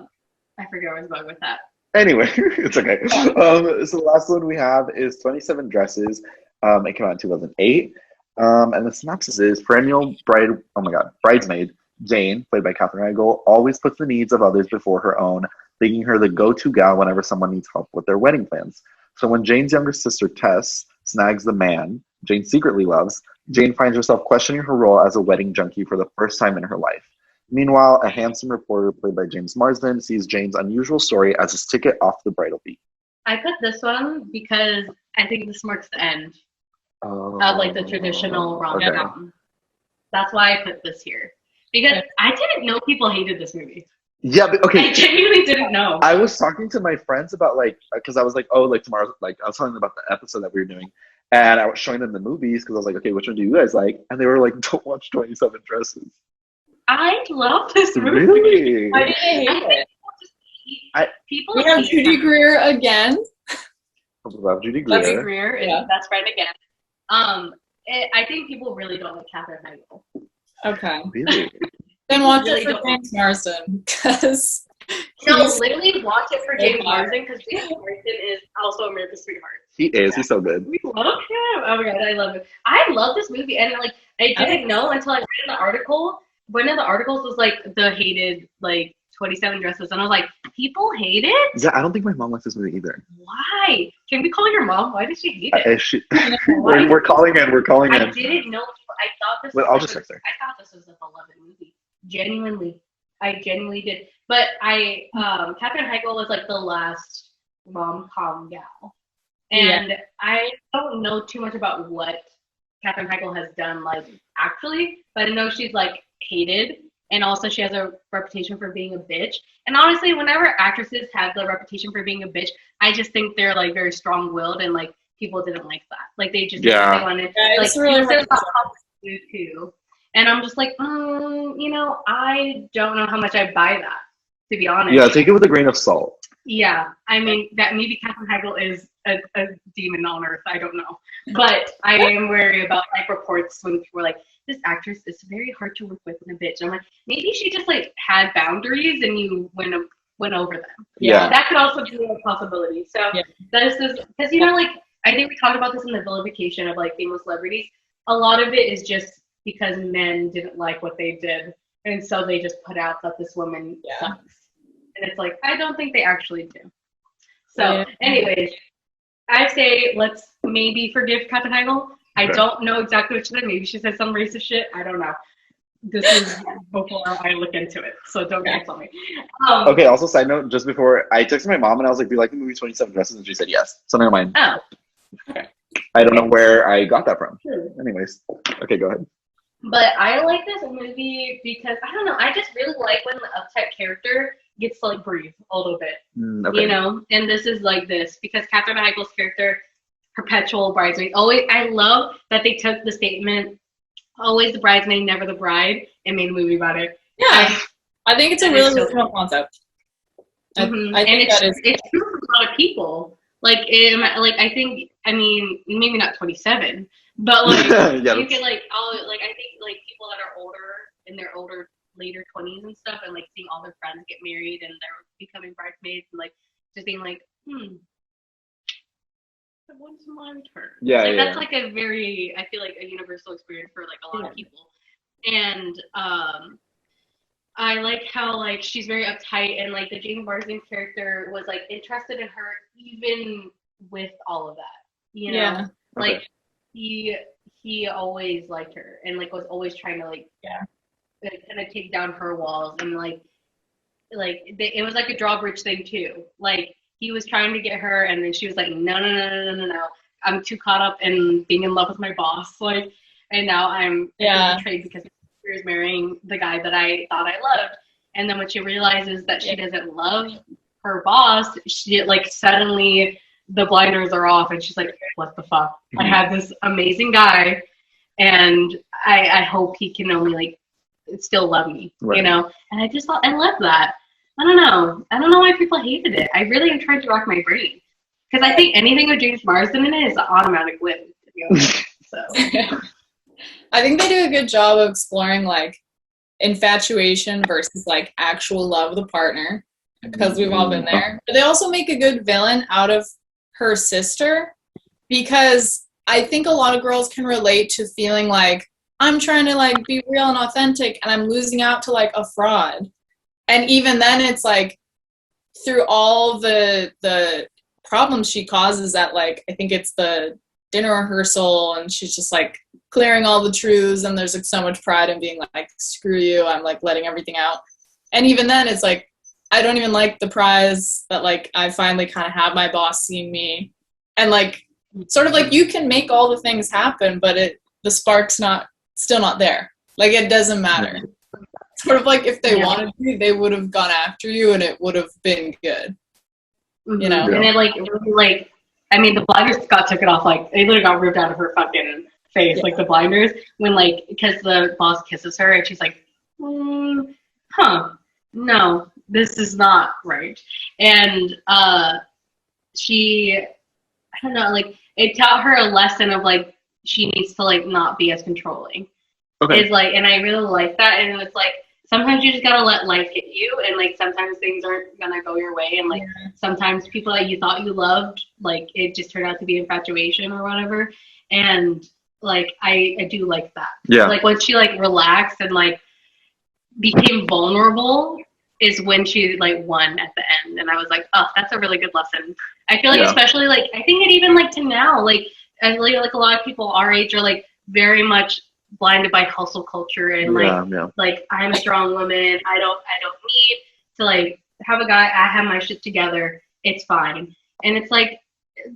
forget where I was going with that. Anyway, it's okay. So the last one we have is 27 Dresses. It came out in 2008. And the synopsis is perennial bridesmaid Jane, played by Katherine Heigl, always puts the needs of others before her own, making her the go-to gal whenever someone needs help with their wedding plans. So when Jane's younger sister Tess snags the man Jane secretly loves, Jane finds herself questioning her role as a wedding junkie for the first time in her life. Meanwhile, a handsome reporter played by James Marsden sees Jane's unusual story as his ticket off the bridal beat. I put this one because I think this marks the end of, like, the traditional rom-com. Okay. That's why I put this here. Because I didn't know people hated this movie. Yeah, but okay. I genuinely didn't know. I was talking to my friends about, like, because I was like, oh, like, tomorrow, like, I was telling them about the episode that we were doing, and I was showing them the movies because I was like, okay, which one do you guys like? And they were like, don't watch 27 Dresses. I love this movie. Really? Why did they hate it? People we have Judy Greer again. I love Judy Greer. Judy Greer is best friend again. I think people really don't like Katherine Heigl. Okay. Really? Then watch it for James Marsden, because No, literally watch it for James Marsden because James Marsden is also America's Sweetheart. He is. He's so good. We love him. Oh my god, I love it. I love this movie, and like I didn't know until I read the article. One of the articles was like the hated like 27 dresses, and I was like, people hate it. Yeah, I don't think my mom likes this movie either. Why? Can we call your mom? Why does she hate it? We're calling in. We're calling in. I didn't know. I thought this. Well, I'll just text her. I thought this was a beloved movie. Genuinely, I genuinely did. But Katherine Heigl was like the last rom-com gal, and I don't know too much about what Katherine Heigl has done, like actually, but I know she's like hated, and also she has a reputation for being a bitch. And honestly, whenever actresses have the reputation for being a bitch, I just think they're like very strong-willed, and like people didn't like that. Like they just they wanted like really too. And I'm just like, you know, I don't know how much I buy that, to be honest. Yeah, take it with a grain of salt. Yeah, I mean, that maybe Katherine Heigl is a demon on earth. I don't know. But I am wary about like reports when people were like, this actress is very hard to work with and a bitch. I'm like, maybe she just like had boundaries and you went over them. Yeah. That could also be a possibility. So this is, because, you know, like, I think we talked about this in the vilification of like famous celebrities. A lot of it is just because men didn't like what they did. And so they just put out that this woman sucks. And it's like, I don't think they actually do. So anyways, I say let's maybe forgive Katherine Heigl. I don't know exactly what she said. Maybe she said some racist shit. I don't know. This is before I look into it. So don't cancel me. Okay, also side note, just before, I texted my mom and I was like, do you like the movie 27 Dresses? And she said yes. So never mind. Oh. Okay. I don't know where I got that from. Anyways. Okay, go ahead. But I like this movie because, I don't know, I just really like when the uptight character gets to like breathe a little bit, you know? And this is like this because Katherine Heigl's character, perpetual bridesmaid, always, I love that they took the statement, always the bridesmaid, never the bride, and made a movie about it. Yeah, I think it's a really original concept. I think it's true for a lot of people. Like, I think, I mean, maybe not 27, but like, you can like, I think like people that are older, in their older, later 20s and stuff, and like seeing all their friends get married and they're becoming bridesmaids, and like just being like, when's my turn? That's like a very, I feel like a universal experience for like a lot of people. And I like how like she's very uptight, and like the James Marsden character was like interested in her even with all of that, you know? Like he always liked her and like was always trying to like kind of take down her walls, and like it was like a drawbridge thing too. Like he was trying to get her, and then she was like, no, I'm too caught up in being in love with my boss, like, and now I'm betrayed because is marrying the guy that I thought I loved. And then when she realizes that she doesn't love her boss, she like suddenly the blinders are off, and she's like, what the fuck? I have this amazing guy, and I hope he can only like still love me, you know? And I just thought, I love that. I don't know why people hated it. I really am trying to rack my brain, because I think anything with James Marsden in it is an automatic win, to be honest. So I think they do a good job of exploring like infatuation versus like actual love of the partner, because we've all been there. But they also make a good villain out of her sister, because I think a lot of girls can relate to feeling like I'm trying to like be real and authentic and I'm losing out to like a fraud. And even then it's like through all the problems she causes at like, I think it's the dinner rehearsal, and she's just like clearing all the truths, and there's like so much pride in being like, screw you, I'm like letting everything out. And even then it's like, I don't even like the prize that like I finally kind of have my boss seeing me, and like sort of like you can make all the things happen, but the spark's still not there. Like it doesn't matter. Sort of like if they wanted to, they would have gone after you and it would have been good. You know? And it like really like, I mean, the blinders took it off, like, they literally got ripped out of her fucking face, like, the blinders, when, like, because the boss kisses her, and she's like, no, this is not right. And she, I don't know, like, it taught her a lesson of, like, she needs to, like, not be as controlling. Okay. It's, like, and I really like that, and it's, like, sometimes you just gotta let life hit you, and like sometimes things aren't gonna go your way, and like sometimes people that you thought you loved, like it just turned out to be infatuation or whatever. And like I do like that. Yeah. Like when she like relaxed and like became vulnerable is when she like won at the end, and I was like, oh, that's a really good lesson. I feel like especially like I think it even like to now, like I feel like a lot of people our age are like very much blinded by hustle culture and like I'm a strong woman. I don't need to like have a guy. I have my shit together. It's fine. And it's like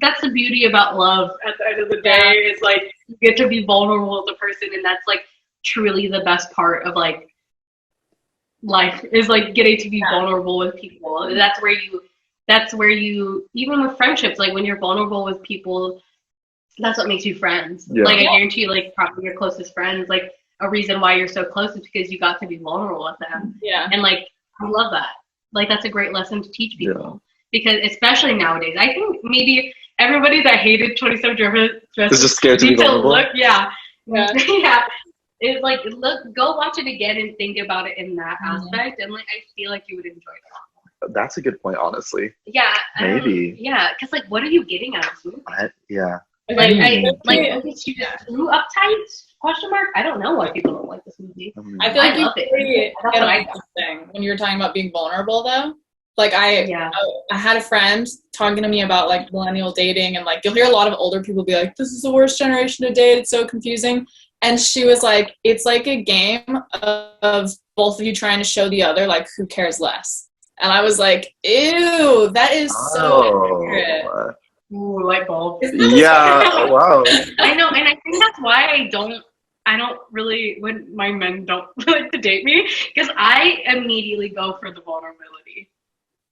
that's the beauty about love. At the end of the day, is like you get to be vulnerable with a person, and that's like truly the best part of like life is like getting to be vulnerable with people. That's where you even with friendships, like when you're vulnerable with people, that's what makes you friends. Like I guarantee you, like probably your closest friends, like a reason why you're so close is because you got to be vulnerable with them. And like I love that. Like that's a great lesson to teach people. Because especially nowadays, I think maybe everybody that hated 27 Dresses is just scared to be vulnerable. It's like go watch it again and think about it in that aspect, and like I feel like you would enjoy it. That's a good point, honestly. Yeah, maybe. Because like, what are you getting out of this movie? Like, is she just too uptight? Question mark. I don't know why people don't like this movie. I feel like when you were talking about being vulnerable, though. Like I had a friend talking to me about like millennial dating, and like you'll hear a lot of older people be like, "This is the worst generation to date. It's so confusing." And she was like, "It's like a game of both of you trying to show the other like who cares less." And I was like, "Ew, that is so accurate." Ooh, light bulb. Yeah, wow. I know, and I think that's why I don't really when my men don't like to date me, because I immediately go for the vulnerability.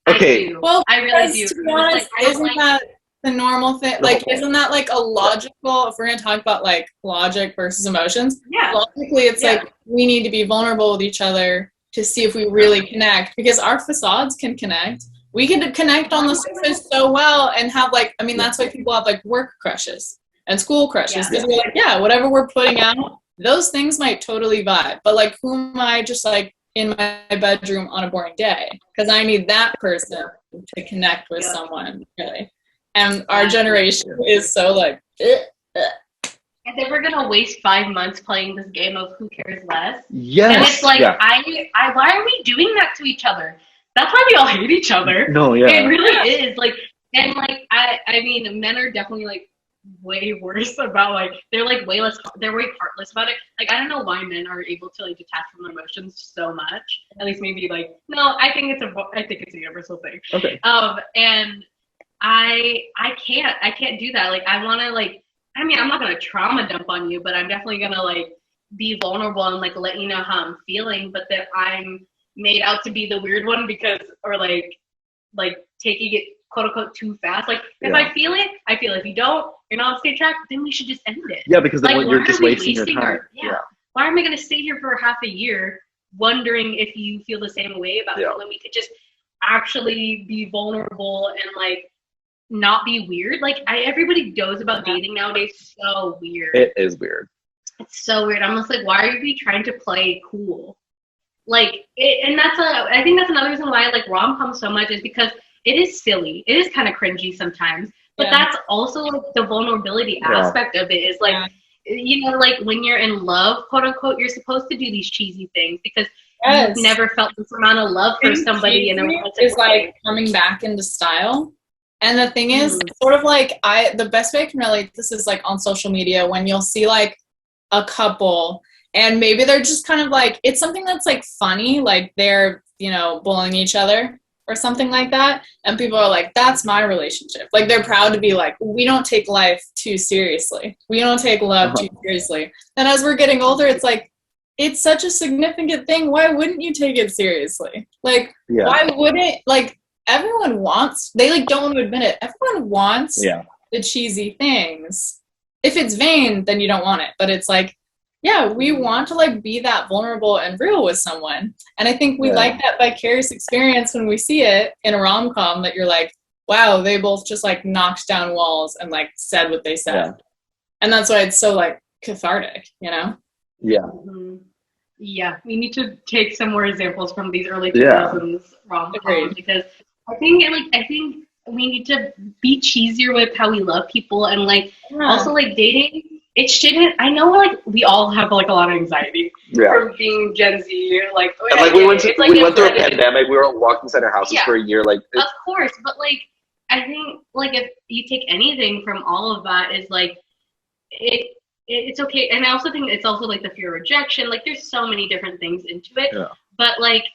Okay. Well, I really do. To be honest, isn't that the normal thing? Like, isn't that like a logical? If we're gonna talk about like logic versus emotions, logically, it's like we need to be vulnerable with each other to see if we really connect, because our facades can connect. We can connect on the surface so well and have like, I mean, that's why people have like work crushes and school crushes, because we're like, whatever we're putting out, those things might totally vibe. But like, who am I just like in my bedroom on a boring day? Because I need that person to connect with someone, really. And our generation is so like, and then we're gonna waste 5 months playing this game of who cares less. Yes. And it's like, I why are we doing that to each other? That's why we all hate each other. No, It really is. Like, and like, I mean, men are definitely like way worse about like, they're like way less, they're way heartless about it. Like, I don't know why men are able to like detach from their emotions so much. At least maybe like, no, I think it's a universal thing. Okay. And I can't do that. Like, I want to like, I mean, I'm not going to trauma dump on you, but I'm definitely going to like be vulnerable and like let you know how I'm feeling, but that I'm made out to be the weird one because, or like taking it quote unquote too fast. Like if I feel it, I feel it. If you don't, you're not on the same track, then we should just end it. Yeah, because then like, you're just wasting your time. Why am I going to stay here for half a year wondering if you feel the same way about it when we could just actually be vulnerable and like not be weird? Like everybody knows about dating nowadays. So weird. It is weird. It's so weird. I'm just like, why are we trying to play cool? Like, I think that's another reason why I like rom-com so much, is because it is silly. It is kind of cringy sometimes, but that's also like the vulnerability aspect of it is like, you know, like when you're in love, quote unquote, you're supposed to do these cheesy things because you've never felt this amount of love for somebody in a romantic way. It's way. like coming back into style. And the thing is, sort of like the best way I can relate this is like on social media when you'll see like a couple and maybe they're just kind of like, it's something that's like funny, like they're, you know, bullying each other or something like that. And people are like, that's my relationship. Like they're proud to be like, we don't take life too seriously. We don't take love too seriously. And as we're getting older, it's like, it's such a significant thing. Why wouldn't you take it seriously? Like, why wouldn't, like, everyone wants, they like don't want to admit it. Everyone wants the cheesy things. If it's vain, then you don't want it. But it's like, yeah, we want to like be that vulnerable and real with someone. And I think we like that vicarious experience when we see it in a rom-com that you're like, wow, they both just like knocked down walls and like said what they said. And that's why it's so like cathartic, you know? Yeah. Mm-hmm. Yeah, we need to take some more examples from these early 2000s rom-coms because I think we need to be cheesier with how we love people and like also like dating. It shouldn't. I know like we all have like a lot of anxiety from being Gen Z. Like, and like we went through a pandemic. We were all locked inside our houses for a year. Like, of course, but like I think like if you take anything from all of that is like it's okay. And I also think it's also like the fear of rejection. Like there's so many different things into it. Yeah. But like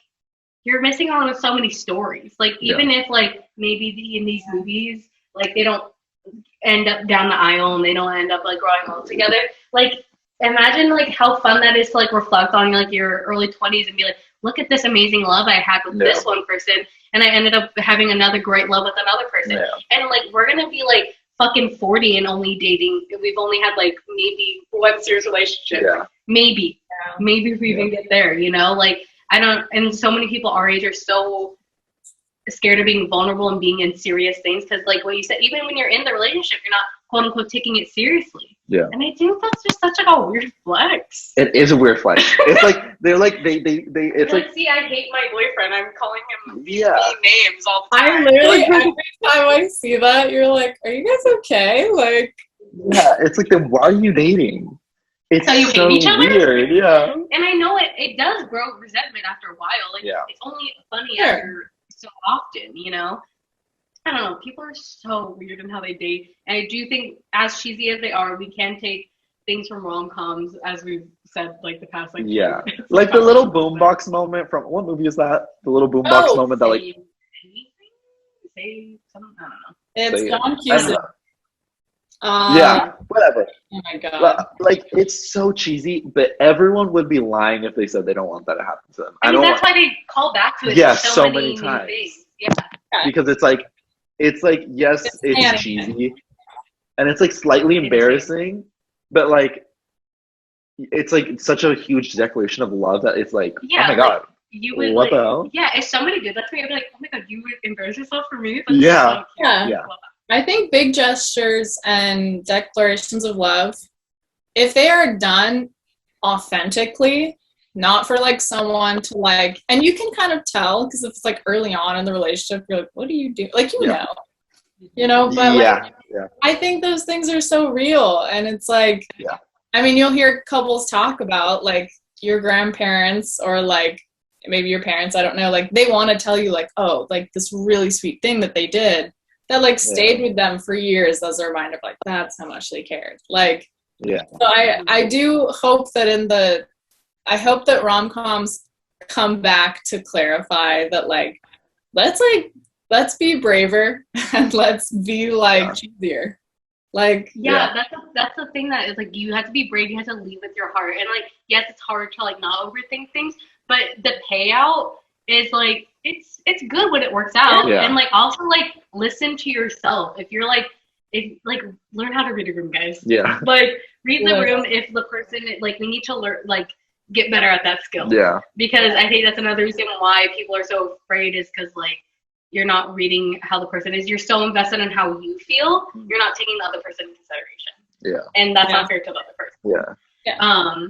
you're missing out on so many stories. Like even if like maybe in these movies like they don't end up down the aisle and they don't end up like growing old together. Like imagine like how fun that is to like reflect on like your early 20s and be like, look at this amazing love I had with this one person and I ended up having another great love with another person. And like we're gonna be like fucking 40 and only dating. We've only had like maybe one serious relationship. Maybe if we even get there, you know? Like I don't, and so many people our age are so scared of being vulnerable and being in serious things because like what you said, even when you're in the relationship you're not quote unquote taking it seriously. And I think that's just such like a weird flex. It is a weird flex. It's like they're like they it's like see I hate my boyfriend, I'm calling him these names all the time. I literally every time I see that you're like, are you guys okay? Like it's like then why are you dating? It's so you hate each other? Weird, and I know it does grow resentment after a while. Like it's only funny after so often, you know. I don't know. People are so weird in how they date, and I do think, as cheesy as they are, we can take things from rom-coms, as we've said, like the past, like like the little boombox moment from what movie is that? The little boombox moment that like say something. I don't know. It's Don Cusack. Whatever. Oh my god! Like it's so cheesy, but everyone would be lying if they said they don't want that to happen to them. I mean, that's why they call back to it so many times. Things. Because it's like yes, it's cheesy, and it's like slightly embarrassing, but like it's like such a huge declaration of love that it's like, oh my god, you would what the hell? Yeah, if somebody did that to me, I'd be like, oh my god, you would embarrass yourself for me? Yeah. I think big gestures and declarations of love, if they are done authentically, not for like someone to like, and you can kind of tell because if it's like early on in the relationship, you're like, what do you do? Like, you know, but like, I think those things are so real. And it's like, I mean, you'll hear couples talk about like your grandparents or like maybe your parents, I don't know, like they want to tell you like, oh, like this really sweet thing that they did that like stayed with them for years as a reminder of like, that's how much they cared. Like, so I do hope that I hope that rom-coms come back to clarify that like, let's be braver and let's be like cheesier. Like that's the thing that is like you have to be brave, you have to lead with your heart. And like yes, it's hard to like not overthink things, but the payout is like it's good when it works out. And like also like listen to yourself. If you're like learn how to read a room, guys. Like read the room if the person like we need to learn like get better at that skill. Because I think that's another reason why people are so afraid is because like you're not reading how the person is. You're so invested in how you feel. You're not taking the other person into consideration. And that's not fair to the other person.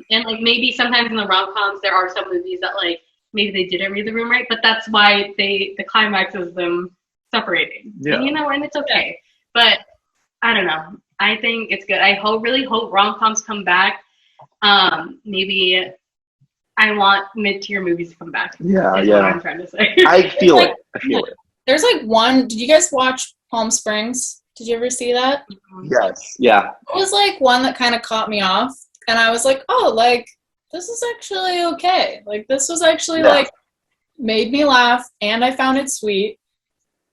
And like maybe sometimes in the rom-coms there are some movies that like maybe they didn't read the room right, but that's why the climax is them separating. And you know, and it's okay. But I don't know. I think it's good. I really hope rom-coms come back. Maybe I want mid-tier movies to come back. What I'm trying to say. I feel it. There's like one. Did you guys watch Palm Springs? Did you ever see that? Yes. Yeah. It was like one that kind of caught me off, and I was like, oh, like this is actually okay. Like this was actually like made me laugh, and I found it sweet.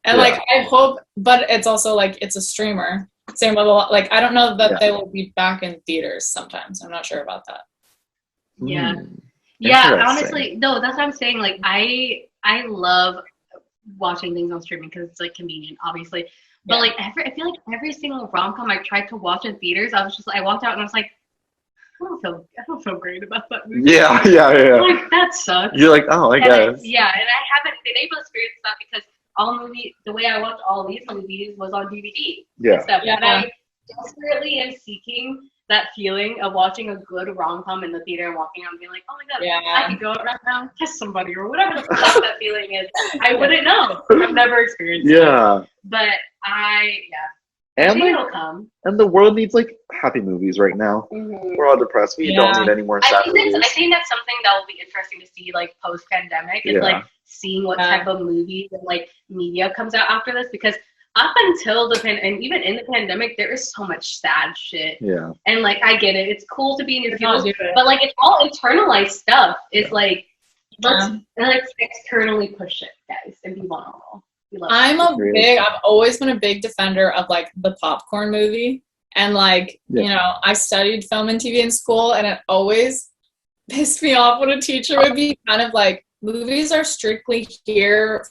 And like I hope, but it's also like it's a streamer. Same level. Like I don't know that they will be back in theaters sometimes. I'm not sure about that. Honestly, no, that's what I'm saying. Like I love watching things on streaming because it's like convenient, obviously. But like I feel like every single rom-com I tried to watch in theaters, I walked out and I was like, I don't feel great about that movie. Like that sucks. You're like, oh, I guess. And I haven't been able to experience that because the way I watched all these movies was on DVD. And I desperately am seeking that feeling of watching a good rom-com in the theater and walking out and being like, oh my god, Yeah. I could go out right now and kiss somebody or whatever the fuck that feeling is. I wouldn't know. I've never experienced it. Yeah. But I And think like, it'll come. and the world needs like happy movies right now. Mm-hmm. We're all depressed. We don't need any more sad movies. I think that's something that will be interesting to see, like post-pandemic, is like seeing what type of movies and like media comes out after this, because up until and even in the pandemic, there is so much sad shit. Yeah. And like, I get it. It's cool to be in your feels, but like, it's all internalized stuff. It's like, let's externally push it, guys, and be vulnerable. I've always been a big defender of like the popcorn movie. And like, you know, I studied film and TV in school, and it always pissed me off when a teacher would be kind of like, movies are strictly here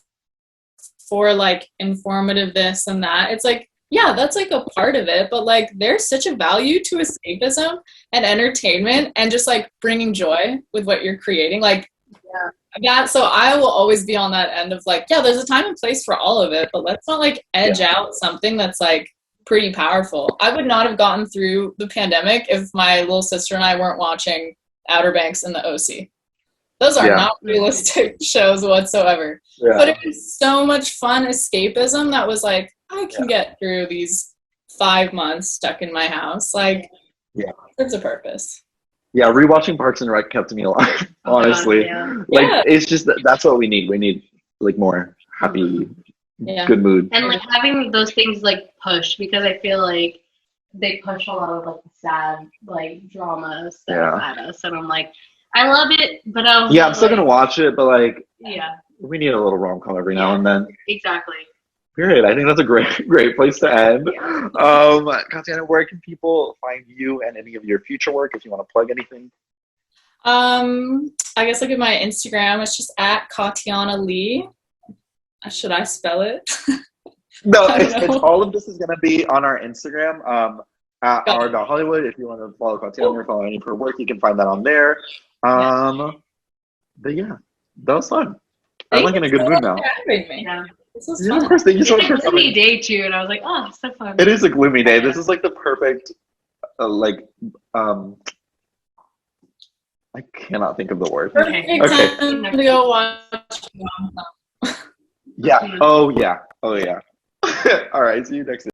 for like informative this and that. It's like, yeah, that's like a part of it, but like there's such a value to escapism and entertainment and just like bringing joy with what you're creating. Like, so I will always be on that end of like, yeah, there's a time and place for all of it, but let's not like edge out something that's like pretty powerful. I would not have gotten through the pandemic if my little sister and I weren't watching Outer Banks and the OC. Those are not realistic shows whatsoever. Yeah. But it was so much fun escapism that was like, I can get through these 5 months stuck in my house. Like, there's a purpose. Yeah, rewatching Parks and Rec kept me alive, honestly. It's just that's what we need. We need like more happy, good mood. And like having those things like push, because I feel like they push a lot of like sad like drama stuff at us, and I'm like, I love it, but I'm still gonna watch it, but like, we need a little rom-com every now and then. Exactly. Period. I think that's a great place to end. Katianna, where can people find you and any of your future work if you want to plug anything? I guess look at my Instagram. It's just at Katianna Lee. Should I spell it? No, it's all of this is gonna be on our Instagram. At our.Hollywood. If you want to follow Katianna or follow any of her work, you can find that on there. But yeah, that was fun. I'm like in a good mood now. This was fun. Of course, thank you so much for coming. It's a gloomy day too, and I was like, oh, so fun. It is a gloomy day. This is like the perfect, I cannot think of the word. Perfect time to go watch. Yeah. Oh yeah. All right. See you next time.